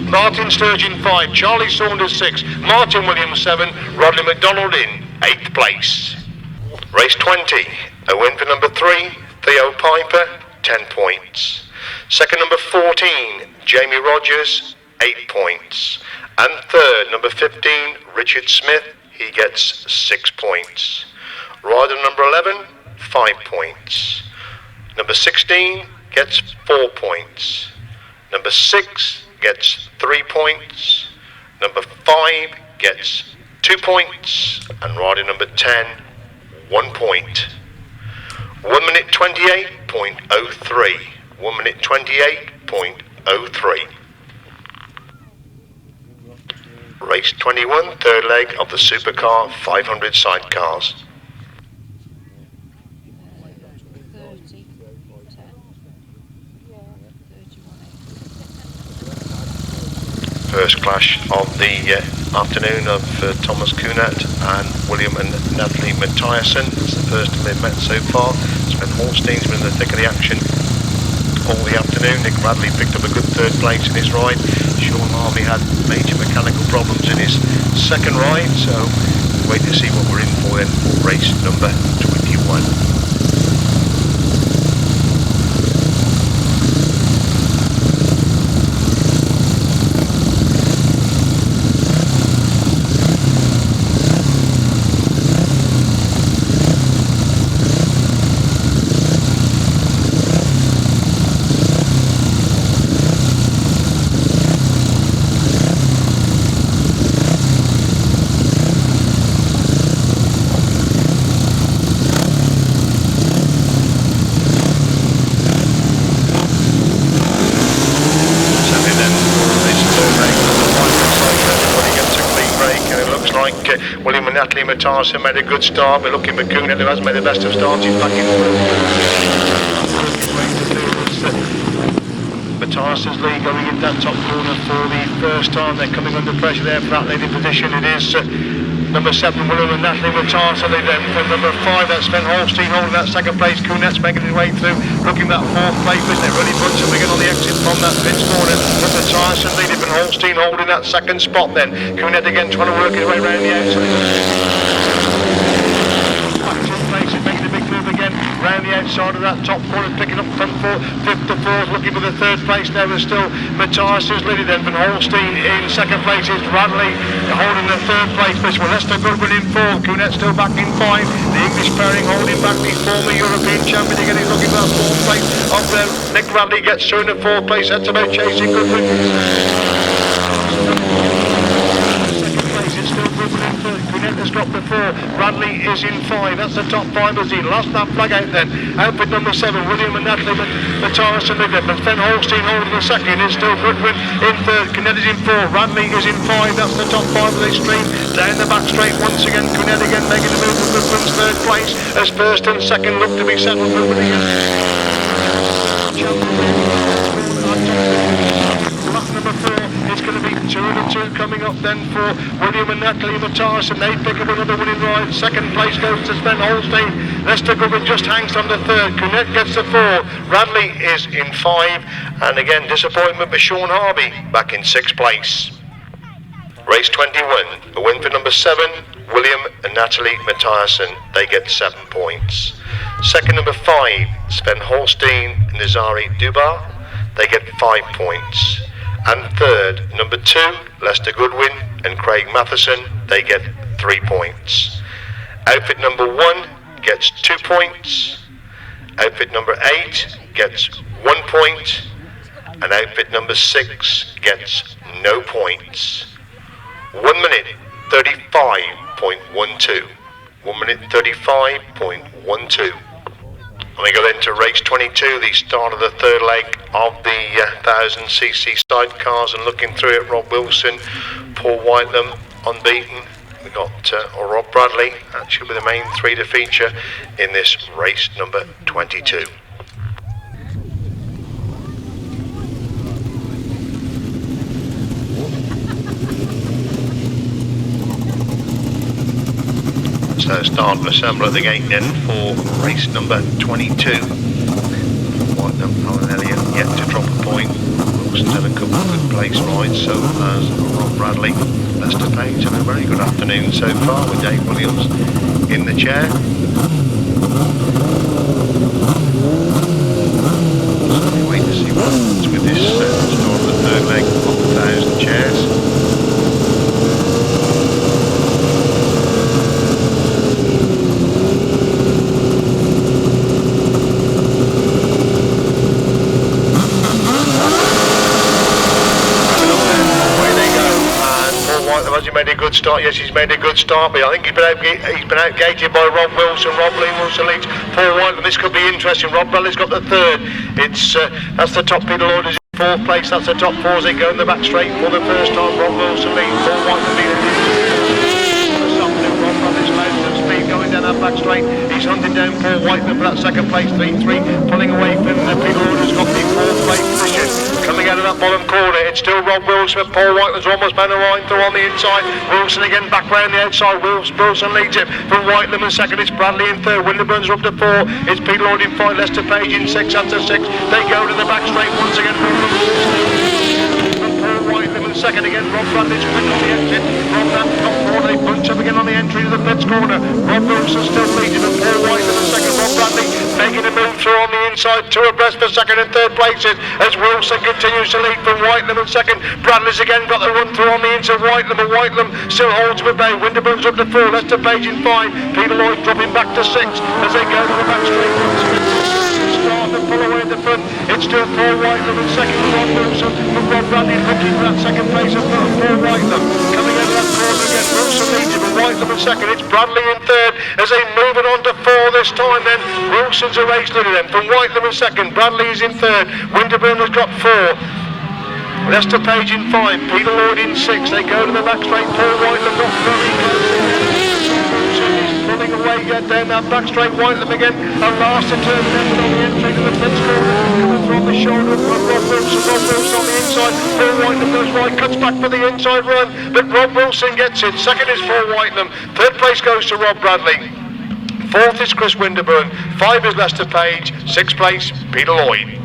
[SPEAKER 19] Martin Sturgeon 5, Charlie Saunders 6, Martin Williams 7, Rodney McDonald in 8th place. Race 20, a win for number 3, Theo Piper, 10 points. Second, number 14, Jamie Rogers, 8 points. And third, number 15, Richard Smith, he gets 6 points. Rider number 11, 5 points. Number 16 gets 4 points. Number 6 gets 3 points. Number 5 gets 2 points. And rider number 10, 1 point. 1 minute 28.03. 1 minute 28.03. Race 21, third leg of the Supercar 500 Sidecars. First clash of the afternoon of Thomas Kunert and William and Nathalie Matthijssen. It's the first time they've met so far. Sven Holstein's been in the thick of the action all the afternoon. Nick Bradley picked up a good third place in his ride. Sean Harvey had major mechanical problems in his second ride, so wait to see what we're in for then for race number 21. William and Nathalie Matthijssen made a good start. We're looking for Kunert, who has made the best of starts. He's back in Matthijssen's lead going in that top corner for the first time. They're coming under pressure there for that leading position. It is number 7, William and Nathalie Matthijssen. Then for number 5, that's Sven Holstein holding that second place. Kunert's making his way through, looking that fourth place. They're really punching again on the exit from that pits corner. But Matthijssen leading, and Holstein holding that second spot. Then Kunert again trying to work his way around the outside. Making a big move again round the outside of that top corner, picking up front 5th to 4th, looking for the third place now. There's still Matthijssen's leading then, Van Holstein in second place is Radley holding the third place. This one, Lester Goodwin in 4th, Kunert still back in 5. The English pairing holding back the former European champion again. He's looking for that 4th place of them. Nick Radley gets through in the 4th place. That's about chasing Goodwin. Kunert has dropped the 4. Radley is in 5. That's the top 5 as he lost that flag out then. Outfit number 7, William and Nathalie Matthijssen lead them. But Sven Holstein holding the second. It's still Goodwin in 3rd. Kunert is in 4. Radley is in 5. That's the top 5 of the stream. Down the back straight once again. Kunert again making the move for Goodwin's 3rd place. As 1st and 2nd look to be settled. Goodwin again. Number 4, it's going to be 2 and 2 coming up then for William and Nathalie Matthijssen. They pick up another winning ride. Second place goes to Sven Holstein. Lester Goodwin just hangs on the 3rd. Kunert gets the 4. Radley is in 5. And again, disappointment for Sean Harvey back in 6th place. Race 21, a win for number 7, William and Nathalie Matthijssen. They get 7 points. Second, number 5, Sven Holstein and Nazari Dubar. They get 5 points. And third, number 2, Lester Goodwin and Craig Matthijssen. They get 3 points. Outfit number 1 gets 2 points. Outfit number 8 gets 1 point. And outfit number 6 gets no points. 1 minute 35.12. 1 minute 35.12. And we go then to race 22, the start of the third leg of the 1000cc sidecars, and looking through it, Rob Wilson, Paul Whitelam unbeaten. We got Rob Bradley. That should be the main three to feature in this race number 22. So start and assemble at the gate then for race number 22. Whitelam, Alan Elliott yet to drop a point. Wilson's had a couple of good place rides, so has Rob Bradley. Lester Page had a very good afternoon so far with Dave Williams in the chair. So we wait to see what happens with this start of the third leg of the 1000 chairs. Has he made a good start? Yes, he's made a good start, but I think he's been outgated by Rob Wilson. Wilson leads Paul Whitelam. This could be interesting. Rob Bradley's got the third. That's the top Peter Lloyd is in fourth place. That's the top four as they go in the back straight for the first time. Rob Wilson leads. Paul Whitelam leads. Rob Bradley's loads of speed going down that back straight. He's hunting down Paul Whitelam for that second place. 3-3 pulling away from Peter Lloyd, who's got the fourth place position. Coming out of that bottom corner, it's still Rob Wilson. Paul Whitelam's almost man line through on the inside. Wilson again back round the outside. Wilson leads it from Whitelam in second. It's Bradley in third. Winterburn's up to 4. It's Peter Lloyd in 5. Lester Page in 6. After 6, they go to the back straight once again. Paul Whitelam in second again. Rob Bradley's quick on the exit. From that top 4, they bunch up again on the entry to the pits corner. Rob Wilson still leading, and Paul Whitelam in second. Rob Bradley making a move through on the inside, 2 abreast for second and third places as Wilson continues to lead from Whitelam in second. Bradley's again got the run through on the inside. Whitelam, and Whitelam still holds with bay. Winterburn's up to 4, Lester Page in 5. Peter Lloyd dropping back to 6 as they go to the back straight once again. Start and pull away at the front. It's still Paul Whitelam in second with Rob Wilson, but Rob Bradley looking for that second place of Paul Whitelam. Coming out of that corner again, Wilson leads him, and Whitelam in second. It's Bradley in third as they move it on to 4 this time then. Wilson's a race leader then from Whitelam in second. Bradley is in third. Winterburn has got 4. Lester Page in 5. Peter Lloyd in 6. They go to the back straight. Paul Whitelam not very close. Pulling away down that back straight. Whitelam again, and last to turn and on the entry to the pits corner, coming from the shoulder of Rob Wilson. Rob Wilson on the inside. Paul Whitelam goes right, cuts back for the inside run, but Rob Wilson gets it. Second is Paul Whitelam. Third place goes to Rob Bradley. 4th is Chris Winterburn. 5 is Lester Page. 6th place Peter Lloyd.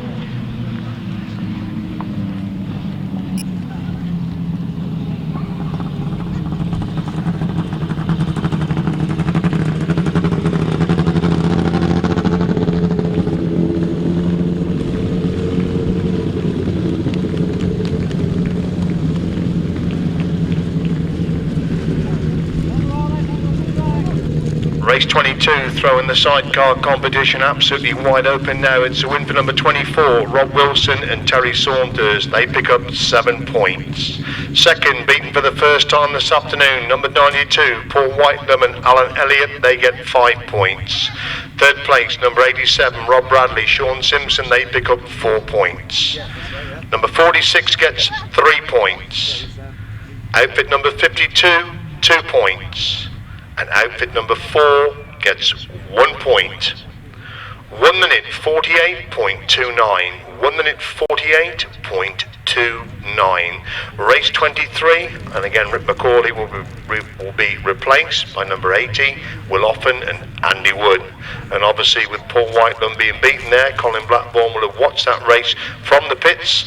[SPEAKER 19] Race 22, throwing the sidecar competition absolutely wide open now. It's a win for number 24, Rob Wilson and Terry Saunders. They pick up 7 points. Second, beaten for the first time this afternoon, number 92, Paul Whitelam and Alan Elliott. They get 5 points. Third place, number 87, Rob Bradley, Sean Simpson. They pick up 4 points. Number 46 gets 3 points. Outfit number 52, 2 points. And outfit number 4 gets 1 point. 1 minute 48.29. 1 minute 48.29. Race 23, and again Rick McCauley will be replaced by number 80, Will Offen and Andy Wood. And obviously with Paul Whitelam being beaten there, Colin Blackburn will have watched that race from the pits.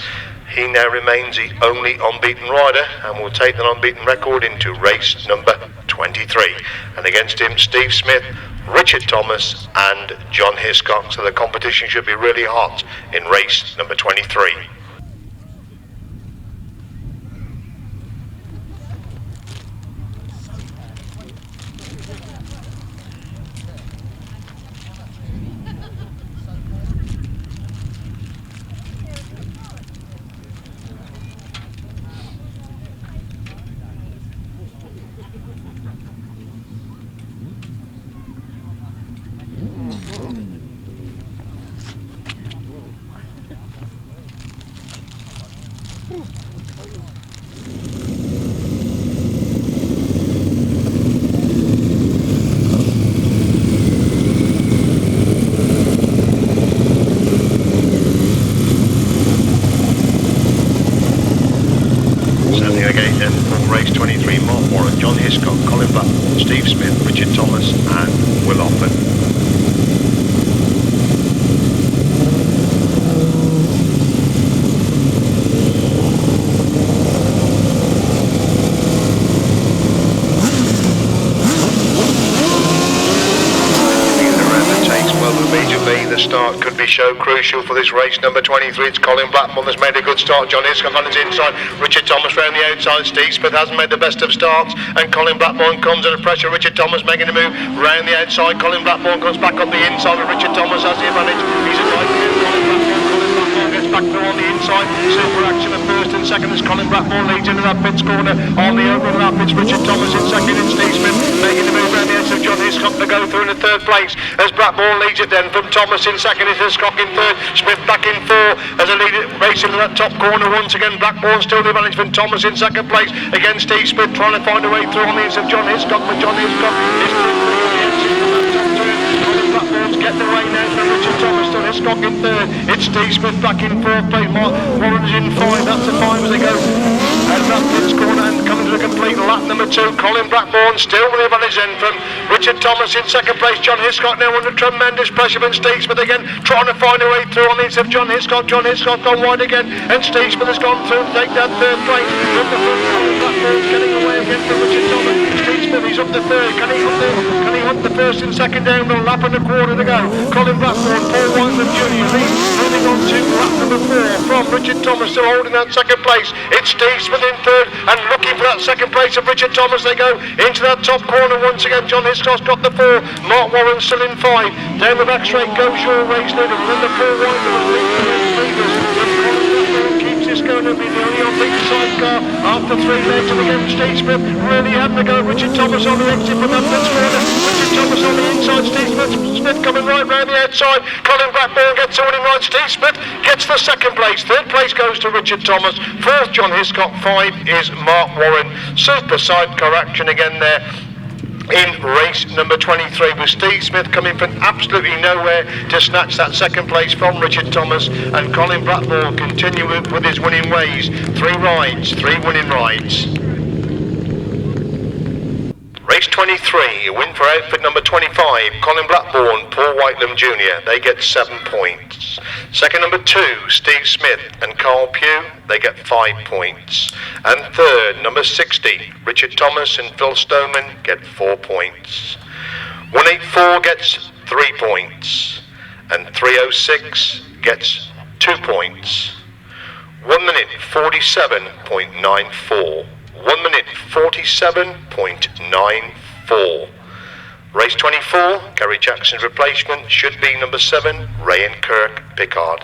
[SPEAKER 19] He now remains the only unbeaten rider and will take the unbeaten record into race number 23. And against him, Steve Smith, Richard Thomas and John Hiscock. So the competition should be really hot in race number 23. Race 23, Mark Warren, John Hiscock, Colin Blackmore, Steve Smith, Richard Thomas and Will Offord. The start could be so crucial for this race number 23. It's Colin Blackmore that's made a good start. John Hiscock on his inside, Richard Thomas round the outside. Steve Smith hasn't made the best of starts, and Colin Blackmore comes under pressure. Richard Thomas making a move round the outside. Colin Blackmore comes back up the inside, and Richard Thomas has the advantage. He's a right here. Colin Blackmore gets back through on the inside. Super action at first and second as Colin Blackmore leads into that pits corner. On the open lap, it's Richard Thomas in second and Steve Smith making the move round the edge of John Hiscock to go through in the third place as Blackmore leads it then from Thomas in second, is Hiscock in third, Smith back in four as a leader racing to that top corner once again. Blackmore still the advantage from Thomas in second place against Steve Smith trying to find a way through on the inside of John Hiscock, but John Hiscock is Blackmore's getting away now from Richard Thomas, still Hiscock in third, it's Steve Smith back in fourth place, Mark Warren's in five, that's a five as they go out of that pits corner and coming to the complete lap number two. Colin Blackmore still with the advantage then from Richard Thomas in second place. John Hiscock now under tremendous pressure from Steve Smith again, trying to find a way through on the inside of John Hiscock. John Hiscock gone wide again, and Steve Smith has gone through to take that third place. From the front, Colin Blackmore's getting away again from Richard Thomas. Steve Smith, he's up to third. Can he hunt the first and second down? A lap and a quarter to go. Colin Blackmore and Paul Whiteman Jr. moving on to lap number 4 from Richard Thomas, still holding that second place. It's Steve Smith in third and looking for that second place of Richard Thomas. They go into that top corner once again. John Hiscock's got the 4. Mark Warren still in 5. Down the back straight goes your race leader. And the 4 Whiteman leaders. Keeps this going to be the only on the sidecar after 3 legs. And again Steve Smith really having to go. Richard Thomas on the exit from that pits corner. Richard Thomas on the inside. Steve Smith coming right round the outside. Colin Blackmore gets the winning right. Steve Smith gets the second place. Third place goes to Richard Thomas. Fourth John Hiscock. 5 is Mark Warren. Super sidecar action again there in race number 23 with Steve Smith coming from absolutely nowhere to snatch that second place from Richard Thomas, and Colin Blackmore continuing with his winning ways. 3 rides, 3 winning rides. Race 23, a win for outfit number 25, Colin Blackmore and Paul Whitelam Jr. They get 7 points. Second number 2, Steve Smith and Carl Pugh. They get 5 points. And third, number 60, Richard Thomas and Phil Stoneman get 4 points. 184 gets 3 points. And 306 gets 2 points. 1 minute 47.94. 1 minute 47.94. Race 24, Gary Jackson's replacement should be number 7, Ray Kirk Pickard.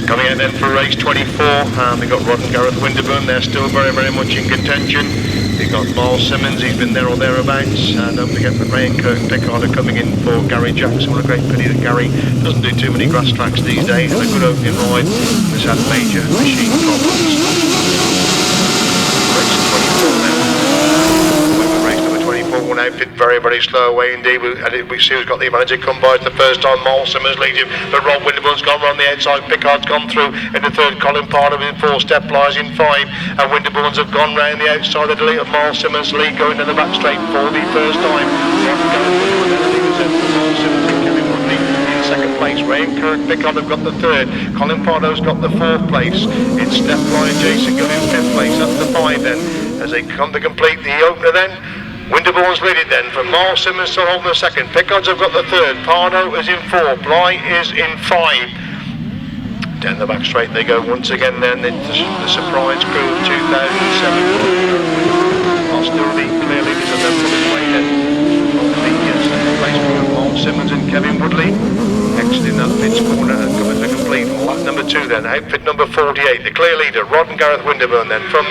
[SPEAKER 19] Coming out then for race 24, and they've got Rod and Gareth Winterburn. They're still very, very much in contention. They've got Miles Simmons, he's been there or thereabouts. And don't forget that Ray and Kirk Pickard are coming in for Gary Jackson. What a great pity that Gary doesn't do too many grass tracks these days. And a good opening ride has had major machine problems. Race 24 now. Race number 24, one outfit very, very slow away indeed. We see who's got the advantage. Come by it's the first time. Miles Simmons leads him, but Rob Winterburn's gone round the outside. Pickard's gone through in the third. Colin Parder in 4. Step Lies in 5. And Winterburn's have gone round the outside. The delete of Miles Simmons' lead going to the back straight for the first time. In second place, Ray and Kirk Pickard have got the 3rd. Colin Pardo's got the 4th place. It's Step Lies Jason Gill in 5th place. That's the 5 then. As they come to complete the opener then. Winterbourne's leading then from Miles Simmons still holding the 2nd. Pickard's have got the 3rd. Pardo is in 4. Bly is in 5. Down the back straight they go once again then. The surprise crew of 2007 are still the clear leaders of them for this way then. The second place for Miles Simmons and Kevin Woodley. Exiting that pits corner and coming to complete lap number number 2 then, outfit number 48, the clear leader, Rod and Gareth Winterburn then, from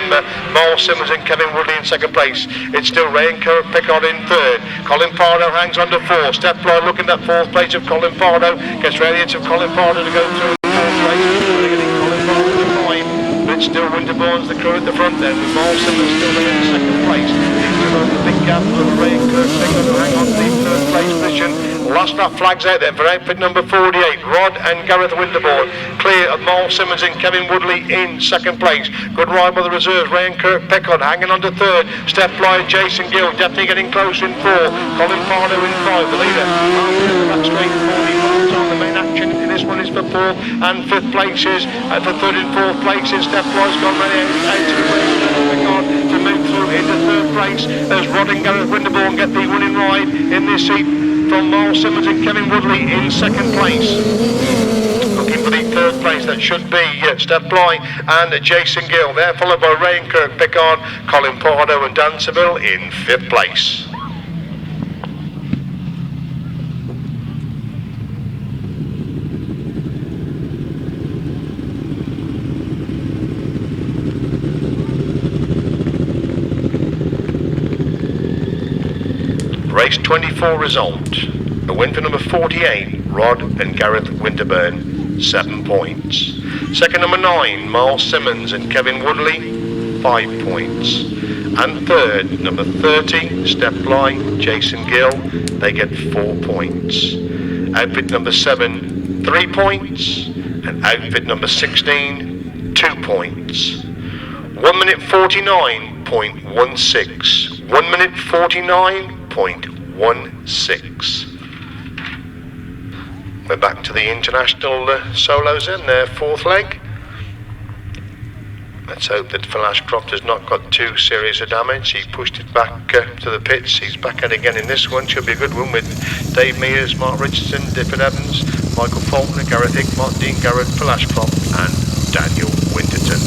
[SPEAKER 19] Miles Simmons and Kevin Woodley in second place. It's still Ray and Kurt Pickard in third. Colin Pardo hangs on to 4. Step line looking at 4th place of Colin Pardo, gets ready of Colin Pardo to go through the 4th place. They're getting Colin Pardo to 5, but it's still Winterburn's the crew at the front then, with Miles Simmons still there in second place. He's still over the big gap of Ray and Kurt Pickard who hang on to the 3rd place position. Last lap flags out then for outfit number 48, Rod and Gareth Winterbourne, clear of Miles Simmons and Kevin Woodley in second place. Good ride by the reserves, Ray and Kurt Pickard hanging on to 3rd. Step flyer Jason Gill definitely getting close in 4. Colin Pardo in 5, the leader. The back straight for the main action in this one is for 4th and 5th places. For 3rd and 4th places, Step flyer's gone ready out to the race. Pickard to move through into 3rd place as Rod and Gareth Winterbourne get the winning ride in this seat from Miles Simmons and Kevin Woodley in second place. Looking for the 3rd place, that should be Steph Bly and Jason Gill. They're followed by Ray and Kirk Pickard, Colin Pardo and Dan Seville in 5th place. Race 24 result. The win for number 48, Rod and Gareth Winterburn, 7 points. Second number 9, Miles Simmons and Kevin Woodley, 5 points. And third, number 30, Steph Bly, Jason Gill, they get 4 points. Outfit number 7, 3 points. And outfit number 16, 2 points. 1 minute 49.16. 1 minute 49.16. We're back to the International solos in their 4th leg. Let's hope that Phil Ashcroft has not got too serious a damage. He pushed it back to the pits. He's back out again in this one. Should be a good one with Dave Mears, Mark Richardson, Difford Evans, Michael Faulkner, Gareth Hickmott, Dean Garrett, Phil Ashcroft and Daniel Winterton.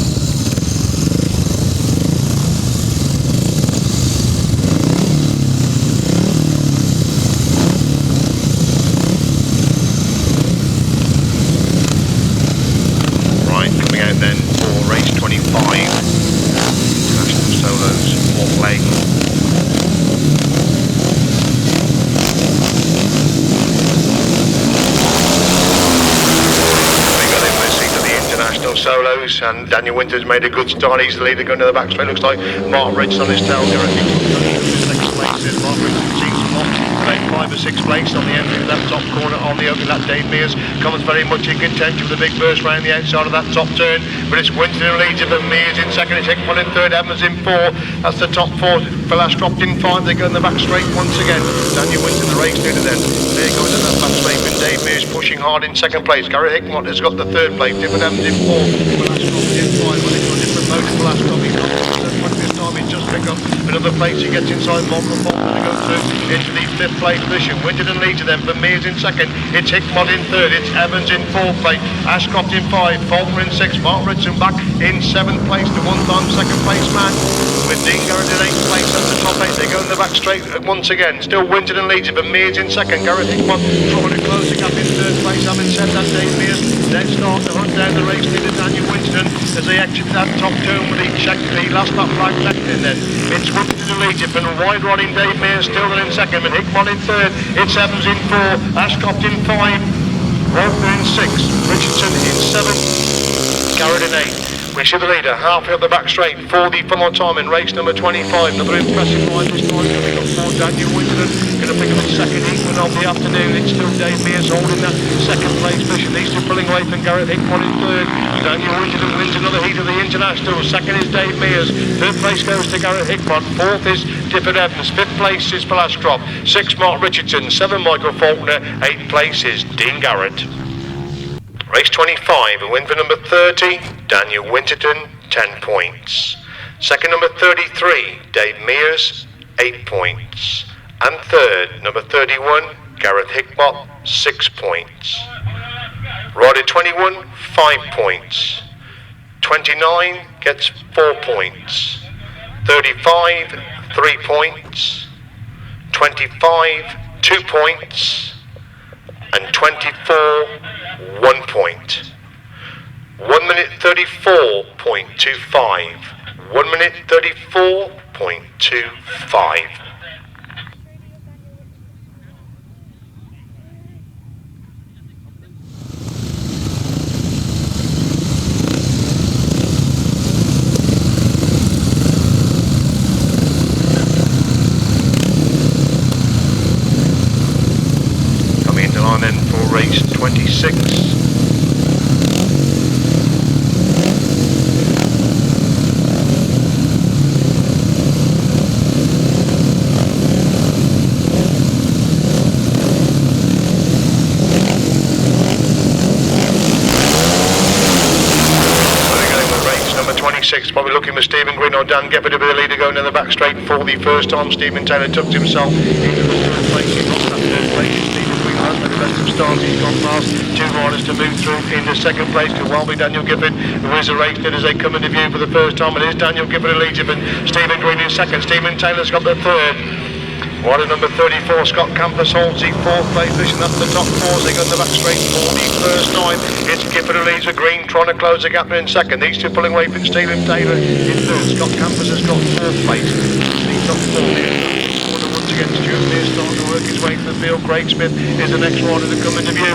[SPEAKER 19] Then for race 25, International Solos, 4th leg. We got in the seat of the International Solos, and Daniel Winters made a good start. He's the leader going to the back straight. Looks like Mark Ridge on his tail there. I think he's 6th place. Mark Ridge seems about 5 or 6 place on the end of that top corner on the open. That Dave Mears comes very much in contention with a big burst round the outside of that top turn, but it's Winston who leads it, but Mears in second, it's Hickman in third, Evans in 4. That's the top 4. Phil's dropped in 5. They go in the back straight once again. Daniel Winston the race leader then. There goes in that back straight with Dave Mears pushing hard in second place. Gary Hickman has got the 3rd place. Difford Evans in 4. Phil's dropped in 5. Well, it's a different mode. Phil's dropped in 5. This time he's just picked up another place. He gets inside Michael Faulkner to go through into the 5th place position. Winterton leads to them, but Mears in second. It's Hickmott in 3rd. It's Evans in 4th place. Ashcroft in 5. Faulkner in 6. Mark Richardson back in 7th place. The one-time 2nd place man. With Dean Garrett in 8th place at the top 8. They go in the back straight once again. Still Winterton leads it, but Mears in second. Gareth Hickmott drawing it closing up in 3rd place. Having said that, Dave Mears then starts to hunt down the race leader Daniel Winterton as they exit that top turn with the last lap flag left in then. It's Winterton leads it, but wide riding Dave Mears still there in second, but Hickmott in 3rd. It's Evans in 4. Ashcroft in 5. Faulkner in 6. Richardson in 7. Garrett in 8. We see the leader halfway up the back straight for the full-on time in race number 25. Another impressive ride this time coming up for Daniel Winterton. Going to pick up his second equal of the afternoon. It's still Dave Mears holding that 2nd place position. These two pulling away from Gareth Hickmott in 3rd. Daniel Winterton wins another heat of the International. 2nd is Dave Mears. 3rd place goes to Gareth Hickmott. 4th is Difford Evans. 5th place is Phil Ashcroft. 6th Mark Richardson. 7th Michael Faulkner. 8th place is Dean Garrett. Race 25, a win for number 30, Daniel Winterton, 10 points. Second, number 33, Dave Mears, 8 points. And third, number 31, Gareth Hickmott, 6 points. Rider 21, 5 points. 29 gets 4 points. 35, 3 points. 25, 2 points. And 24, 1 point. 34.25. 1 minute 34.25. Coming into line then for race 26. Probably looking for Stephen Green or Dan Geppert to be the leader going in the back straight for the first time. Stephen Taylor tucked himself into the third place. He lost that third place. Stephen Green has made the best of starts. He's gone past two riders to move through into second place. Could well be Daniel Geppert, who is a race leader as they come into view for the first time. It is Daniel Geppert who leads him, and Stephen Green in second. Stephen Taylor's got the third. Rider number 34, Scott Campus, holds the fourth place position. That's the top four as they go in the back straight for the first time. It's Geppert who leads the green, trying to close the gap in second. These two pulling away from Stephen Taylor in third. Scott Campus has got fourth place. The top four here. Once again, Stuart Mears starting to work his way to the field. Craig Smith is the next rider to come into view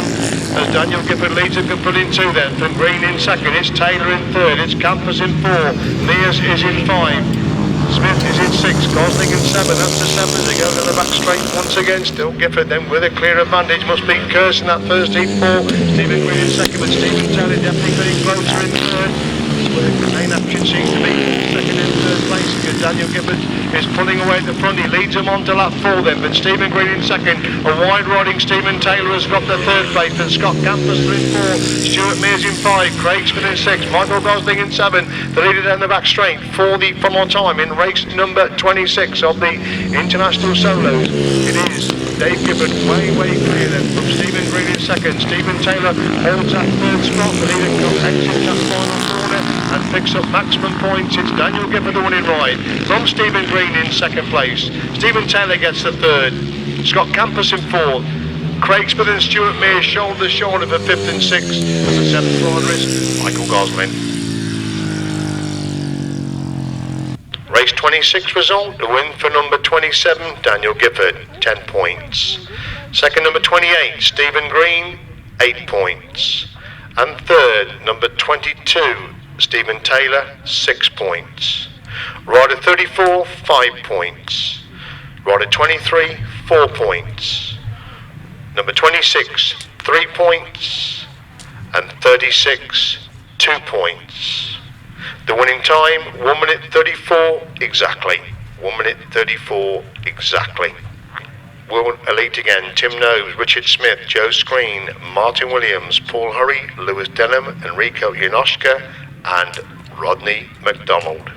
[SPEAKER 19] as Daniel Geppert leads and can put in two then. From Green in second, it's Taylor in third, it's Campus in four, Mears is in five. Smith is in six, Gosling in seven, that's the seven as they go to the back straight once again. Still Geppert then with a clear advantage, must beat Curse in that first heat four. Stephen Green in second, but Stephen Taylor definitely getting closer in third. The main action seems to be second and third place because Daniel Geppert is pulling away at the front. He leads them on to lap four then, but Stephen Green in second. A wide riding Stephen Taylor has got the third place, then Scott Campus in four, Stuart Mears in five, Craig Smith in six, Michael Gosling in seven. The leader down the back straight for the for more time in race number 26 of the International Solos. It is Dave Geppert way clear then from Stephen Green in second. Stephen Taylor holds that third spot. The leader exits that final corner and picks up maximum points. It's Daniel Geppert the winning ride from Stephen Green in second place. Stephen Taylor gets the third. Scott Campus in fourth. Craig Smith and Stuart Mears shoulder to shoulder for fifth and sixth. And the seventh rider is Michael Gosling. Race 26 result, the win for number 27, Daniel Geppert, 10 points. Second, number 28, Stephen Green, 8 points. And third, number 22, Stephen Taylor, 6 points. Rider 34, 5 points. Rider 23, 4 points. Number 26, 3 points. And 36, 2 points. The winning time, 1 minute 34 exactly. 1 minute 34 exactly. World Elite again, Tim Nobes, Richard Smith, Joe Screen, Martin Williams, Paul Hurry, Lewis Denham, Enrico Janoschka and Rodney McDonald.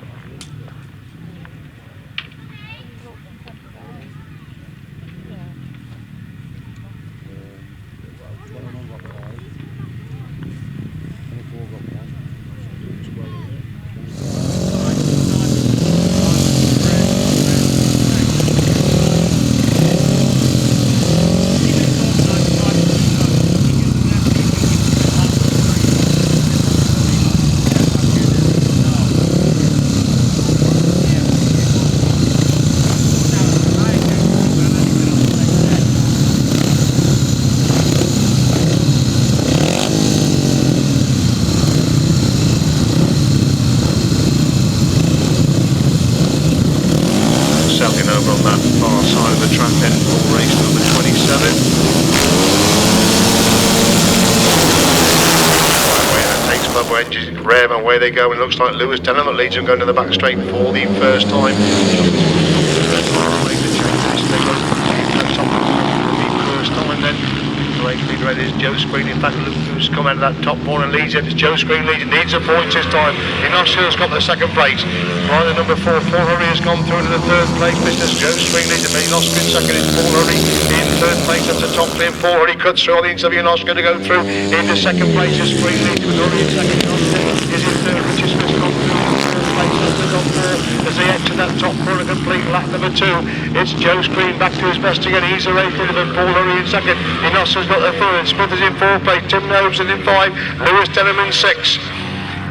[SPEAKER 19] Away they go, and it looks like Lewis Denham that leads them going to the back straight for the first time. Leader is Joe Screen. In fact, look who's come out of that top corner and leads it. It's Joe Screen leading, needs a point this time. Janoschka's got the second place. Rider number 4, Paul Hurry, has gone through into the third place business. Joe Screen leads it, Janoschka in second. It's Paul Hurry in third place. That's the top three, and Paul Hurry cuts through all the instead of Janoschka to go through into second place. It's Screen leads with Hurry in second. Janoschka is in third. Richard Smith's gone through into third place. That's the top four as they enter that top corner, complete lap number 2. It's Joe Screen back to his best again. He's a race leader, but Paul Hurry in second. Janoschka's got the third. Smith is in fourth place. Tim Nobes is in 5. Lewis Denham in 6.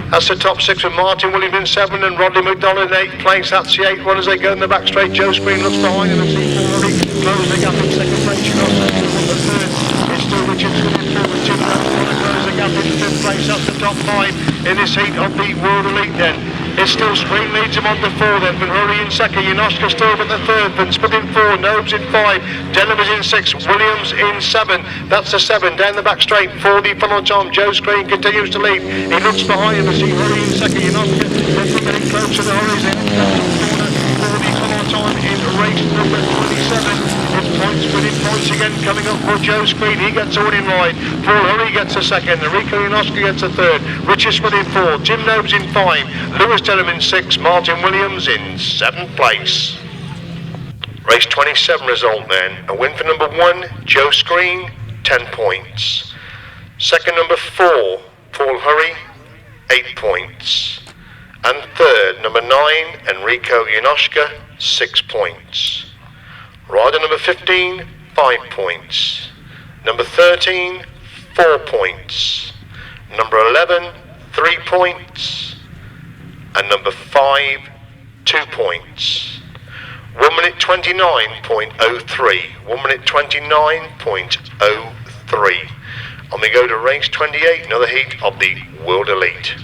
[SPEAKER 19] That's the top 6 with Martin Williams in 7 and Rodney McDonald in 8th place. That's the 8th one as they go in the back straight. Joe Screen looks behind him and see Corey close the gap in 2nd place. You know, the 3rd. It's still Richardson in 4th with Tim Nobes to close the gap in 5th place. That's the top 5 in this heat of the World Elite then. It's still Screen leads him on the 4 then. Van Hurry in 2nd. Janoschka still with the 3rd. Van Spit in 4. Nobes in 5. Denham is in 6. Williams in 7. That's the 7. Down the back straight for the funnel Tom. Joe Screen continues to lead. He looks behind him to see Hurry in 2nd. Janoschka getting close to the horizon. Corner for the funnel Tom in race number 27. It's points, winning points again coming up for Joe Screen. He gets a winning ride. Paul Hurry gets a 2nd. Enrico Janoschka gets a 3rd. Richard Smith in 4. Tim Nobes in 5. Lewis Denham in 6. Martin Williams in 7th place. Race 27 result then. A win for number 1, Joe Screen, 10 points. Second, number 4, Paul Hurry, 8 points. And third, number 9, Enrico Janoschka, 6 points. Rider number 15, 5 points. Number 13, 4 points. Number 11, 3 points. And number 5, 2 points. 1 minute 29.03. 1 minute 29.03. And we go to race 28, another heat of the World Elite.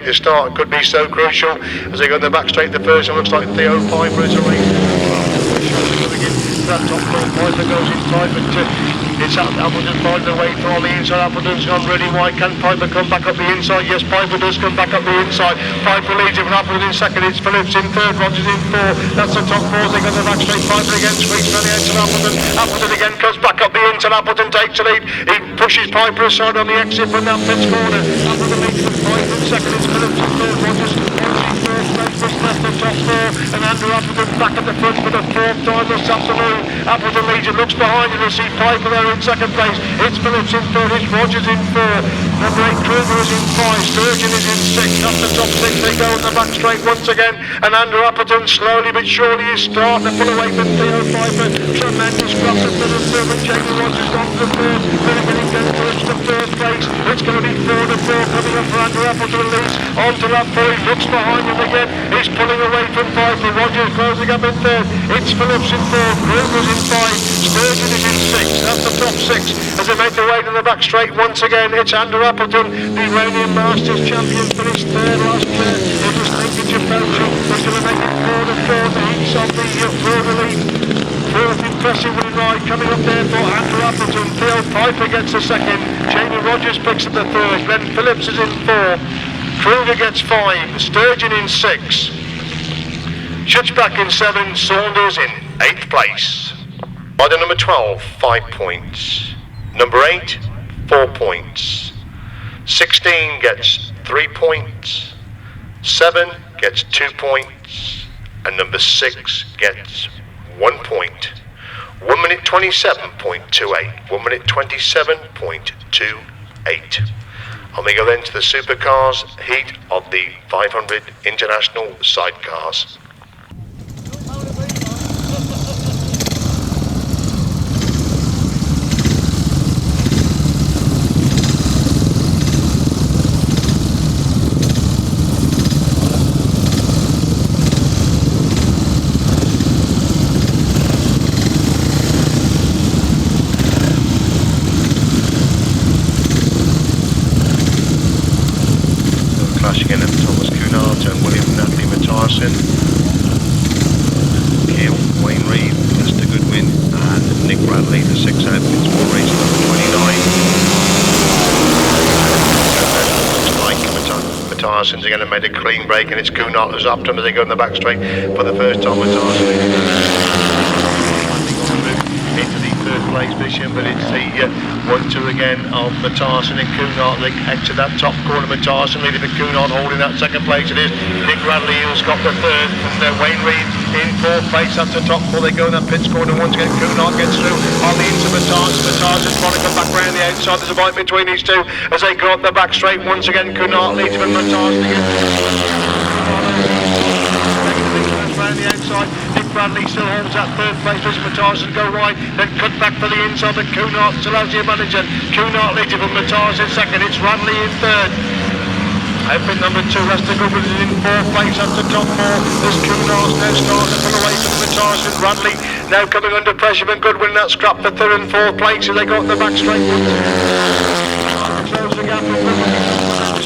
[SPEAKER 19] The start could be so crucial as they go in the back straight. The first one looks like Theo Piper is a race. That top floor Piper goes inside, but it's Appleton finding the way through on the inside. Appleton's gone really wide. Can Piper come back up the inside? Yes, Piper does come back up the inside. Piper leads him, and Appleton in 2nd. It's Phillips in 3rd. Rogers in 4. That's the top 4. They go in the back straight. Piper again squeaks on the edge of Appleton. Appleton again comes back up the inside. Appleton takes the lead. He pushes Piper aside on the exit from that pits corner. Appleton leads with Piper in 2nd. It's Phillips in 3rd. Rogers in 4th. Just left the top 4. And Andrew Appleton back at the front for the 4th time this afternoon. Appleton leads and looks behind him to see Piper there in 2nd place. It's Phillips in 3rd. It's Rogers in 4th. Number 8 Kreuzer is in 5. Sturgeon is in 6th. That's the top 6. They go on the back straight once again. And Andrew Appleton slowly but surely is starting to pull away from Theo Piper. Tremendous cross to the 3rd. But Jamie Rogers gone to the 3rd. Getting Phillips to 1st place. It's going to be 4 to 4 coming up for Andrew Appleton leads. Onto that 4. He looks behind him again. He's pulling away from Piper. Rogers closing up in 3rd. It's Phillips in 4th. Kreuzer in 5. Sturgeon is in 6th. That's the top 6 as they make their way to the back straight once again. It's Andrew Appleton, the reigning Masters champion, finished 3rd last year. It was Lincolnshire Poacher. He's going to make it 4 to 4. The heats of the World Elite. 4th impressive winning ride coming up there for Andrew Appleton. Theo Piper gets the 2nd. Jamie Rogers picks up the 3rd. Glenn Phillips is in 4. Kreuzer gets 5. Sturgeon in 6. Schutzbach in 7. Saunders in 8th place. Rider number 12, 5 points. Number 8, 4 points. 16 gets 3 points. 7 gets 2 points. And number 6 gets 1 point. 1 minute 27.28. 1 minute 27.28. And we go then to the Supercars heat of the 500 International Sidecars. Clashing in at Thomas Kunert and William Nathalie Matthijssen. Keel, Wayne Reed, Mr. Goodwin, and Nick Bradley, the 6 outfits for race number 29. Matthijssen's going to make a clean break, and it's Kunert who's up to him as they go in the back straight for the first time. Matthijssen into the 3rd place position, but it's the 1-2 again of Matthijssen and Kunert. They exit that top corner. Matthijssen leading for Kunert, holding that second place. It is Nick Radley who's got the third, and Wayne Reid in fourth place. That's the top four. They go in that pits corner once again. Kunert gets through on the into Matthijssen. Matthijssen's trying to come back round the outside. There's a fight between these two as they go up the back straight once again. Kunert leads from Matthijssen again. Round the outside, Nick Bradley still holds that third place. Matthijssen go wide, then cut back for the inside, but Kunert still has the advantage. Kunert leads from Matthijssen second. It's Radley in third. Outfit number 2, Lester Goodwin is in fourth place up to top four. There's Kunert now starting to pull away from Matthijssen. Radley now coming under pressure from Goodwin. That scrap for third and fourth place as they go up the back straight. Close the gap from Goodwin.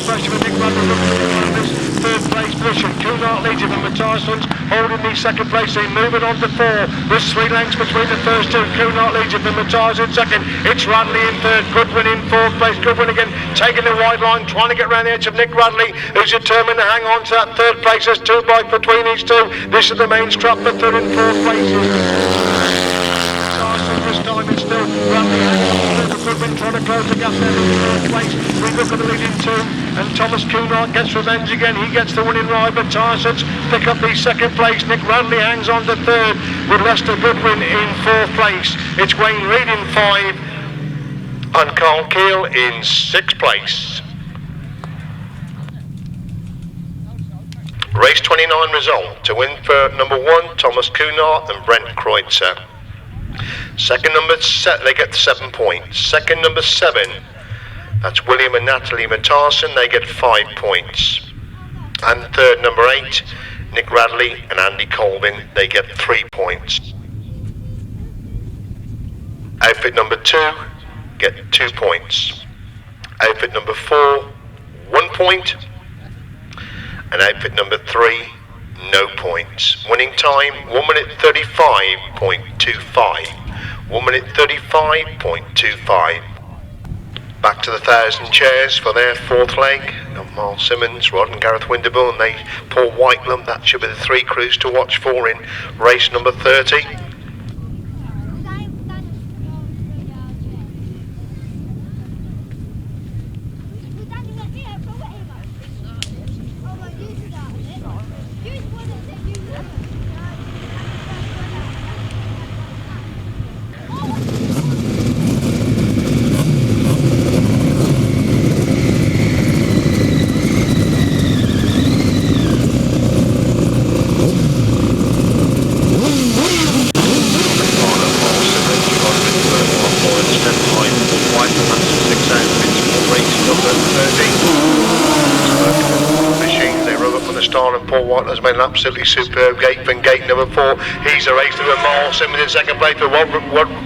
[SPEAKER 19] Pressure for Nick Radley. Third place position. Kunert leads him, and Matthijssen's holding the second place. They move it on to 4. There's 3 lengths between the first two. Kunert leads him, and Matthijssen second. It's Radley in third. Goodwin in fourth place. Goodwin again taking the wide line, trying to get around the edge of Nick Radley, who's determined to hang on to that third place. There's 2 bikes between these two. This is the main scrap for third and fourth places. This time it's still Radley. Goodwin trying to close the gap there in third place. We look at the leading 2, and Thomas Kunert gets revenge again. He gets the winning ride, but Matthijssen's pick up the second place. Nick Radley hangs on to third with Lester Goodwin in fourth place. It's Wayne Reid in 5 and Carl Keel in 6th place. Race 29 result. To win for number 1, Thomas Kunert and Bernd Kreuzer. Second number 7, they get 7 points. Second number 7, that's William and Nathalie Matthijssen, they get 5 points. And third number 8, Nick Radley and Andy Colvin, they get 3 points. Outfit number 2 get 2 points. Outfit number 4, 1 point. And outfit number 3, no points. Winning time 1 minute 35.25. 1 minute 35.25. Back to the 1,000 chairs for their fourth leg. Miles Simmons, Rod and Gareth Winterbourne, Paul Whitelam. That should be the 3 crews to watch for in race number 30. Has made an absolutely superb gate from gate number 4. He's a race through a mile. Simmons in second place, but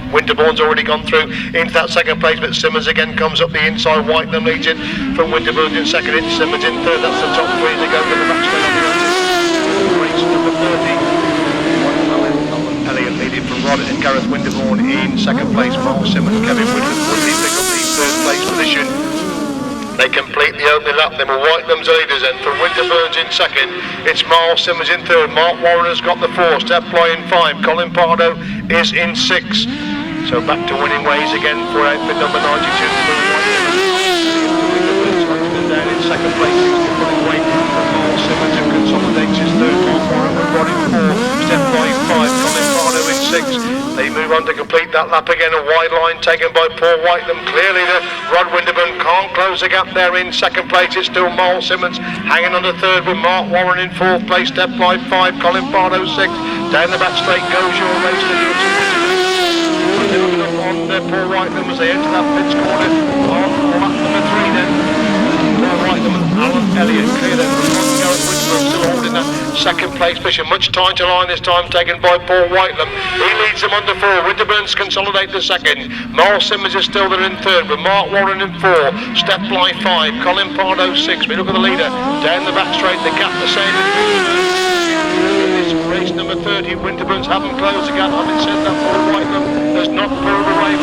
[SPEAKER 19] Winterbourne's already gone through into that second place, but Simmons again comes up the inside. Whitelam leads it from Winterbourne in second, it's Simmons in third. That's the top 3 as they go to the back straight on the race number 30. Elliott leading from Rod and Gareth Winterbourne in second place. Miles Simmons, Kevin Woodley pick up the third place position. They completely open it up. Then Whitelam's leaders, and from Winterbourne's in second, it's Miles Simmons in third. Mark Warren has got the 4. Steph Ply in 5. Colin Pardo is in 6. So back to winning ways again for outfit number 92. Down in second place, he's pulling away from Miles Simmons, who consolidates his third. Mark Warren with Rod in 4. Steph Ply in 5. Colin Pardo in 6. They move on to complete that lap again. A wide line taken by Paul Whitelam. Clearly the Rod Winterbourne can't close the gap there in second place. It's still Miles Simmons hanging on to third with Mark Warren in fourth place. Step Fly 5, Colin Pardo 6. Down the back straight goes your race. On Paul Whitelam as they enter that pits corner on lap number 3 then. Paul Whitelam and Alan Elliott clear them from Gareth Winterbourne, still holding that second place position. Much tighter line this time taken by Paul Whitelam. He leads them under 4. Winterbourne's consolidate the second. Miles Simmons is still there in third with Mark Warren in 4. Step Fly 5. Colin Pardo 6. We look at the leader down the back straight. The gap the same. It's race number 30. Winterbourne's haven't closed the gap. Having said that, Paul Whitelam has not pulled away.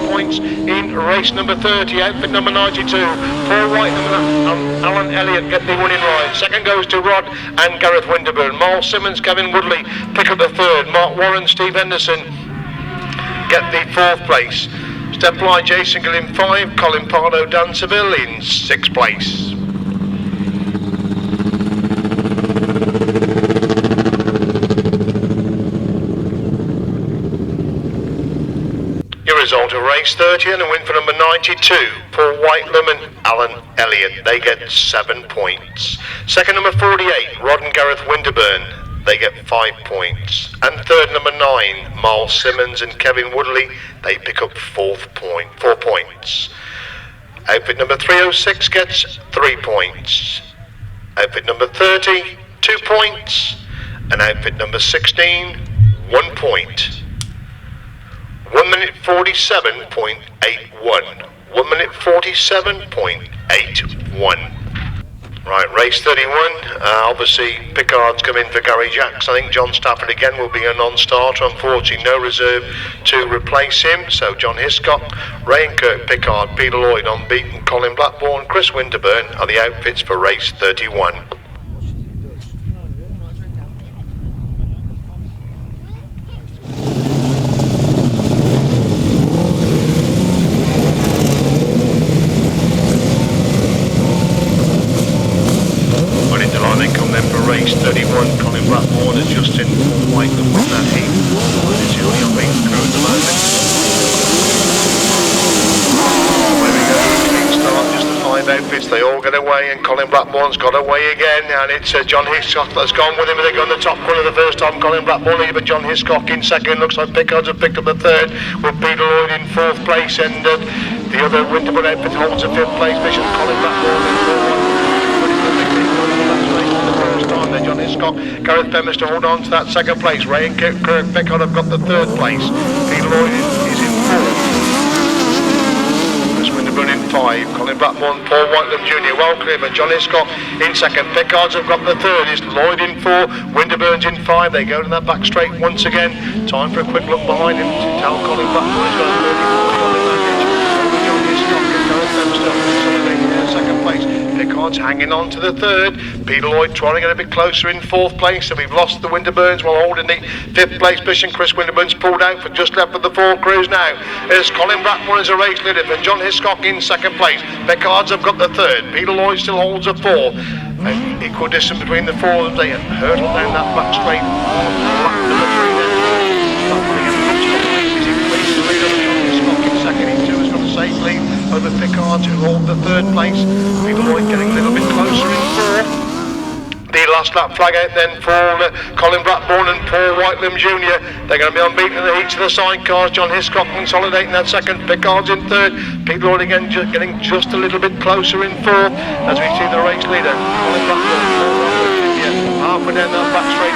[SPEAKER 19] Points in race number 30, outfit number 92. Paul Whitelam and Alan Elliott get the winning ride. Second goes to Rod and Gareth Winterbourne. Miles Simmons, Kevin Woodley pick up the third. Mark Warren, Steve Henderson get the 4th place. Step Fly Jason Gill in 5, Colin Pardo Dan Seville in 6th place. Your result of race 30 and a win for number 92, Paul Whitelam and Alan Elliott. They get 7 points. Second, number 48, Rod and Gareth Winterburn. They get 5 points. And third, number 9, Miles Simmons and Kevin Woodley. They pick up 4 points. Outfit number 306 gets 3 points. Outfit number 30, 2 points. And outfit number 16, 1 point. 1 minute 47.81. 1 minute 47.81. Right, race 31. Obviously, Pickard's come in for Gary Jacks. I think John Stafford again will be a non-starter. Unfortunately, no reserve to replace him. So John Hiscock, Ray and Kirk Pickard, Peter Lloyd unbeaten, Colin Blackburn, Chris Winterburn are the outfits for race 31. Race 31, Colin Blackburn is just in Paul Whitelam with that heat. It's Julian being through at the moment. There we go, clean start, just the 5 outfits, they all get away, and Colin Blackburn's got away again, and it's John Hiscock that's gone with him. They go on the top corner the first time, Colin Blackburn lead, but John Hiscock in second. Looks like Pickards have picked up the third, with Peter Lloyd in 4th place, and the other Winterburn outfit holds a 5th place position. Colin Blackburn in 4th. John Hiscock, Gareth Bemister hold on to that 2nd place. Ray and Kirk Pickard have got the 3rd place. Peter Lloyd is in 4th. Chris Winterburn in 5. Colin Blackburn, Paul Whitelam Jr. well clear, but John Hiscock in 2nd. Pickards have got the 3rd. It's Lloyd in 4. Winterburn's in 5. They go to that back straight once again. Time for a quick look behind him to tell Colin Blackburn he's got a 34 on the advantage. John Hiscock and Gareth Bemister consolidating in 2nd place. Pickard's hanging on to the 3rd. Peter Lloyd trying to get a bit closer in 4th place, so we've lost the Winterburns while holding the 5th place position. Chris Winterburn's pulled out for just left of the 4 crews now. There's Colin Blackburn as a race leader, and John Hiscock in 2nd place. Pickard's have got the 3rd. Peter Lloyd still holds a 4. An equal distance between the 4 of them. They hurtle down that back straight. Number 3 then. Second in 2 has got a safe lead over Pickard who hold the 3rd place. Peter Lloyd getting a little bit closer in 4. The last lap flag out then for Colin Blackburn and Paul Whitelam Jr. They're going to be unbeaten in the heats of the sidecars. John Hiscock consolidating that 2nd. Pickard's in 3rd. Peter Lloyd again getting just a little bit closer in 4th as we see the race leader Colin Blackburn, Paul Whitelam Jr. halfway down that back straight.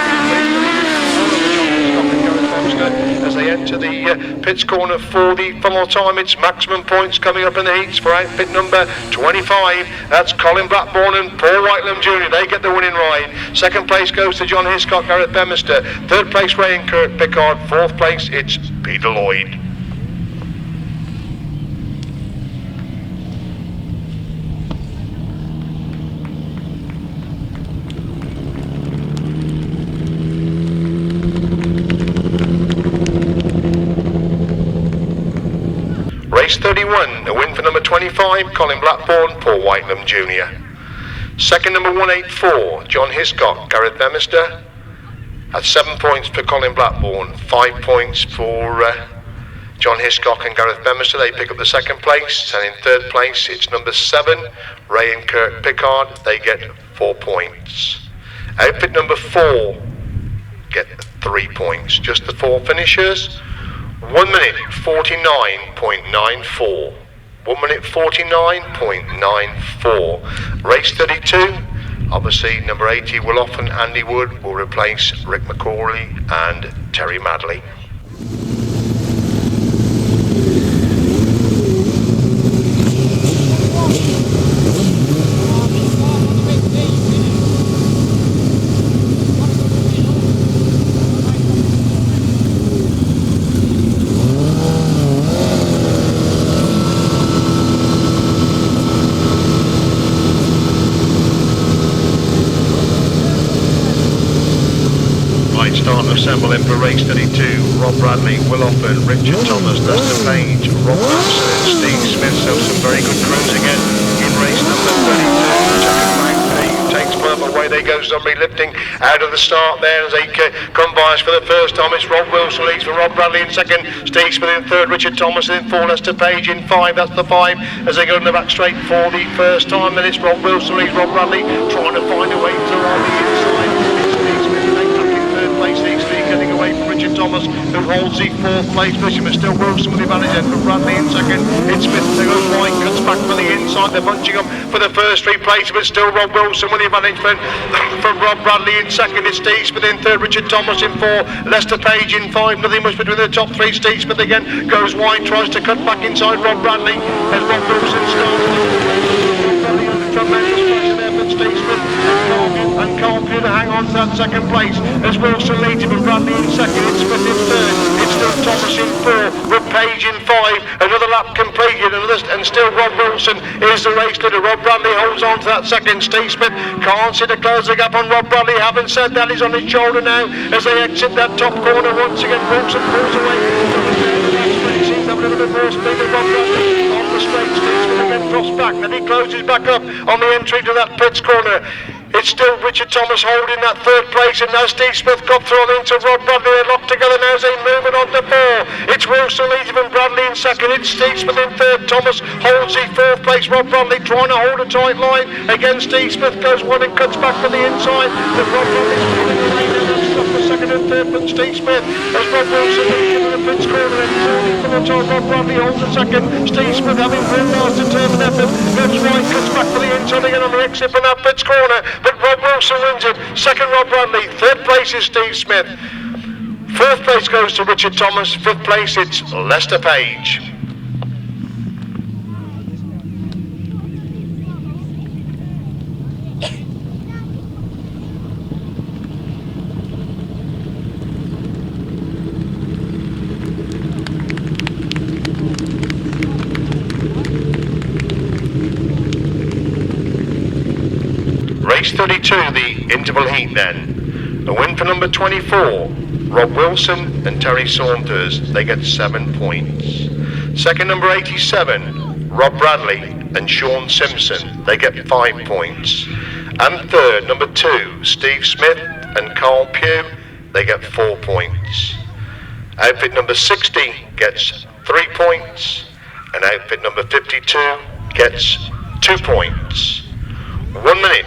[SPEAKER 19] As they enter the pits corner for the funnel time, it's maximum points coming up in the heats for outfit number 25. That's Colin Blackburn and Paul Whitelam Jr. They get the winning ride. 2nd place goes to John Hiscock, Gareth Bemister. 3rd place Ray and Kirk Pickard. 4th place it's Peter Lloyd. Race 31, a win for number 25, Colin Blackburn, Paul Whitelam Jr. 2nd, number 184, John Hiscock, Gareth Bemister. At 7 points for Colin Blackburn, 5 points for John Hiscock and Gareth Bemister. They pick up the 2nd place, and in 3rd place it's number 7, Ray and Kirk Pickard. They get 4 points. Outfit number 4 get 3 points. Just the 4 finishers. 1 minute 49.94. 1 minute 49.94. Race 32. Obviously, number 80 Will Offen, Andy Wood will replace Rick McCauley and Terry Madley. starting to assemble in for race 32. Rob Bradley, Will Oppen, Richard Thomas, Lester Page, Rob Wilson and Steve Smith. So some very good cruising in race number 32. Takes firm away. They go. Somebody lifting out of the start there as they come by us for the first time. It's Rob Wilson leads for Rob Bradley in second. Steve Smith in third. Richard Thomas in four. Lester Page in five. That's the five as they go in the back straight for the first time. Then it's Rob Wilson leads Rob Bradley trying to find a way to on the inside. Steve Smith in third place. Steve Smith getting away from Richard Thomas who holds the fourth place position, but still Wilson with the advantage then from Bradley in second. It's Smith that goes wide, cuts back for the inside. They're bunching up for the first three places, but still Rob Wilson with the advantage from Rob Bradley in second. It's Steve Smith in third, Richard Thomas in four, Lester Page in five. Nothing much between the top three. Steve Smith again goes wide, tries to cut back inside Rob Bradley as Rob Wilson starts. Tremendous pressure there from Steve Smith and Carl Pugh to hang on to that second place as Wilson leads him and Bradley in second. It's Smith in third. It's still Thomas in four with Page in five. Another lap completed and still Rob Wilson is the race leader. Rob Bradley holds on to that second. Steve Smith can't see to close the gap on Rob Bradley. Having said that, he's on his shoulder now as they exit that top corner once again. Wilson pulls away. Seems to have a little bit more speed than Rob Bradley on the straight. Steve Smith again drops back. Then he closes back up on the entry to that pits corner. It's still Richard Thomas holding that third place, and now Steve Smith got thrown into Rob Bradley. They're locked together now as they move it on to four. It's Wilson leading and Bradley in second. It's Steve Smith in third. Thomas holds the fourth place. Rob Bradley trying to hold a tight line. Again, Steve Smith goes one and cuts back for the inside. The Rob Bradley's pulling away now. For second and third from Steve Smith as Rob Wilson leads into the pits corner and turning from the top. Rob Bradley holds a second. Steve Smith having one last determined effort. Goes wide, cuts back for the inside again on the exit from that pits corner. But Rob Wilson wins it. Second Rob Bradley. Third place is Steve Smith. Fourth place goes to Richard Thomas. Fifth place it's Lester Page. Race 32, the interval heat then. A win for number 24, Rob Wilson and Terry Saunders. They get 7 points. Second, number 87, Rob Bradley and Sean Simpson. They get 5 points. And third, number 2, Steve Smith and Carl Pugh. They get 4 points. Outfit number 60 gets 3 points. And outfit number 52 gets 2 points. 1 minute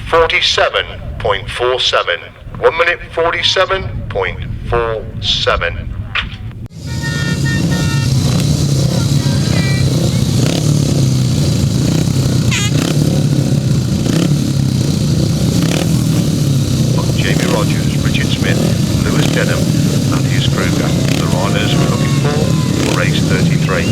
[SPEAKER 19] 47.47. 1 minute 47.47. Jamie Rogers, Richard Smith, Lewis Denham, Matthew Kreuzer. The riders we're looking for race 33.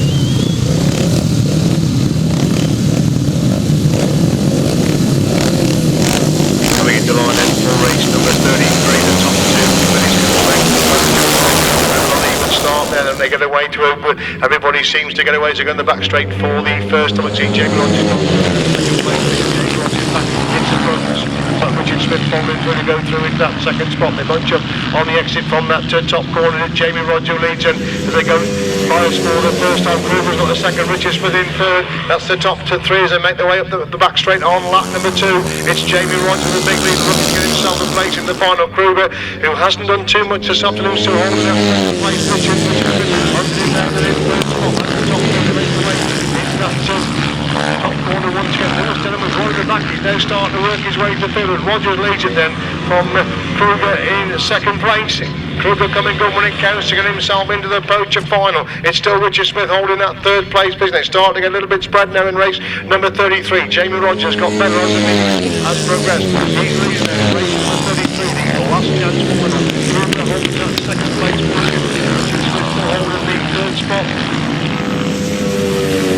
[SPEAKER 19] Coming into line then for race number 33, the top two. Even start there, and they get away to it. Everybody seems to get away to go in the back straight for the first time. It's Jamie Rogers. But Richard Smith following trying to go through into that second spot. They bunch up on the exit from that top corner. Jamie Rogers leads, and as they go by us for the first time, Kreuger's got the second. Richard Smith in third. That's the top to three as they make their way up the back straight on lap number 2. It's Jamie Rogers, the big lead, looking to get himself a place in the final. Kreuzer, who hasn't done too much this afternoon, still holding that fourth place. Richard Smith hunting down in third spot. That's the top corner, makes the way into that top corner once again. Lewis Denham was right at the back. He's now starting to work his way to third. Rogers leads it then from Kreuzer in second place. Kreuzer coming good when it counts to get himself into the Poacher final. It's still Richard Smith holding that third place position. It's starting to get a little bit spread now in race number 33. Jamie Rogers got better as the meeting has progressed. He's leading there in race number 33. The last chance for winner. Kreuzer holding that second place position. Richard Smith still holding the third spot.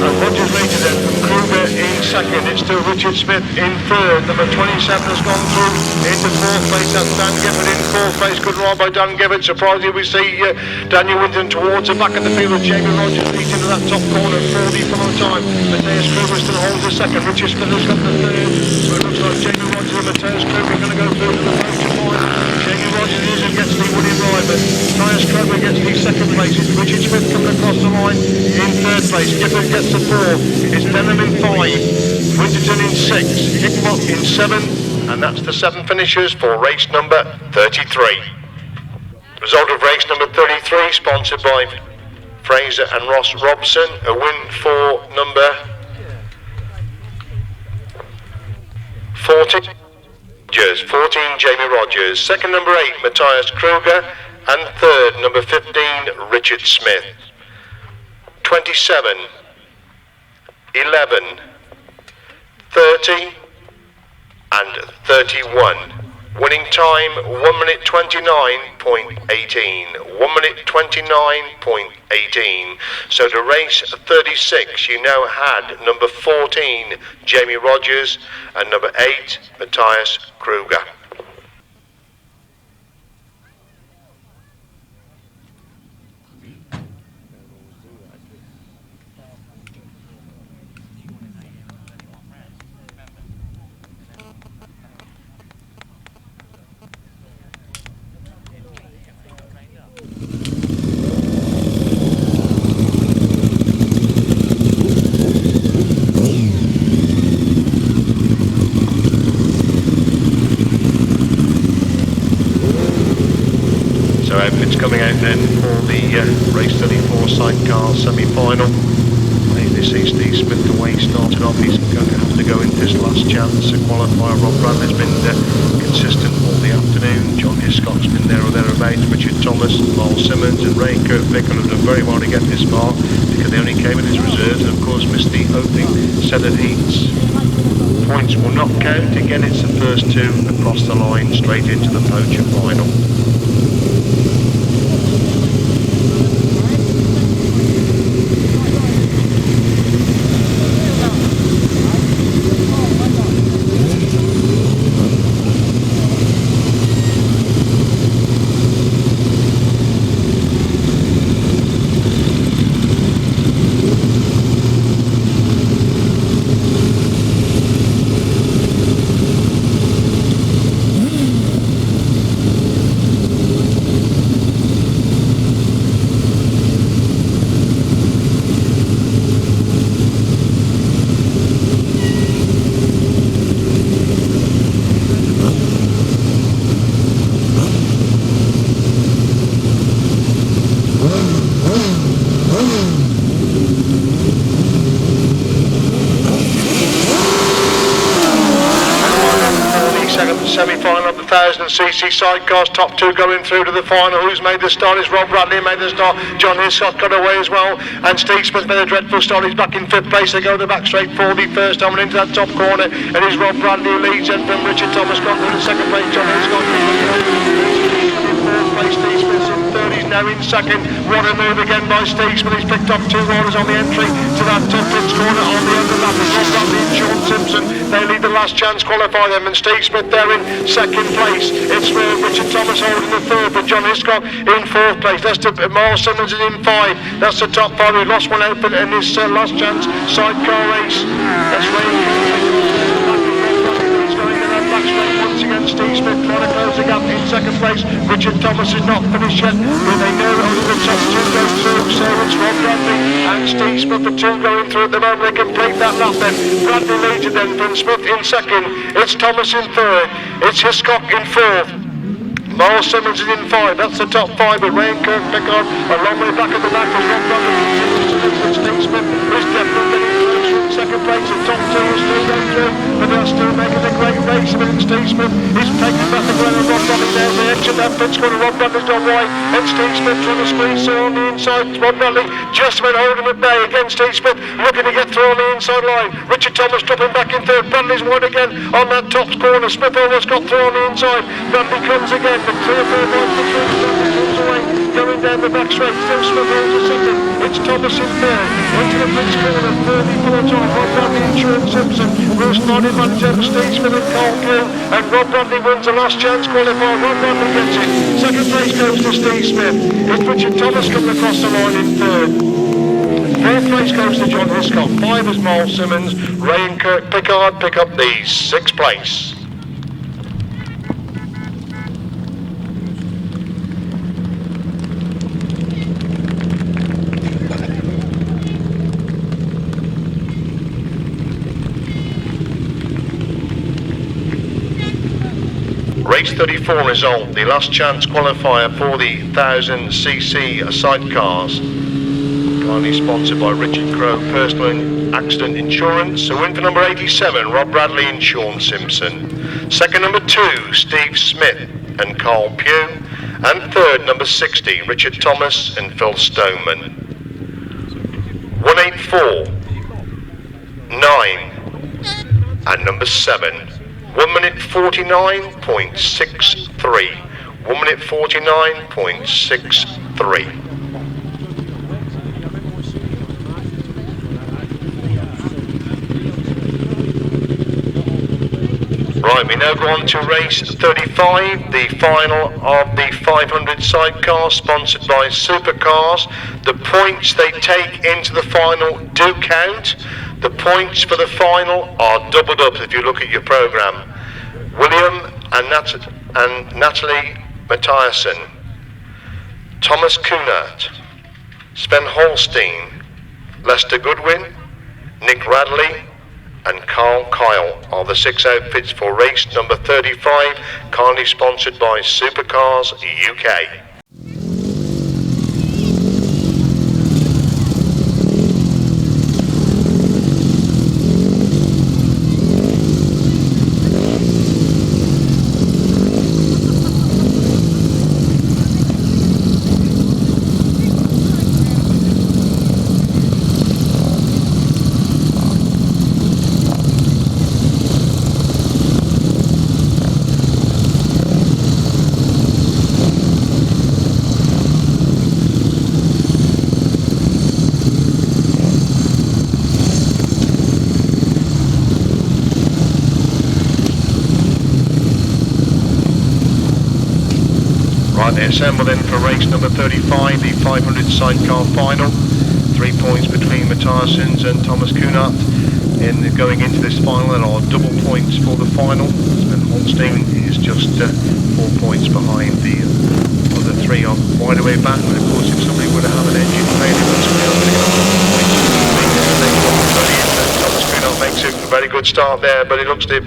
[SPEAKER 19] And Rogers leads then from Kreuzer in second. It's still Richard Smith in third. Number 27 has gone through into fourth place. That's Dan Gifford in fourth place. Good ride by Dan Gifford. Surprisingly, we see Daniel Winton towards the back of the field. Jamie Rogers leads into that top corner for the final time. Matthijssen still holds the second. Richard Smith has got the third. So it looks like Jamie Rogers and Matthijssen are going to go through to the Poacher final. Jamie Rogers is who gets the winning ride, but Matthias Kreuzer gets the second place. It's Richard Smith coming across the line in third place. Gifford gets the 4. It's Denham in 5. Winterton in 6. Hickmott in 7. And that's the 7 finishers for race number 33. Result of race number 33, sponsored by Fraser and Ross Robson. A win for number 14, Jamie Rogers. Second, number 8, Matthias Kreuzer. And third, number 15, Richard Smith. 27, 11, 30 and 31. Winning time 1 minute 29.18. 1 minute 29.18. So to race 36 you now had number 14 Jamie Rogers and number 8 Matthias Kreuzer. Outfits coming out then for the race 34 Sidecars semi-final. You see Steve Smith the way he started off. He's going to have to go into this last chance. The qualifier Rob Bradley's been consistent all the afternoon. John Hiscock's been there or thereabouts. Richard Thomas, Miles Simmons and Ray Kirkvicker have done very well to get this far because they only came in as reserves and of course missed the opening set of heats. Points will not count. Again, it's the first 2 across the line straight into the Poacher final. Semi-final of the 1000cc Sidecars, top 2 going through to the final. Who's made the start is Rob Bradley, made the start. John Hiscock got away as well, and Steve Smith made a dreadful start. He's back in 5th place. They go the back straight for the first time and into that top corner. And it's Rob Bradley who leads, and from Richard Thomas got through the second place. John Hiscock in 4th place. Steve Smith's in 3rd. He's now in 2nd. What a move again by Steve Smith. He's picked up 2 riders on the entry to that top pitch corner on the overlap. Rob Bradley and Sean Simpson. They lead the last chance qualify them, and Steve Smith there in 2nd place. It's Richard Thomas holding the 3rd, but John Hiscock in 4th place. That's the Miles Simmons is in 5. That's the top 5. We lost one open in this last chance sidecar race. That's back straight once again. Steve Smith trying to close the gap in 2nd place. Richard Thomas is not finished yet, but they know only the top 2 go through. So it's Rob Bradley and Steve Smith, the 2 going through at the moment. They complete that lap then. Bradley leads it then from Smith in 2nd. It's Thomas in 3rd. It's Hiscock in 4th. Miles Simmons is in 5. That's the top 5. But Ray and Kirkvicker a long way back at the back as Rob Bradley continues to do. Steve Smith is definitely getting close in 2nd place. The top 2 are still going through, but they're still making a great race. And Steve Smith is taking back the ground. Rob Bradley there's the edge of that pitch corner. Rob Bradley's gone wide, and Steve Smith trying to squeeze through on the inside. Rob Bradley just about holding at bay again. Steve Smith looking to get through on the inside line. Richard Thomas dropping back in 3rd. Bradley's wide again on that top corner. Smith almost got through on the inside. Bradley comes again, but 3 or 4 miles comes away, going down the back straight. Still Smith holds a 2nd. It's Thomas in 3rd. Into the pitch corner, 34 time. Rob Bradley and Sean Simpson. Bruce Martin manager for Steve Smith and Carl Gill. And Rob Bradley wins the last chance qualifier. Rob Bradley gets it. 2nd place goes to Steve Smith. It's Richard Thomas coming across the line in 3rd. 4th place goes to John Hiscock. 5 is Miles Simmons. Ray and Kirk Pickard pick up the 6th place. race 34 result, the last chance qualifier for the 1000cc sidecars. Kindly sponsored by Richard Crowe Personal Accident Insurance. So win for number 87, Rob Bradley and Sean Simpson. Second, number 2, Steve Smith and Carl Pugh. And third, number 60, Richard Thomas and Phil Stoneman. 184, 9, and number 7. 1 minute 49.63. 1 minute 49.63. Right, we now go on to race 35, the final of the 500 sidecar, sponsored by Supercars. The points they take into the final do count. The points for the final are doubled up if you look at your programme. William and Nathalie Matthijssen, Thomas Kunert, Sven Holstein, Lester Goodwin, Nick Radley and Carl Kyle are the 6 outfits for race number 35, kindly sponsored by Supercars UK. Assembled in for race number 35, the 500 sidecar final. 3 points between Matthijssen and Thomas Kunert in going into this final. There are double points for the final. And Holstein is just 4 points behind the other 3 on wide away back. And of course, if somebody would have an engine failure, Thomas Kunert makes a very good start there, but it looks as if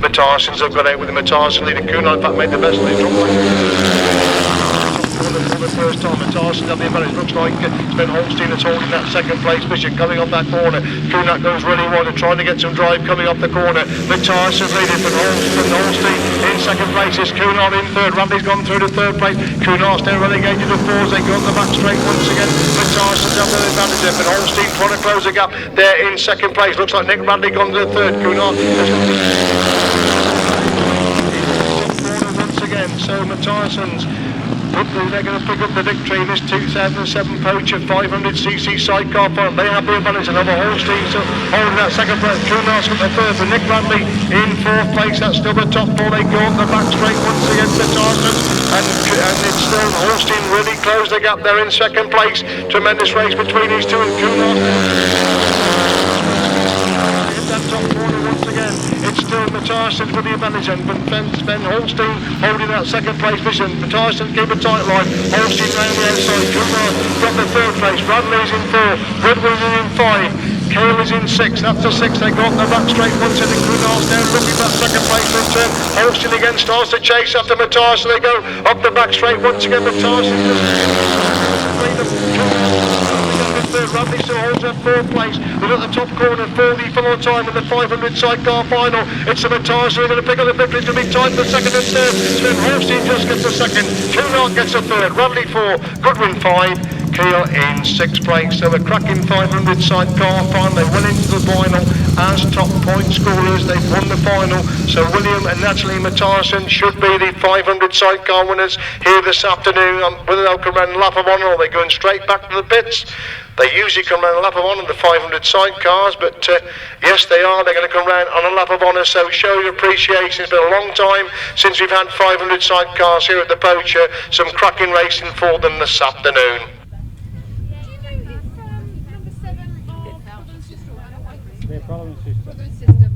[SPEAKER 19] Matthijssen's have got out with the Matthijssen leading. Kunert in fact made the best lead. For the first time, Matthijssen have the advantage. Looks like Sven Holstein is holding that second place position coming off that corner. Kunert goes really wide and trying to get some drive coming off the corner. Matthijssen's leading from Holstein in second place. Is Kunert in third. Randy's gone through to third place. Kunert's now relegated to 4s. They go on the back straight once again. Matthijssen's have the advantage there, but Holstein trying to close the gap there in second place. Looks like Nick Radley gone to the third. Kunert once again. So Matthijssen's they're going to pick up the victory in this 2007 Poacher 500cc sidecar final. They have the advantage. Another Holstein holding that second place. Kunert's got the third, but Nick Radley in 4th place. That's still the top 4. They go on the back straight once again. Matthijssen and it's still Holstein really closed the gap there in second place. Tremendous race between these two and Kunert. That top corner once again. It's still Matthijssen with the advantage, and Sven Holstein holding that second place position. Matthijssen keep a tight line. Holstein round the outside. Kunert got the 3rd place. Radley's in 4. Goodwin in 5. Cale is in 6. That's the 6. They got the back straight once again. Kunert's now looking for that second place return. Holstein again starts to chase after Matthijssen. They go up the back straight once again. Matthijssen Radley still holds that 4th place. We're at the top corner for the final time in the 500 sidecar final. It's the Matthijssen who are going to pick up the victory. To be tight for second and third. Sven Holstein just gets a second. Kunert gets a third. Radley 4. Goodwin 5. Keel in 6th place. So a cracking 500 sidecar final. They went into the final as top point scorers. They've won the final. So William and Nathalie Matthijssen should be the 500 sidecar winners here this afternoon. Whether they'll come around a lap of honour or they're going straight back to the pits. They usually come around a lap of honour, the 500 sidecars, but yes, they are. They're going to come around on a lap of honour, so show your appreciation. It's been a long time since we've had 500 sidecars here at the Poacher. Some cracking racing for them this afternoon.
[SPEAKER 20] Their brother and sister.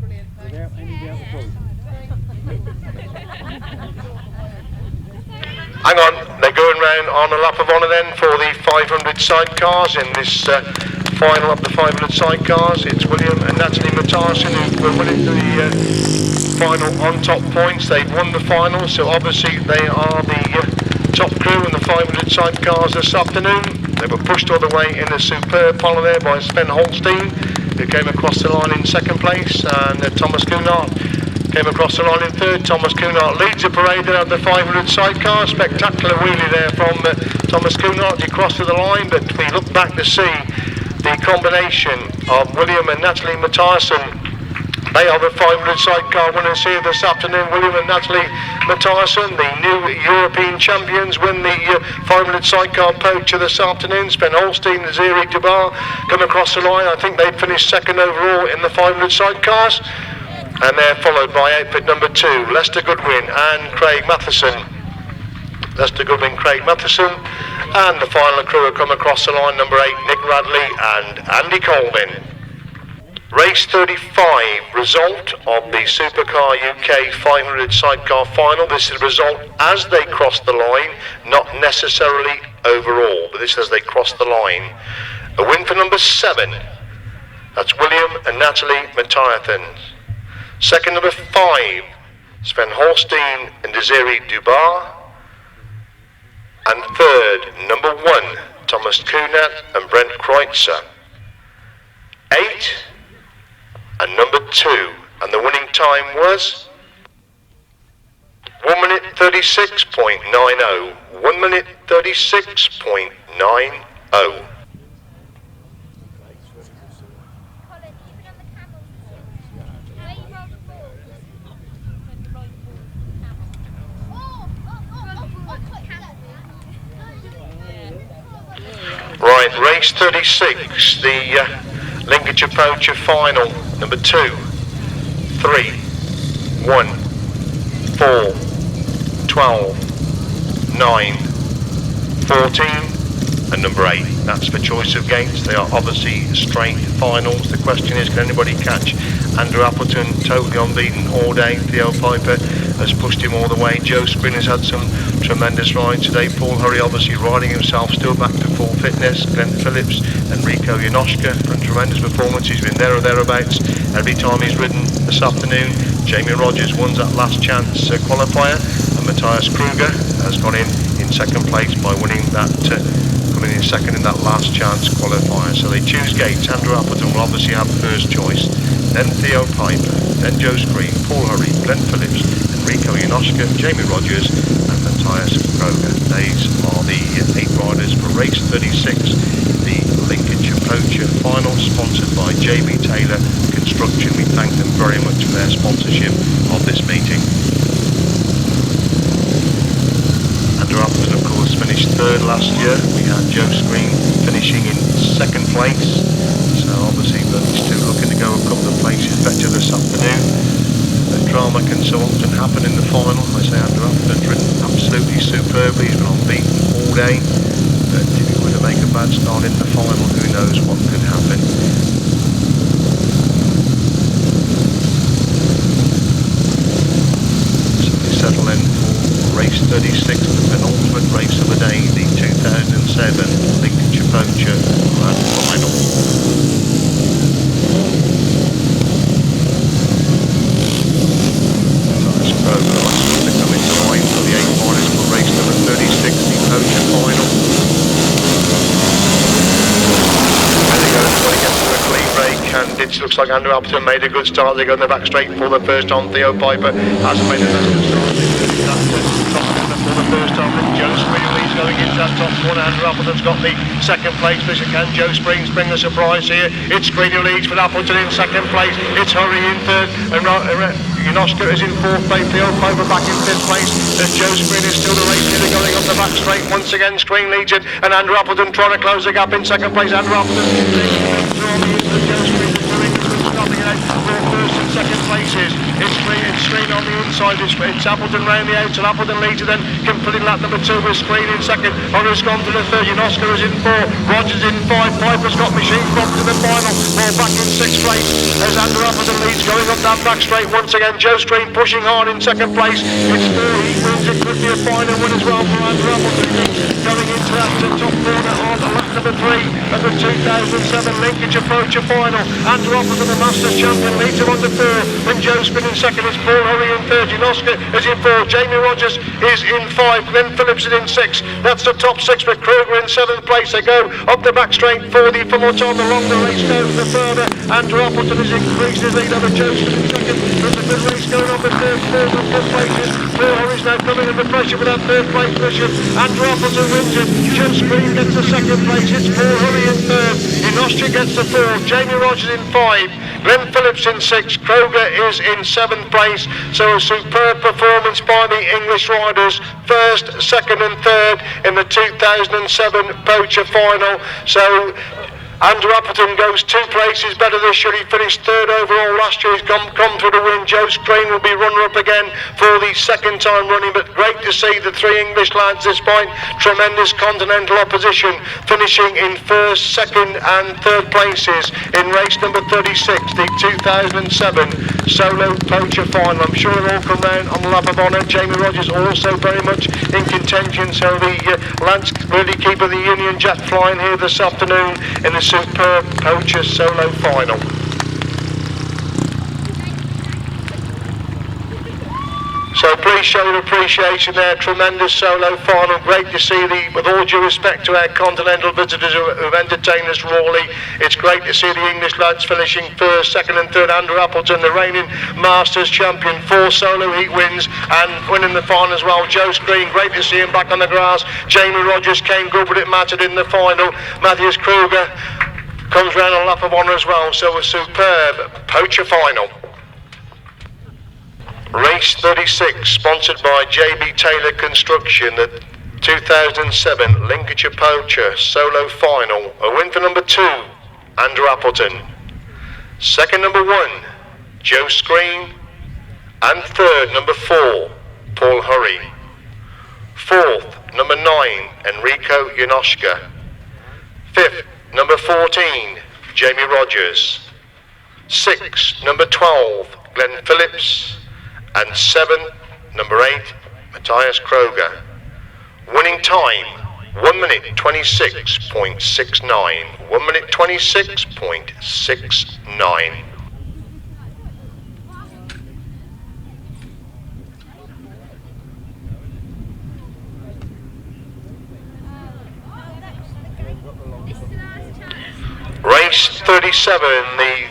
[SPEAKER 20] Brilliant. Without any doubt at all.
[SPEAKER 19] Hang on, they're going round on a lap of honour then for the 500 sidecars in this final of the 500 sidecars. It's William and Nathalie Matthijssen who were winning the final on top points. They've won the final, so obviously they are the top crew in the 500 sidecars this afternoon. They were pushed all the way in a superb follow there by Sven Holstein, who came across the line in second place, and Thomas Kunert came across the line in third. Thomas Kunert leads the parade there of the 500 sidecar. Spectacular wheelie there from Thomas Kunert. He crossed to the line, but we look back to see the combination of William and Nathalie Matthijssen. They are the 500 sidecar winners here this afternoon. William and Nathalie Matthijssen, the new European champions, win the 500 sidecar poacher this afternoon. Sven Holstein and Ziri Dubar come across the line. I think they finished second overall in the 500 sidecars. And they're followed by outfit number 2, Lester Goodwin and Craig Matthijssen. Lester Goodwin, Craig Matthijssen. And the final crew have come across the line, number 8, Nick Radley and Andy Colvin. Race 35, result of the Supercar UK 500 sidecar final. This is the result as they cross the line, not necessarily overall, but this is as they cross the line. A win for number 7, that's William and Nathalie Matthijssen. Second, number 5, Sven Holstein and Desiree Dubar. And third, number 1, Thomas Kunert and Bernd Kreuzer. 8 and number 2, and the winning time was 1 minute 36.90. 1 minute 36.90. Right, race 36, the Lincolnshire Poacher final, number 2, 3, 1, 4, 12, 9, 14, and number 8. That's for choice of gates. They are obviously straight finals. The question is, can anybody catch Andrew Appleton totally unbeaten all day? Theo Piper has pushed him all the way. Joe Spring has had some tremendous rides today. Paul Hurry obviously riding himself still back to full fitness. Glenn Phillips, Enrico Janoschka from tremendous performance. He's been there or thereabouts every time he's ridden this afternoon. Jamie Rogers won that last chance qualifier, and Matthias Kruger has gone in second place by winning that coming in second in that last chance qualifier. So they choose gates. Andrew Appleton will obviously have first choice, then Theo Piper, then Joe Screen, Paul Hurry, Glenn Phillips, Enrico Janoschka, Jamie Rogers and Matthias Kruger. These are the 8 riders for race 36, the Lincolnshire Poacher final, sponsored by JB Taylor Construction. We thank them very much for their sponsorship of this meeting. Andrew Appleton, of course, finished third last year. We had Joe Screen finishing in second place. So obviously those two looking to go a couple of places better this afternoon. Drama can so often happen in the final. I say Andrew Appleton's ridden absolutely superbly. He's been unbeaten all day. But if he were to make a bad start in the final, who knows what could happen. So we settle in for race 36, the penultimate race of the day, the 2007 Lincolnshire Poacher Grand Final. It looks like Andrew Appleton made a good start. They go in the back straight for the first on. Theo Piper hasn't made a good start. For the first on, Joe Spring leads going into that top corner. Andrew Appleton's got the second place position. Can Joe Springs bring a surprise here? It's Green who leads with Appleton in second place. It's Hurry in third. And Janoschka is in fourth place. Theo Piper back in fifth place. As Joe Spring is still the race leader going up the back straight. Once again, Screen leads it. And Andrew Appleton trying to close the gap in second place. Andrew Appleton first and second places. It's Screen on the inside. It's Appleton round the outside. Appleton leads it, then completing lap number 2 with Screen in second. Hurry's gone to the third. Janoschka is in 4. Rogers in 5. Piper's got Machine Crop to the final. Ball back in 6th place as Andrew Appleton leads going up that back straight once again. Joe Screen pushing hard in second place. It's 4. He wins it. obviously a final one as well for Andrew Appleton. Going into that top corner on lap number 3 of the 2007 Lincolnshire Poacher final. Andrew Appleton, the Masters champion, leads him on the 4. And Joe Spin in second. It's Paul Hurry in third. Oscar is in 4. Jamie Rogers is in 5. Glenn Phillips is in 6. That's the top 6 with Kreuzer in 7th place. They go up the back straight for more time along the race goes the further. Andrew Appleton has increased his lead over Joe Spin in second. There's a good race going on with third, fourth and fifth places. Paul Hurry's now coming under pressure with that third place position. Andrew Appleton wins it. Joe Spin gets the second place. It's Paul Hurry in third. Austria gets the 4th. Jamie Rogers in 5. Glenn Phillips in 6. Kreuzer is in 7th place. So a superb performance by the English riders. 1st, 2nd and 3rd in the 2007 Poacher final. So Andrew Appleton goes 2 places better this year. He finished 3rd overall last year. He's come through the win. Joe Screen will be runner-up again for the 2nd time running, but great to see the 3 English lads, despite tremendous continental opposition, finishing in 1st, 2nd and 3rd places in race number 36, the 2007 Solo Poacher final. I'm sure they'll all come round on the lap of honour. Jamie Rogers also very much in contention, so the lads really keeping the Union Jack flying here this afternoon in the superb Poacher Solo final. So please show your appreciation there. Tremendous solo final. Great to see with all due respect to our continental visitors who've entertained us rawly, it's great to see the English lads finishing 1st, 2nd and 3rd. Andrew Appleton, the reigning Masters champion, 4 solo heat wins and winning the final as well. Joe Screen, great to see him back on the grass. Jamie Rogers came good, but it mattered in the final. Matthijssen Kreuzer comes round on lap of honour as well. So a superb Poacher final. Race 36, sponsored by JB Taylor Construction, the 2007 Lincolnshire Poacher Solo Final. A win for number 2, Andrew Appleton. Second, number 1, Joe Screen. And third, number 4, Paul Hurry. Fourth, number 9, Enrico Janoschka. Fifth, number 14, Jamie Rogers. Sixth, number 12, Glenn Phillips. And 7th, number 8, Matthijssen Kreuzer. Winning time, 1 minute 26.69. 1 minute 26.69. Race 37, the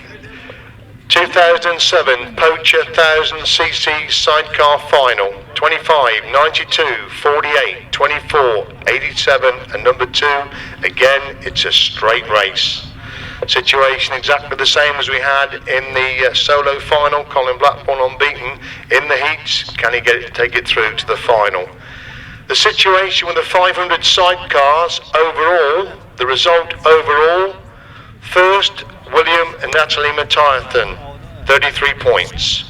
[SPEAKER 19] 2007 Poacher 1000cc sidecar final. 25, 92, 48, 24, 87 and number 2. Again, it's a straight race. Situation exactly the same as we had in the solo final. Colin Blackburn unbeaten in the heats. Can he take it through to the final? The situation with the 500 sidecars overall, the result overall, first, William and Nathalie Matthijssen, 33 points.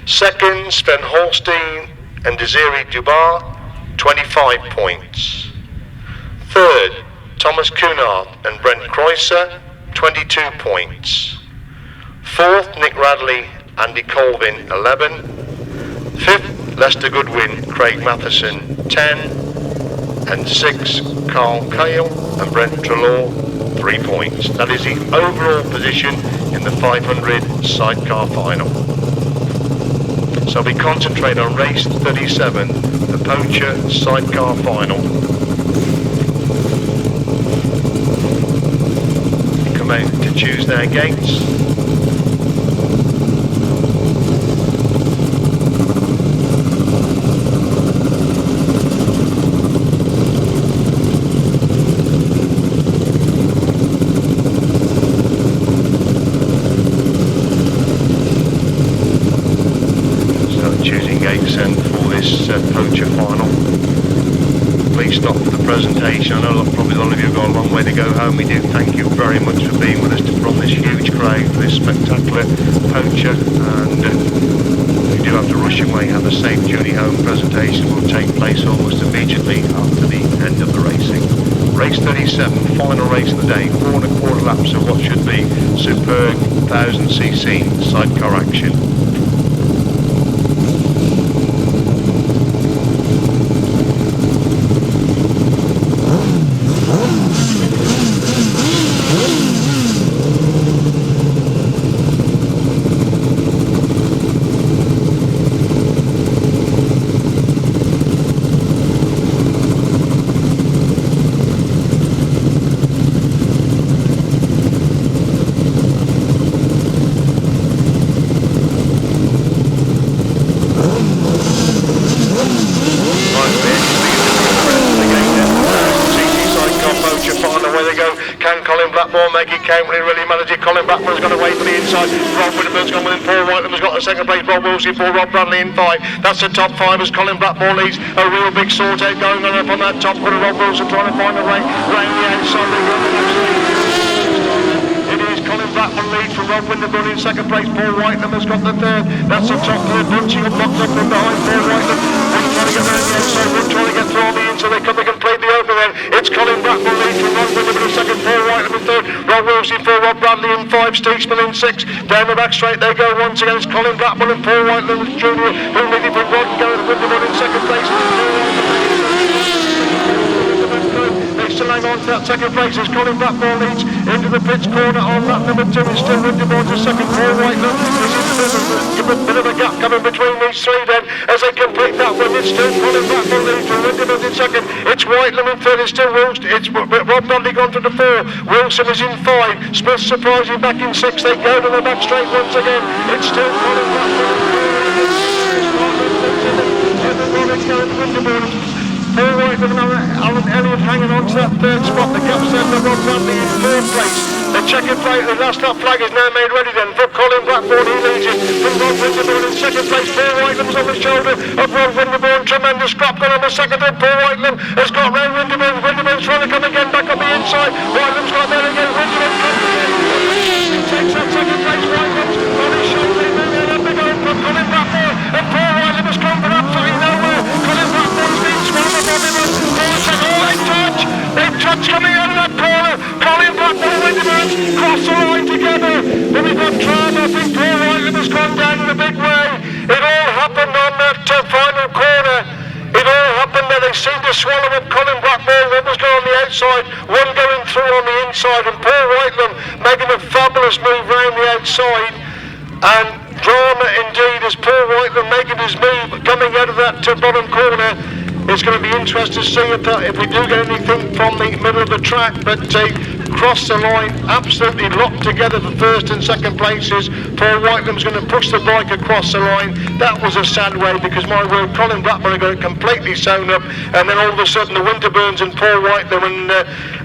[SPEAKER 19] Second, Sven Holstein and Desiree Dubar, 25 points. Third, Thomas Kunert and Bernd Kreuzer, 22 points. Fourth, Nick Radley, Andy Colvin, 11. Fifth, Lester Goodwin, Craig Matthijssen, 10. And 6, Carl Cale and Brent Trelaw, 3 points. That is the overall position in the 500 sidecar final. So we concentrate on race 37, the Poacher sidecar final. Come out to choose their gates. Poacher final. Please stop for the presentation. I know probably all of you have got a long way to go home. We do thank you very much for being with us from this huge crowd for this spectacular Poacher, and we do have to rush away. Have a safe journey home. Presentation will take place almost immediately after the end of the racing. Race 37, final race of the day, 4 1/4 laps of what should be superb 1000cc sidecar action. inside. Rob Winterburg's gone within 4 Whitelam has got the second place. Rob Wilson 4, Rob Bradley in 5. That's the top 5 as Colin Blackmore leads. A real big sort out going on up on that top corner. Rob Wilson trying to find a way round the outside. It is Colin Blackmore leads from Rob Winterburg in second place. Paul Whitelam has got the third. That's the top third, bunching up, boxed up from behind Paul Whitelam. One trying to get round the outside, one trying to get through on the inside. They come to complete the open then. It's Colin Blackmore leads from Rob Winterburg in second, Paul Whitelam in third. Rob Wilson 4, Rob Bradley in 5, Steve Smith in 6. Down the back straight they go once again. It's Colin Blackmore and Paul Whitelam Jr. who leading from Rod and Gareth Winterburg in second place. They still hang on to that second place as Colin Blackmore leads into the pits corner on lap number 2. It's still Winterburg to second. Paul Whitelam is in a bit of a gap coming between these three then as they complete that one. It's still Colin Blackmore leads from Winterburg in second. It's Whitelam in third. It's still Wilson. It's Rob Bradley gone to the 4. Wilson is in 5. Smith surprising back in 6. They go to the back straight once again. It's still Colin Blackmore. Paul Whitelam and Alan Elliott hanging on to that third spot. The gap's there for Rob Bradley in 4th place. The checkered flag, the last lap flag is now made ready then for Colin Blackmore. He leads it from Rob Winterburn in second place. Paul Whitelam's on the shoulder of Rob Winterburn. Tremendous scrap going on the second one. Paul Whitelam has got round Winterburn. Winterburn's trying to come again back on the inside. Whitelam's got there again. Winterburn comes again. He takes that second place. Whitelam's on his shoulder. They're up again from Colin Blackmore. And Paul Whitelam has come from absolutely nowhere. Colin Blackmore's been swallowed up in the they touch coming out of that corner. Colin Blackmore and Winterburn cross the line together. Then we've got drama. I think Paul Whitelam has gone down in a big way. It all happened on that final corner. It all happened there. They seemed to swallow up Colin Blackmore. One was going on the outside, one going through on the inside, and Paul Whitelam making a fabulous move round the outside. And drama indeed as Paul Whitelam making his move coming out of that bottom corner. It's going to be interesting to see if we do get anything from the middle of the track, but cross the line, absolutely locked together for first and second places. Paul Whitelam's going to push the bike across the line. That was a sad way because my word, Colin Blackmore got it completely sewn up, and then all of a sudden the Winterburns and Paul Whitelam and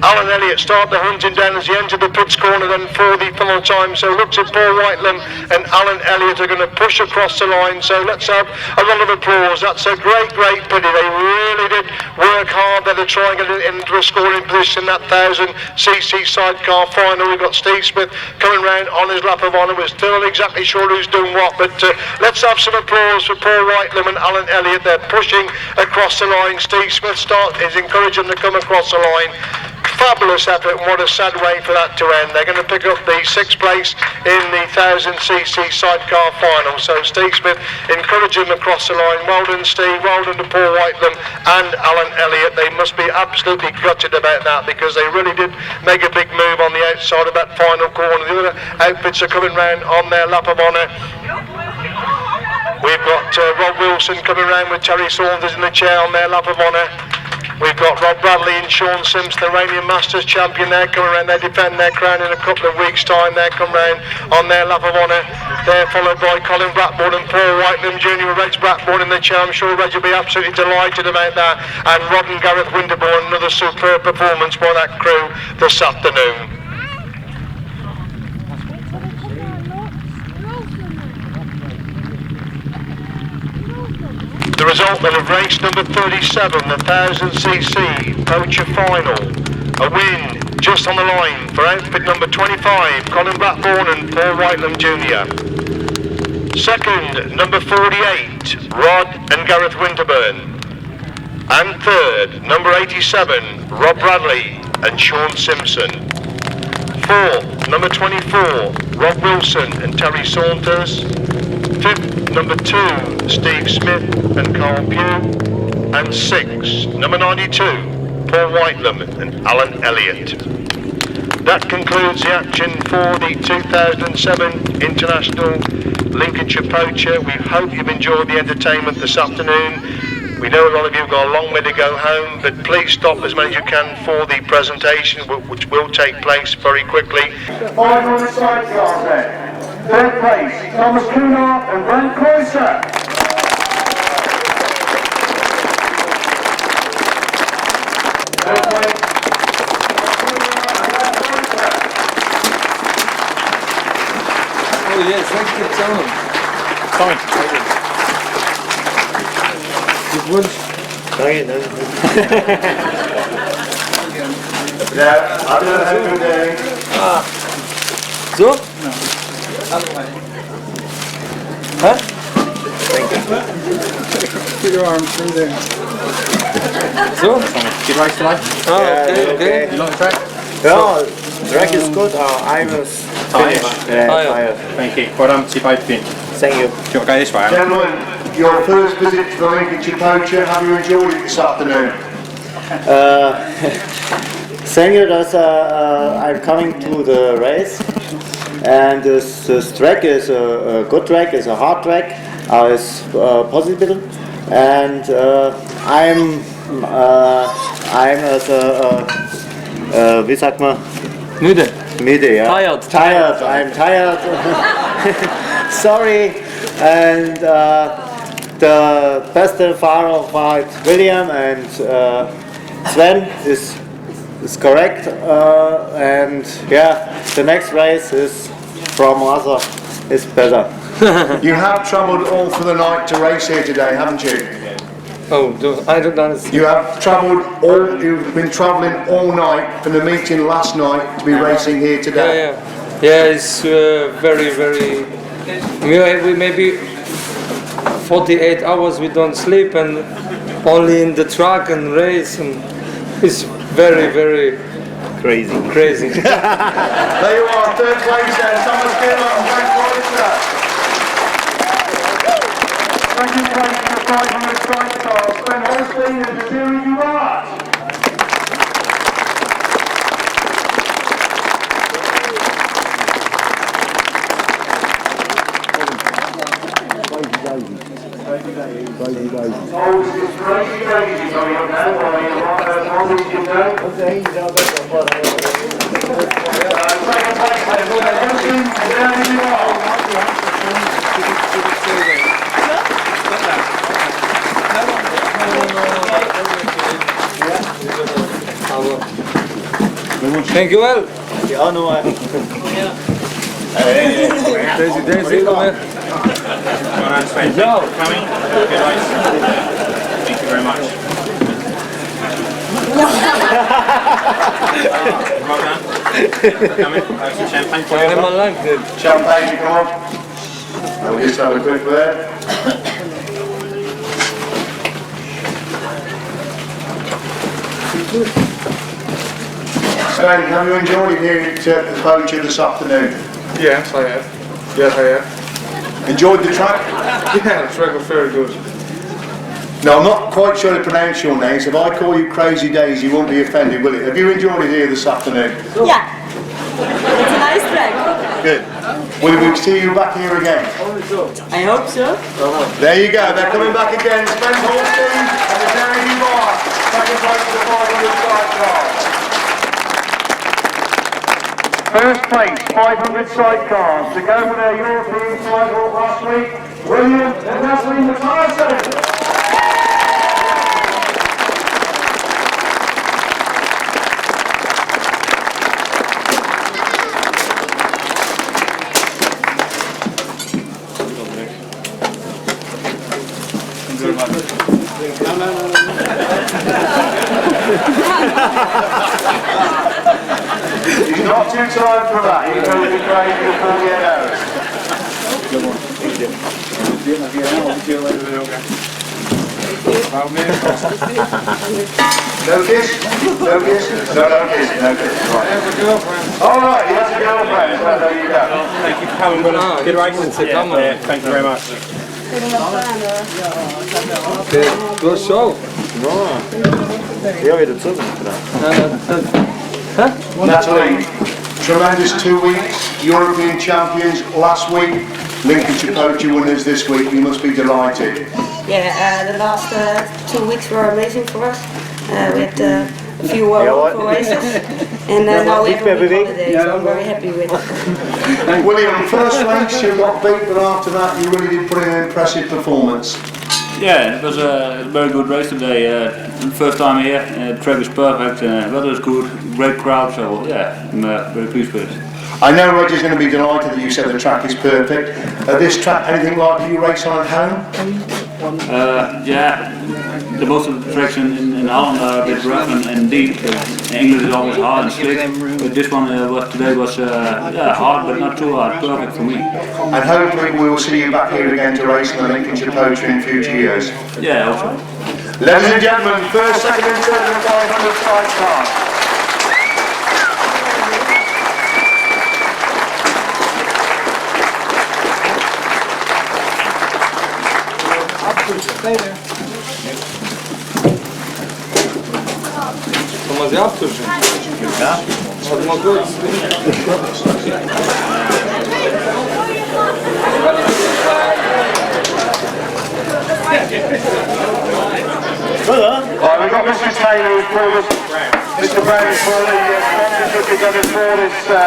[SPEAKER 19] Alan Elliott start the hunting down as he entered the pits corner then for the final time. So looks at Paul Whitelam and Alan Elliott are going to push across the line. So let's have a lot of applause. That's a great pity. They really did work hard there to try and get into a scoring position in that 1000cc sidecar final. We've got Steve Smith coming round on his lap of honour. We're still not exactly sure who's doing what, but let's have some applause for Paul Whitelam and Alan Elliott. They're pushing across the line. Steve Smith is encouraging them to come across the line. Fabulous effort, and what a sad way for that to end. They're going to pick up the 6th place in the 1000cc sidecar final. So Steve Smith encouraging them across the line. Well done, Steve. Well done to Paul Whitelam and Alan Elliott. They must be absolutely gutted about that because they really did make a big move on the outside of that final corner. The other outfits are coming round on their lap of honour. We've got Rob Wilson coming round with Terry Saunders in the chair on their lap of honour. We've got Rob Bradley and Sean Sims, the reigning Masters champion. They're coming around. They defend their crown in a couple of weeks' time. They're coming around on their lap of honour. They're followed by Colin Blackmore and Paul Whitelam Jr. with Reg Blackmore in the chair. I'm sure Reg will be absolutely delighted about that. And Rod and Gareth Winterburn, another superb performance by that crew this afternoon. The result then of race number 37, the 1000cc Poacher final. A win just on the line for outfit number 25, Colin Blackmore and Paul Whitelam Jr. Second, number 48, Rod and Gareth Winterburn. And third, number 87, Rob Bradley and Sean Simpson. Fourth, number 24, Rob Wilson and Terry Saunders. Fifth, number 2, Steve Smith and Carl Pugh. And 6, number 92, Paul Whitelam and Alan Elliott. That concludes the action for the 2007 International Lincolnshire Poacher. We hope you've enjoyed the entertainment this afternoon. We know a lot of you have got a long way to go home, but please stop as many as you can for the presentation, which will take place very quickly. 500 sidecars then. Third place, Thomas Kunert and Bernd Kreuzer. Third place,
[SPEAKER 14] Yes, thank you, Tom.
[SPEAKER 12] Fine.
[SPEAKER 14] Good one. So? Huh?
[SPEAKER 20] Put your arm through there.
[SPEAKER 14] So?
[SPEAKER 12] Good race today?
[SPEAKER 14] Oh, okay.
[SPEAKER 12] You like the track?
[SPEAKER 21] Yeah, the track is good. I was
[SPEAKER 12] Tired?
[SPEAKER 21] tired.
[SPEAKER 12] Thank you. Well done to you both again.
[SPEAKER 21] Thank you.
[SPEAKER 12] Do you want to go this way? Alan?
[SPEAKER 1] Gentlemen, your first visit to the Lincolnshire Poacher, have you enjoyed it this afternoon?
[SPEAKER 21] Thank you. I'm coming to the race, and this track is a good track. It's a hard track. It's possible, and I'm as wie sagt man?
[SPEAKER 14] Müde.
[SPEAKER 21] Müde, yeah.
[SPEAKER 14] Tired.
[SPEAKER 21] I'm tired. Sorry. And the best far fight William and Sven is correct. And yeah, the next race is from other is better.
[SPEAKER 1] You have travelled all for the night to race here today, haven't you?
[SPEAKER 14] Oh, I don't understand.
[SPEAKER 1] You have travelled all. You've been travelling all night from the meeting last night to be racing here today.
[SPEAKER 14] Yeah, it's very. We maybe 48 hours we don't sleep and only in the track and race, and it's very
[SPEAKER 21] crazy.
[SPEAKER 1] There you are, third place there, Thomas Gilmer and Frank Kreuzer. Second place for 500 Sidecars, Ben Holstein and Nathalie du Art.
[SPEAKER 14] Thank you well.
[SPEAKER 21] Ja, no.
[SPEAKER 14] Daisy, come here.
[SPEAKER 12] Go. Coming. Good race. Thank you very much. Well done. Coming. Have some champagne for you.
[SPEAKER 1] Champagne, you come on. And we'll just have a quick there. Sven, have you enjoyed it here at the Poacher this afternoon?
[SPEAKER 20] Yes, I have.
[SPEAKER 1] Enjoyed the track?
[SPEAKER 20] Yeah, the track was very good.
[SPEAKER 1] No, I'm not quite sure to pronounce your name, so if I call you Crazy Days, you won't be offended, will it? Have you enjoyed it here this afternoon?
[SPEAKER 22] Yeah. It's a nice track.
[SPEAKER 1] Good. Will we see you back here again?
[SPEAKER 22] I hope so.
[SPEAKER 1] There you go, they're coming back again. Sven Holstein and the Danny Bar. Second place for the 500 Sidecars. First place, 500 Sidecars. To go for their European title last week, William and Nathalie Matthijssen. He's not too tired for that. He's going to be great for 48 hours. No kiss? No kiss? No kiss. Right. All right, he has a girlfriend. So there you go.
[SPEAKER 12] Thank you for coming with us. Good race. Thank you very much.
[SPEAKER 14] Good show.
[SPEAKER 21] Ja, wieder zurück.
[SPEAKER 1] Nathalie, tremendous 2 weeks, European champions last week, Lincolnshire Poacher winners this week. You must be delighted.
[SPEAKER 22] Yeah, the last 2 weeks were amazing for us. We had a few wonderful races, and now we have a week holiday, so I'm very happy with it.
[SPEAKER 1] William, first race you got beat, but after that you really did put in an impressive performance.
[SPEAKER 18] Yeah, it was a very good race today. First time here, track was perfect, weather was good, great crowd, so yeah, I'm very pleased with it.
[SPEAKER 1] I know Roger's going to be delighted that you said the track is perfect. This track, anything like you race on at home?
[SPEAKER 18] Yeah, the most of the tracks in Holland are a bit rough and deep. England is always hard and slick, but this one today was hard but not too hard, perfect for me.
[SPEAKER 1] And hopefully we will see you back here again to race in the Lincolnshire Poacher in future years.
[SPEAKER 18] Yeah, also.
[SPEAKER 19] Ladies and gentlemen, first, second and third in the 500 Sidecars.
[SPEAKER 14] Thomas Appleton. Ja? Wat mag goed.
[SPEAKER 19] Right, we've got Mr. Taylor who's called us, Mr. Brown is for the sponsorship he's done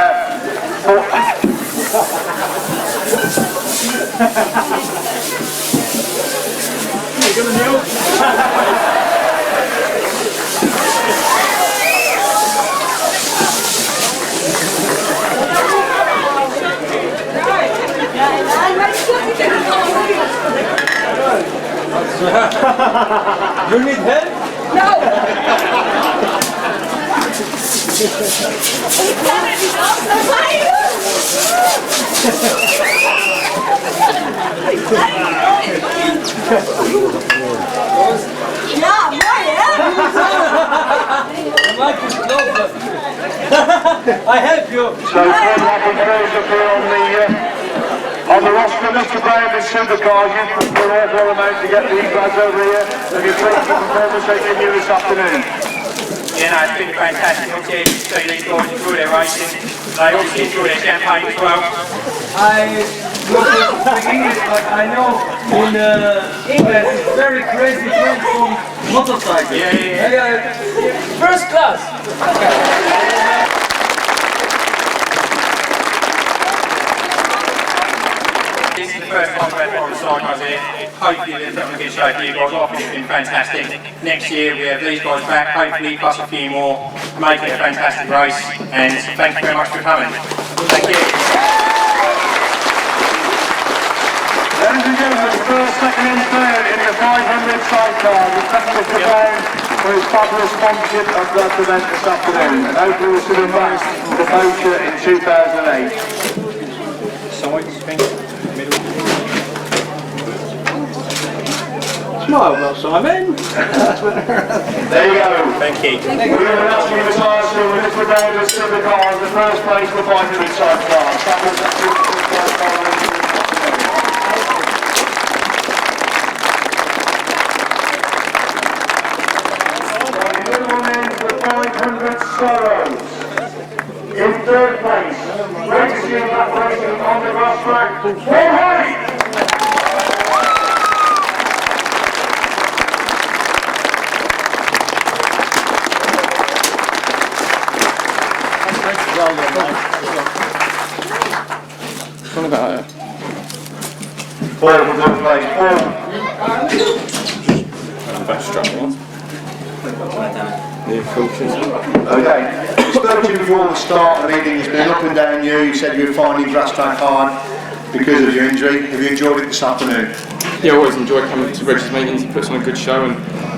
[SPEAKER 14] You need help?
[SPEAKER 3] No! Ja, mooi hè?
[SPEAKER 14] I help you.
[SPEAKER 19] So, on the roster, Mr. Brown in Sidecars, you've put an awful amount to get these lads over here. Have you played the performance they give you this afternoon?
[SPEAKER 4] Yeah, no, it's been fantastic. Obviously, see these boys enjoy their racing. They obviously enjoy their champagne as well.
[SPEAKER 14] I don't speak English, but I know in England it's very crazy friends from motorcycles.
[SPEAKER 4] Yeah.
[SPEAKER 14] First class.
[SPEAKER 4] This is the first time we've had the Sidecars here. Hopefully they're putting a good show for you guys. I think it's been fantastic. Next year we have these guys back, hopefully plus a few more. Make it a fantastic race, and thank you very much for coming. Thank you.
[SPEAKER 19] Ladies and gentlemen, first, second and third in the 500 Sidecars. We thank Mr. Brown for his fabulous sponsorship of that event this afternoon. And hopefully we'll see him back to the Poacher in 2008.
[SPEAKER 14] Smile, well, Simon.
[SPEAKER 19] There you go.
[SPEAKER 4] Thank you.
[SPEAKER 19] We're going to ask you to retire soon with Mr. Brown of Sidecars, the first place for 500 Sidecars. That was Sorrows. In third place, racing that racing on the Grasstrack, Poacher.
[SPEAKER 7] Well done, mate. What about it?
[SPEAKER 19] Paul from third place, Paul.
[SPEAKER 7] Best strap one.
[SPEAKER 1] Okay, we spoke to you before the start of the meeting. It's been up and down you said you were finding Grasstrack hard because of your injury. Have you enjoyed it this afternoon?
[SPEAKER 7] Yeah, I always enjoy coming to Reggie's meetings. He puts on a good show and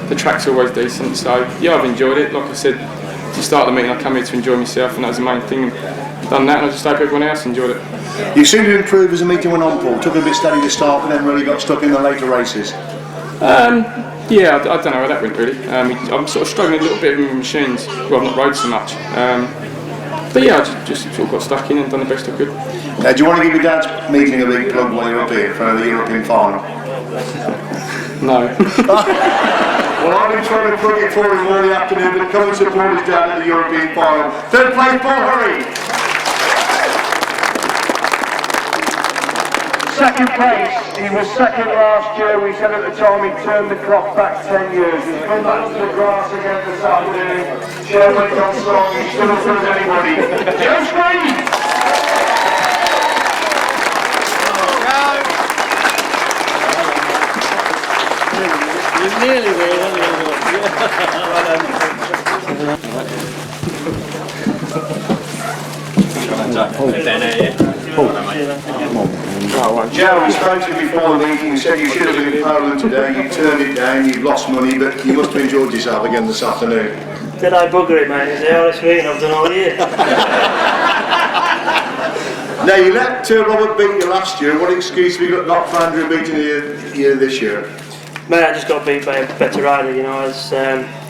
[SPEAKER 7] the track's always decent, so yeah, I've enjoyed it. Like I said, at the start of the meeting I come here to enjoy myself, and that was the main thing. Done that, and I just hope everyone else enjoyed it.
[SPEAKER 1] You seem to improve as the meeting went on, Paul. Took a bit steady to start, but then really got stuck in the later races.
[SPEAKER 7] Yeah, I don't know how that went really. I'm sort of struggling a little bit with my machines. Well, I've not rode so much. But yeah, I just sort of got stuck in and done the best I could.
[SPEAKER 1] Do you want to give your dad's meeting a big plug while you're up here for the European final?
[SPEAKER 7] No.
[SPEAKER 1] Well, I've been trying to plug it for him all the afternoon, but come and support his dad at the European final. Third place, Paul, hurry!
[SPEAKER 19] Second place, he was second last year. We said at the time he turned the clock back 10 years. He's come back to the grass again this afternoon. Sherman got strong, he's still as good as anybody. Joe Screen!
[SPEAKER 14] You're nearly there, aren't you?
[SPEAKER 1] Joe, we spoke to you before the meeting, you said you should have been in Poland today, you turned it down, you've lost money, but you must have enjoyed yourself again this afternoon.
[SPEAKER 6] Did I bugger it, mate? It's the hardest meeting I've done all year.
[SPEAKER 1] Now, you let Robert beat you last year. What excuse have you got for Andrew beating you this year?
[SPEAKER 6] Mate, I just got beat by a better rider, you know. As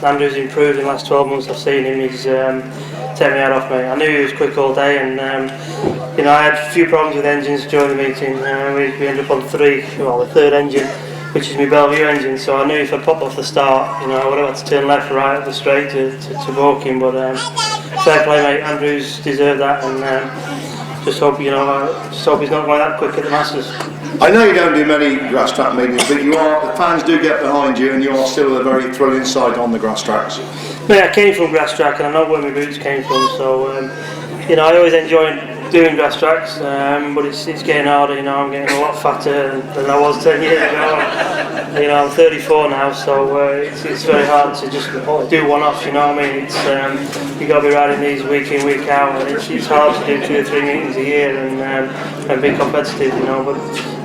[SPEAKER 6] Andrew's improved in the last 12 months I've seen him, he's taken me out off me. I knew he was quick all day, and you know, I had a few problems with engines during the meeting. We ended up on the third engine, which is my Bellevue engine, so I knew if I popped off the start, you know, I would have had to turn left or right up the straight to walk him, but fair play, mate. Andrew's deserved that, and just hope he's not going that quick at the Masters.
[SPEAKER 1] I know you don't do many grass track meetings, but the fans do get behind you, and you are still a very thrilling sight on the grass tracks.
[SPEAKER 6] Mate, I came from grass track, and I know where my roots came from, so you know, I always enjoy doing grass tracks, but it's getting harder. You know, I'm getting a lot fatter than I was 10 years ago. You know, I'm 34 now, so it's very hard to just do one-offs. You know what I mean? It's you got to be riding these week in, week out, and it's hard to do 2 or 3 meetings a year and be competitive. You know, but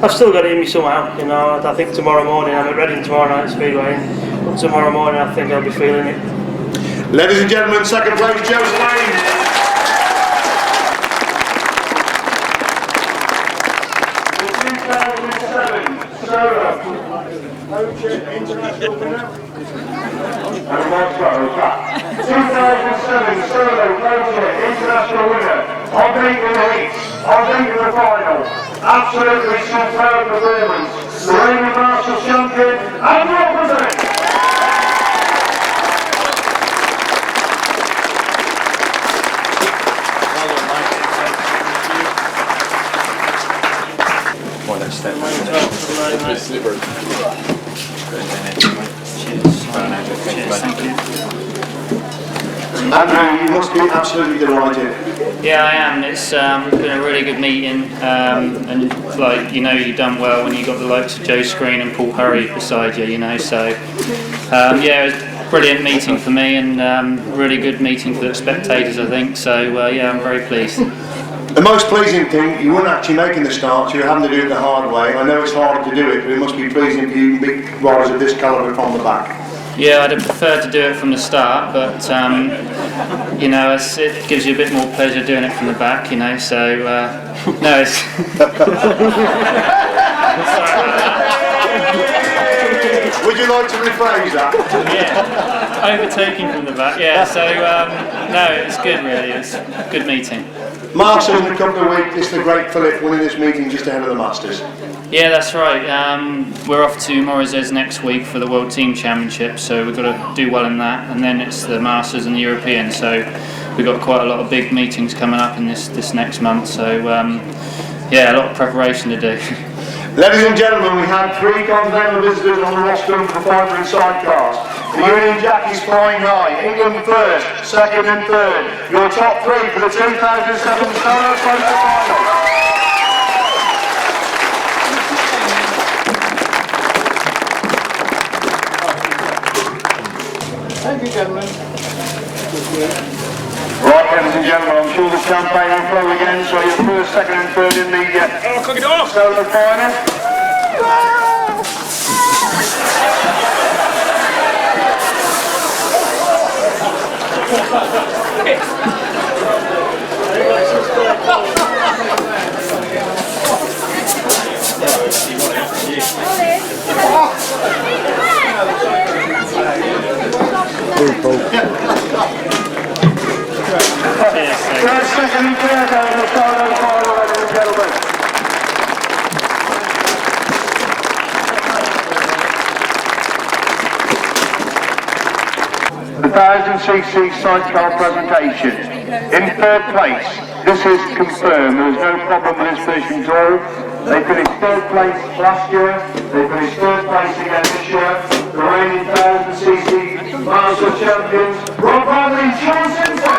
[SPEAKER 6] I've still got it in me somehow. You know, I think tomorrow morning I'm at Reading tomorrow night Speedway, but tomorrow morning I think I'll be feeling it.
[SPEAKER 1] Ladies and gentlemen, second place, Joe Lane. Poacher International winner. And Mark Kreuzer. 2007 Solo Poacher International winner. On beat in the heat, on beat in the final. Absolutely superb performance. The reigning Masters champion, Andrew Appleton. Andrew, you must be absolutely delighted.
[SPEAKER 3] Yeah, I am. It's been a really good meeting, and like, you know, you've done well when you got the likes of Joe Screen and Paul Hurry beside you, you know. So yeah, it was a brilliant meeting for me, and really good meeting for the spectators, I think. So yeah, I'm very pleased.
[SPEAKER 1] The most pleasing thing, you weren't actually making the start, you were having to do it the hard way. I know it's harder to do it, but it must be pleasing for you to beat riders of this calibre from the back.
[SPEAKER 3] Yeah, I'd have preferred to do it from the start, but you know, it gives you a bit more pleasure doing it from the back, you know. So no, it's
[SPEAKER 1] Would you like to rephrase that?
[SPEAKER 3] Yeah, overtaking from the back. Yeah, so no, it's good really. It's a good meeting.
[SPEAKER 1] Masters in a couple of weeks. It's the great Philip winning this meeting just ahead of the Masters.
[SPEAKER 3] Yeah, that's right. We're off to Morizet next week for the World Team Championship, so we've got to do well in that, and then it's the Masters and the European. So we've got quite a lot of big meetings coming up in this next month. So yeah, a lot of preparation to do.
[SPEAKER 1] Ladies and gentlemen, we had 3 continental visitors on the rostrum for Poacher and Sidecars. The Union Jack is flying high. England first, second and third. Your top 3 for the 2007 Solo Poacher final.
[SPEAKER 5] Thank you, gentlemen.
[SPEAKER 1] Right, ladies and gentlemen, I'm sure the champagne will flow again, so you're first, second and third in the solo final. First, second and third in the solo final, ladies and gentlemen. The 1000cc sidecar presentation. In third place, this is confirmed, there was no problem with this finishing at all. They finished third place last year, they finished third place again this year. The reigning 1000cc Master champions, Rob Bradley and Sean Simpson.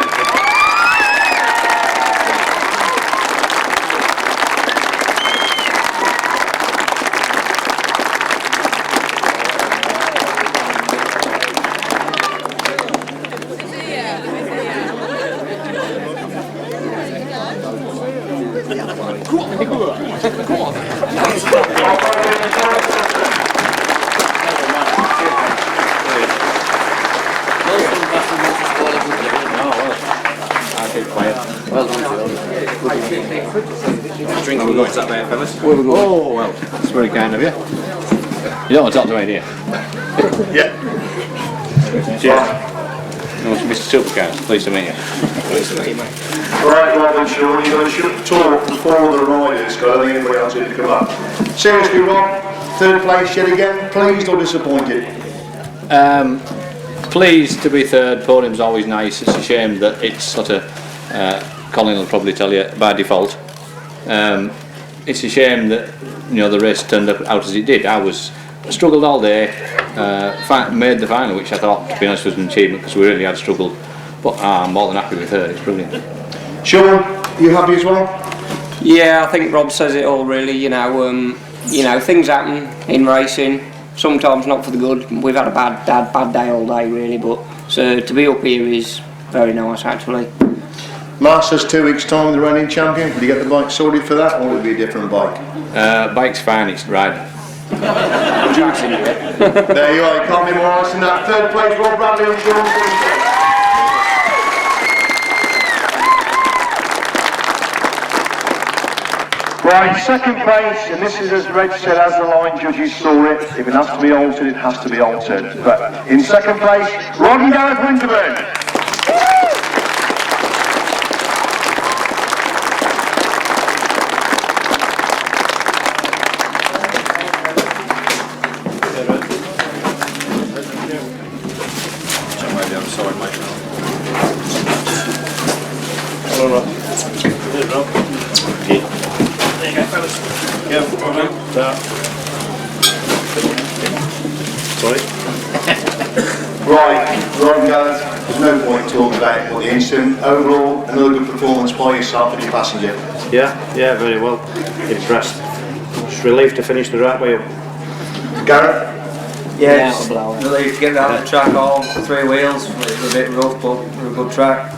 [SPEAKER 12] that, mate, fellas?
[SPEAKER 10] Oh, well, that's very kind of you.
[SPEAKER 12] You don't want to talk to me, do you?
[SPEAKER 10] Yeah.
[SPEAKER 12] No, it's Mr. Supercars. Pleased to meet you.
[SPEAKER 13] Pleased to meet you, mate.
[SPEAKER 1] Right, Rob and Sean, you've got a short talk before the riders go, and anybody else who can come up. Seriously, Rob, third place yet again, pleased or disappointed?
[SPEAKER 12] Pleased to be third. Podium's always nice. It's a shame that it's sort of, Colin will probably tell you, by default. It's a shame that, you know, the race turned out as it did. I struggled all day, made the final, which I thought, to be honest, was an achievement because we really had struggled. But I'm more than happy with her. It's brilliant.
[SPEAKER 1] Sean, you happy as well?
[SPEAKER 13] Yeah, I think Rob says it all really. You know, things happen in racing. Sometimes not for the good. We've had a bad day all day really, but so to be up here is very nice actually.
[SPEAKER 1] Masters 2 weeks time, the reigning champion. Will you get the bike sorted for that, or will it be a different bike?
[SPEAKER 12] Bike's fine. It's riding.
[SPEAKER 1] There you are. You can't be more honest than that. Third place, Rob Bradley and Sean.
[SPEAKER 19] Right, second place, and this is as Reg said, as the line judges saw it. If it has to be altered, it has to be altered. But in second place, Rod and Gareth Winterburn.
[SPEAKER 1] Right, Ron Gareth, there's no point talking about what the incident. Overall, another good performance by yourself and your passenger.
[SPEAKER 10] Yeah, very well. Impressed. Just relieved to finish the right way up.
[SPEAKER 1] Gareth?
[SPEAKER 14] Yeah, it's relieved to get around the track all 3 wheels. It was a bit rough, but it was a good track.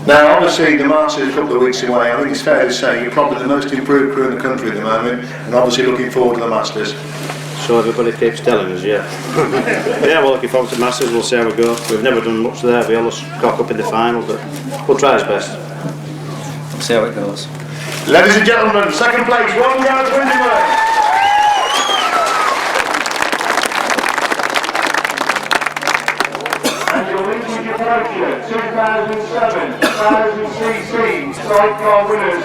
[SPEAKER 1] Now, obviously, the Masters are a couple of weeks away. I think it's fair to say you're probably the most improved crew in the country at the moment, and obviously looking forward to the Masters.
[SPEAKER 10] So everybody keeps telling us, yeah. Yeah, we're looking forward to Masters. We'll see how we go. We've never done much there. We always cock up in the final, but we'll try our best.
[SPEAKER 14] We'll see how it goes.
[SPEAKER 19] Ladies and gentlemen, second place, Ron Gareth Winterburn. And your Lincolnshire Poacher 2007 1000cc sidecar winners.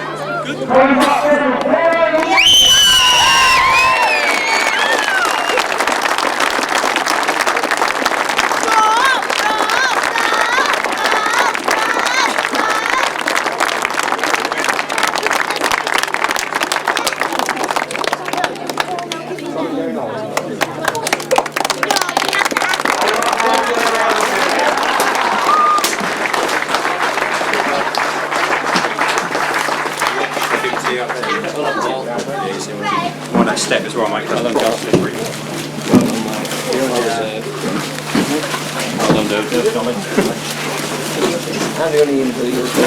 [SPEAKER 12] One next step as well, mate. Well done, dude.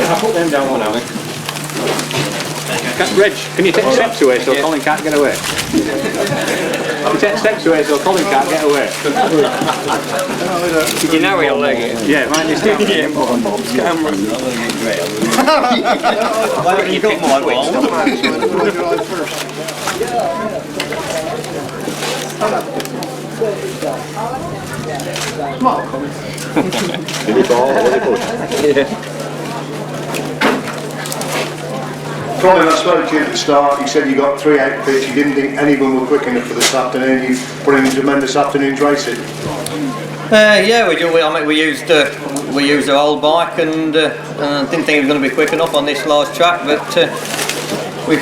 [SPEAKER 14] I'll
[SPEAKER 12] put them down one now, Reg, can you take steps away so Colin can't get away? Can you take steps away so Colin can't get away?
[SPEAKER 13] Did you know he'll leg it?
[SPEAKER 12] Yeah, mind this down.
[SPEAKER 13] Camera.
[SPEAKER 12] Why don't you pick my wheel?
[SPEAKER 1] Colin, I spoke to you at the start. You said you got 3 outfits. You didn't think any of them were quick enough for this afternoon. You put in a tremendous afternoon's racing.
[SPEAKER 2] Yeah, we used our old bike, and I didn't think it was going to be quick enough on this last track, but we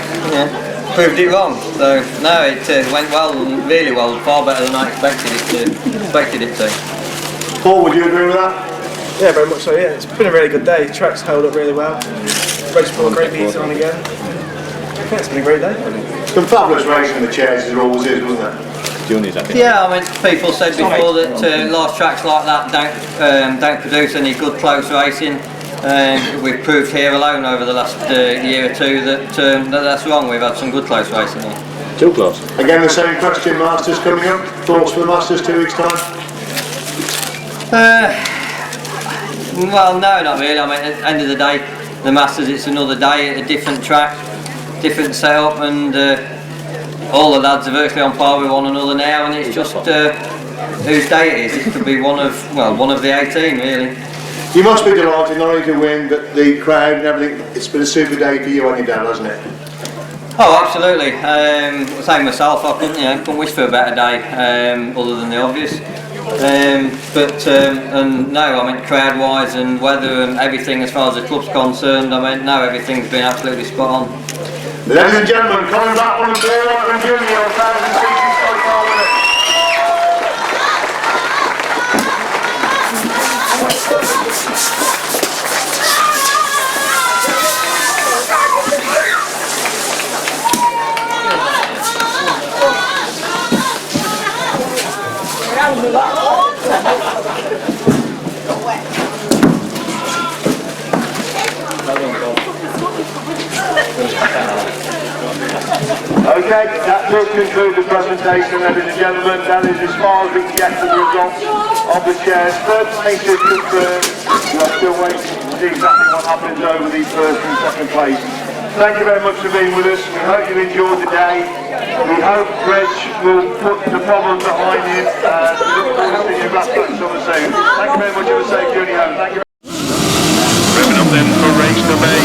[SPEAKER 2] proved it wrong. So no, it went well, really well, far better than I expected it to.
[SPEAKER 1] Paul, would you agree with that?
[SPEAKER 5] Yeah, very much so. Yeah, it's been a really good day. The track's held up really well. Race brought great beats on again. Yeah, it's been a great day.
[SPEAKER 1] Some fabulous racing in the chairs, as there always is, wasn't there?
[SPEAKER 2] Yeah, I mean, people said before that last tracks like that don't produce any good close racing. We've proved here alone over the last year or two that that's wrong. We've had some good close racing here.
[SPEAKER 1] Too close. Again, the same question, Masters coming up. Thoughts for the Masters 2 weeks' time?
[SPEAKER 2] Well, no, not really. I mean, at the end of the day, the Masters, it's another day, a different track, different setup, and all the lads are virtually on par with one another now, and it's just whose day it is. It could be one of the 18 really.
[SPEAKER 1] You must be delighted not only to win, but the crowd and everything. It's been a super day for you and your dad, hasn't it?
[SPEAKER 2] Oh, absolutely. Same myself. I couldn't wish for a better day, other than the obvious. And no, I mean, crowd-wise and weather and everything as far as the club's concerned, I mean, no, everything's been absolutely spot on.
[SPEAKER 19] Ladies and gentlemen, coming back from the Poacher and Junior 1,000cc sidecar winner. Okay, that does conclude the presentation, ladies and gentlemen. That is as far as we can get to the results of the chairs. Third place is confirmed. We are still waiting to see exactly what happens over the first and second place. Thank you very much for being with us. We hope you enjoyed the day. We hope Reg will put the problem behind him and we look forward to seeing you back summer soon. Thank you very much. Have a safe journey home. Thank you. Moving up then for race number 18,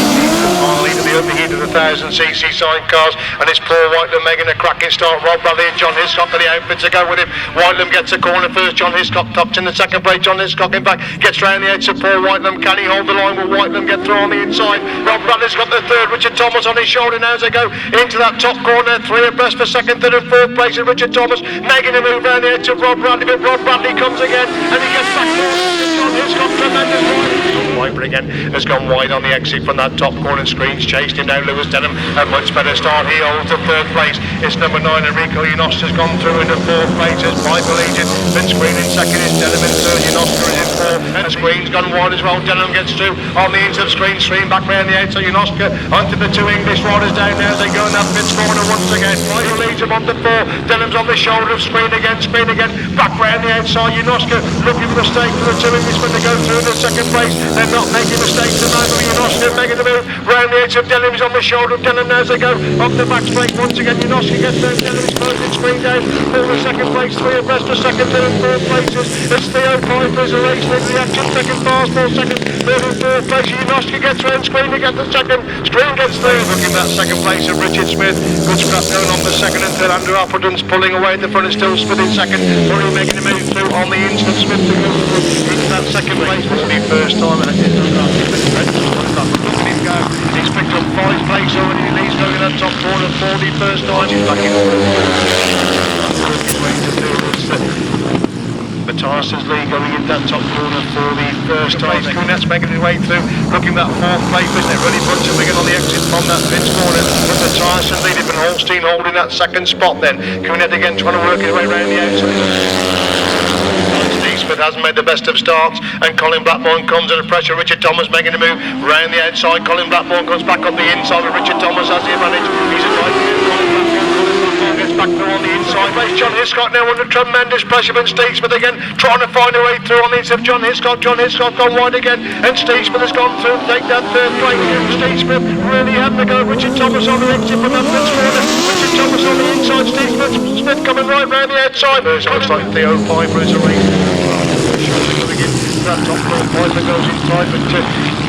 [SPEAKER 19] finally to the opening heat of the 1,000cc sidecars, and it's Paul Whitelam making a cracking start. Rob Bradley and John Hiscock are the outfits to go with him. Whitelam gets a corner first, John Hiscock tucks in the second place. John Hiscock in back, gets round the edge of Paul Whitelam. Can he hold the line? Will Whitelam get through on the inside? Rob Bradley's got the third, Richard Thomas on his shoulder now as they go into that top corner. Three abreast for second, third and fourth place, and Richard Thomas making a move round the edge of Rob Bradley, but Rob Bradley comes again and he gets back to John Hiscock. Tremendous ride. Viper again has gone wide on the exit from that top corner. Screens chased him down. Lewis Denham, a much better start. He holds the third place. It's number 9 Enrico Ionost has gone through into fourth place as Piper Legion. Then Screen in second is Denham in third. Ionost is in fourth. And Screen's gone wide as well. Denham gets through on the inside of Screen. Screen back round the outside. Ionost onto the two English riders down there as they go in that pit corner once again. Piper Legion on the 4. Denham's on the shoulder of Screen again. Back round the outside. Ionost looking for the stake for the two Englishmen to go through in the second place. They're not making mistakes tonight, but Ionost making the move round the edge of Denham's on the shoulder of Denham now as they go up the back straight once again. Ionost gets there, Denham's closing Screen down for the second place, three abreast for second, third and fourth places. It's Theo Piper's a race leader, the action second, fast for second, third and fourth place. Ionost gets round Screen to get the second. Screen gets through, looking at that second place of Richard Smith. Good scrap going on the second and third. Andrew Appleton's pulling away at the front and still Smith in second. Murray making a move through on the instant. Smith to go into that second place. This will be first time. He's picked up 5 places already. He's going in that top corner for the first time. He's back in. Matthijssen's lead going in that top corner for the first time. Kunert's making his way through, looking at that fourth place, isn't it? Really punching again on the exit from that fifth corner. But Matthijssen leading, and Holstein holding that second spot then. Kunert again trying to work his way around the outside. Smith hasn't made the best of starts, and Colin Blackmore comes under pressure. Richard Thomas making a move round the outside. Colin Blackmore comes back up the inside, and Richard Thomas has the advantage. He's a right here. Colin Blackmore gets back through on the inside. Race John Hiscock now under tremendous pressure from Steve Smith again, trying to find a way through on the inside of John Hiscock. John Hiscock gone wide again, and Steve Smith has gone through to take that third place. Steve Smith really having to go. Richard Thomas on the exit from that fifth corner. Richard Thomas on the inside. Steve Smith coming right round the outside. It looks like Theo Piper is a race. That top floor, Piper goes in tight, but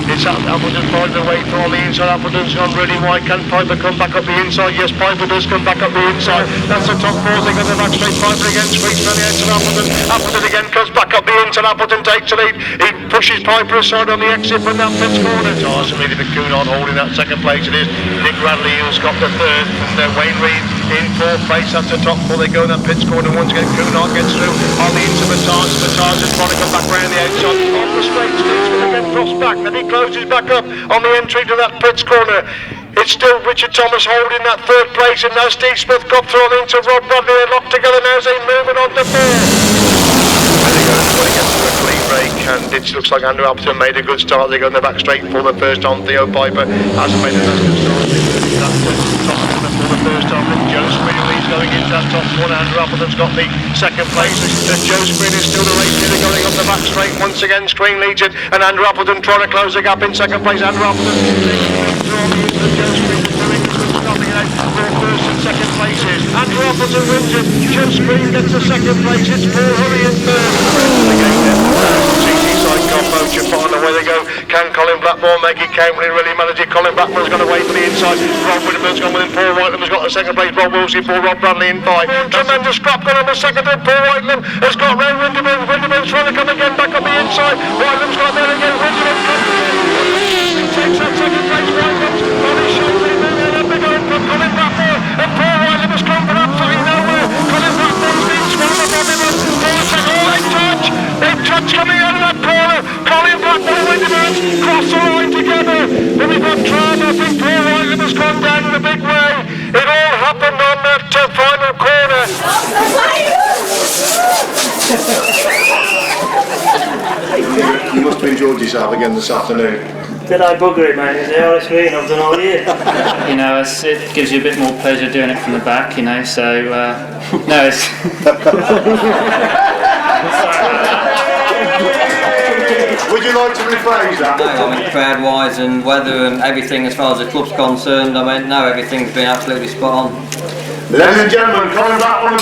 [SPEAKER 19] it's Appleton finding a way through on the inside. Appleton's gone really wide. Can Piper come back up the inside? Yes, Piper does come back up the inside. That's the top four. They got the back straight. Piper again squeaks around the edge of Appleton. Appleton again comes back up the inside. Appleton takes the lead. He pushes Piper aside on the exit from that fifth corner. Awesome leading for Kunert holding that second place. It is Nick Radley who's got the third. And Wayne Reid in fourth place. That's the top four. They go in that pits corner once again. Kunert gets through on the inside. Matthijssen trying to come back round the outside. On the straight, Steve Smith again cross back. Then he closes back up on the entry to that pits corner. It's still Richard Thomas holding that third place, and now Steve Smith got through into Rob Bradley. They're locked together now as they moving on to four. And they go to get to a clean break, and it looks like Andrew Appleton made a good start. They go in the back straight for the first time. Theo Piper hasn't made a good start. Top corner for the first time. Joe Screen leads going into that top corner. Andrew Appleton's got the second place. Joe Screen is still the race leader going up the back straight. Once again, Screen leads it, and Andrew Appleton trying to close the gap in second place. Andrew Appleton through on the inside. Joe Screen is doing nothing. first and second places. Andrew Appleton wins it. Joe Screen gets the second place. It's Paul Hurry in third. Again, Sidecars Poacher find away they go. Can Colin Blackmore make it count when he really managed it? Colin Blackmore's gone away for the inside. Rob Whitman's gone with him. Paul Whiteland's got the second place. Rob Wilson for Rob Bradley in 5. Tremendous scrap going on the second. And Paul Whiteland has got round Winterman. Winterman's trying to come again back on the inside. Whiteland's got there again. Winterman comes takes that second place. Whiteland's on his shoulder. And then up they go from Colin Blackmore. And Paul Whiteland has come from absolutely nowhere. Colin Blackmore's been swallowed up on him. Paul said, oh, they touch. They touch coming out of that corner. Colin Blackmore, Winterman cross the line together. Then we've got drama. I think Paul Whiteland has gone down in a big way. It all happened on that final corner.
[SPEAKER 1] You must have enjoyed yourself again this afternoon.
[SPEAKER 6] Did I bugger it, mate? Is the hardest meeting I've done all year.
[SPEAKER 3] You know, it gives you a bit more pleasure doing it from the back, you know, so, no, it's...
[SPEAKER 1] Would you like to rephrase that?
[SPEAKER 2] No, I mean, crowd-wise and weather and everything as far as the club's concerned, I mean, no, everything's been absolutely spot on.
[SPEAKER 1] Ladies and gentlemen, Colin Blackmore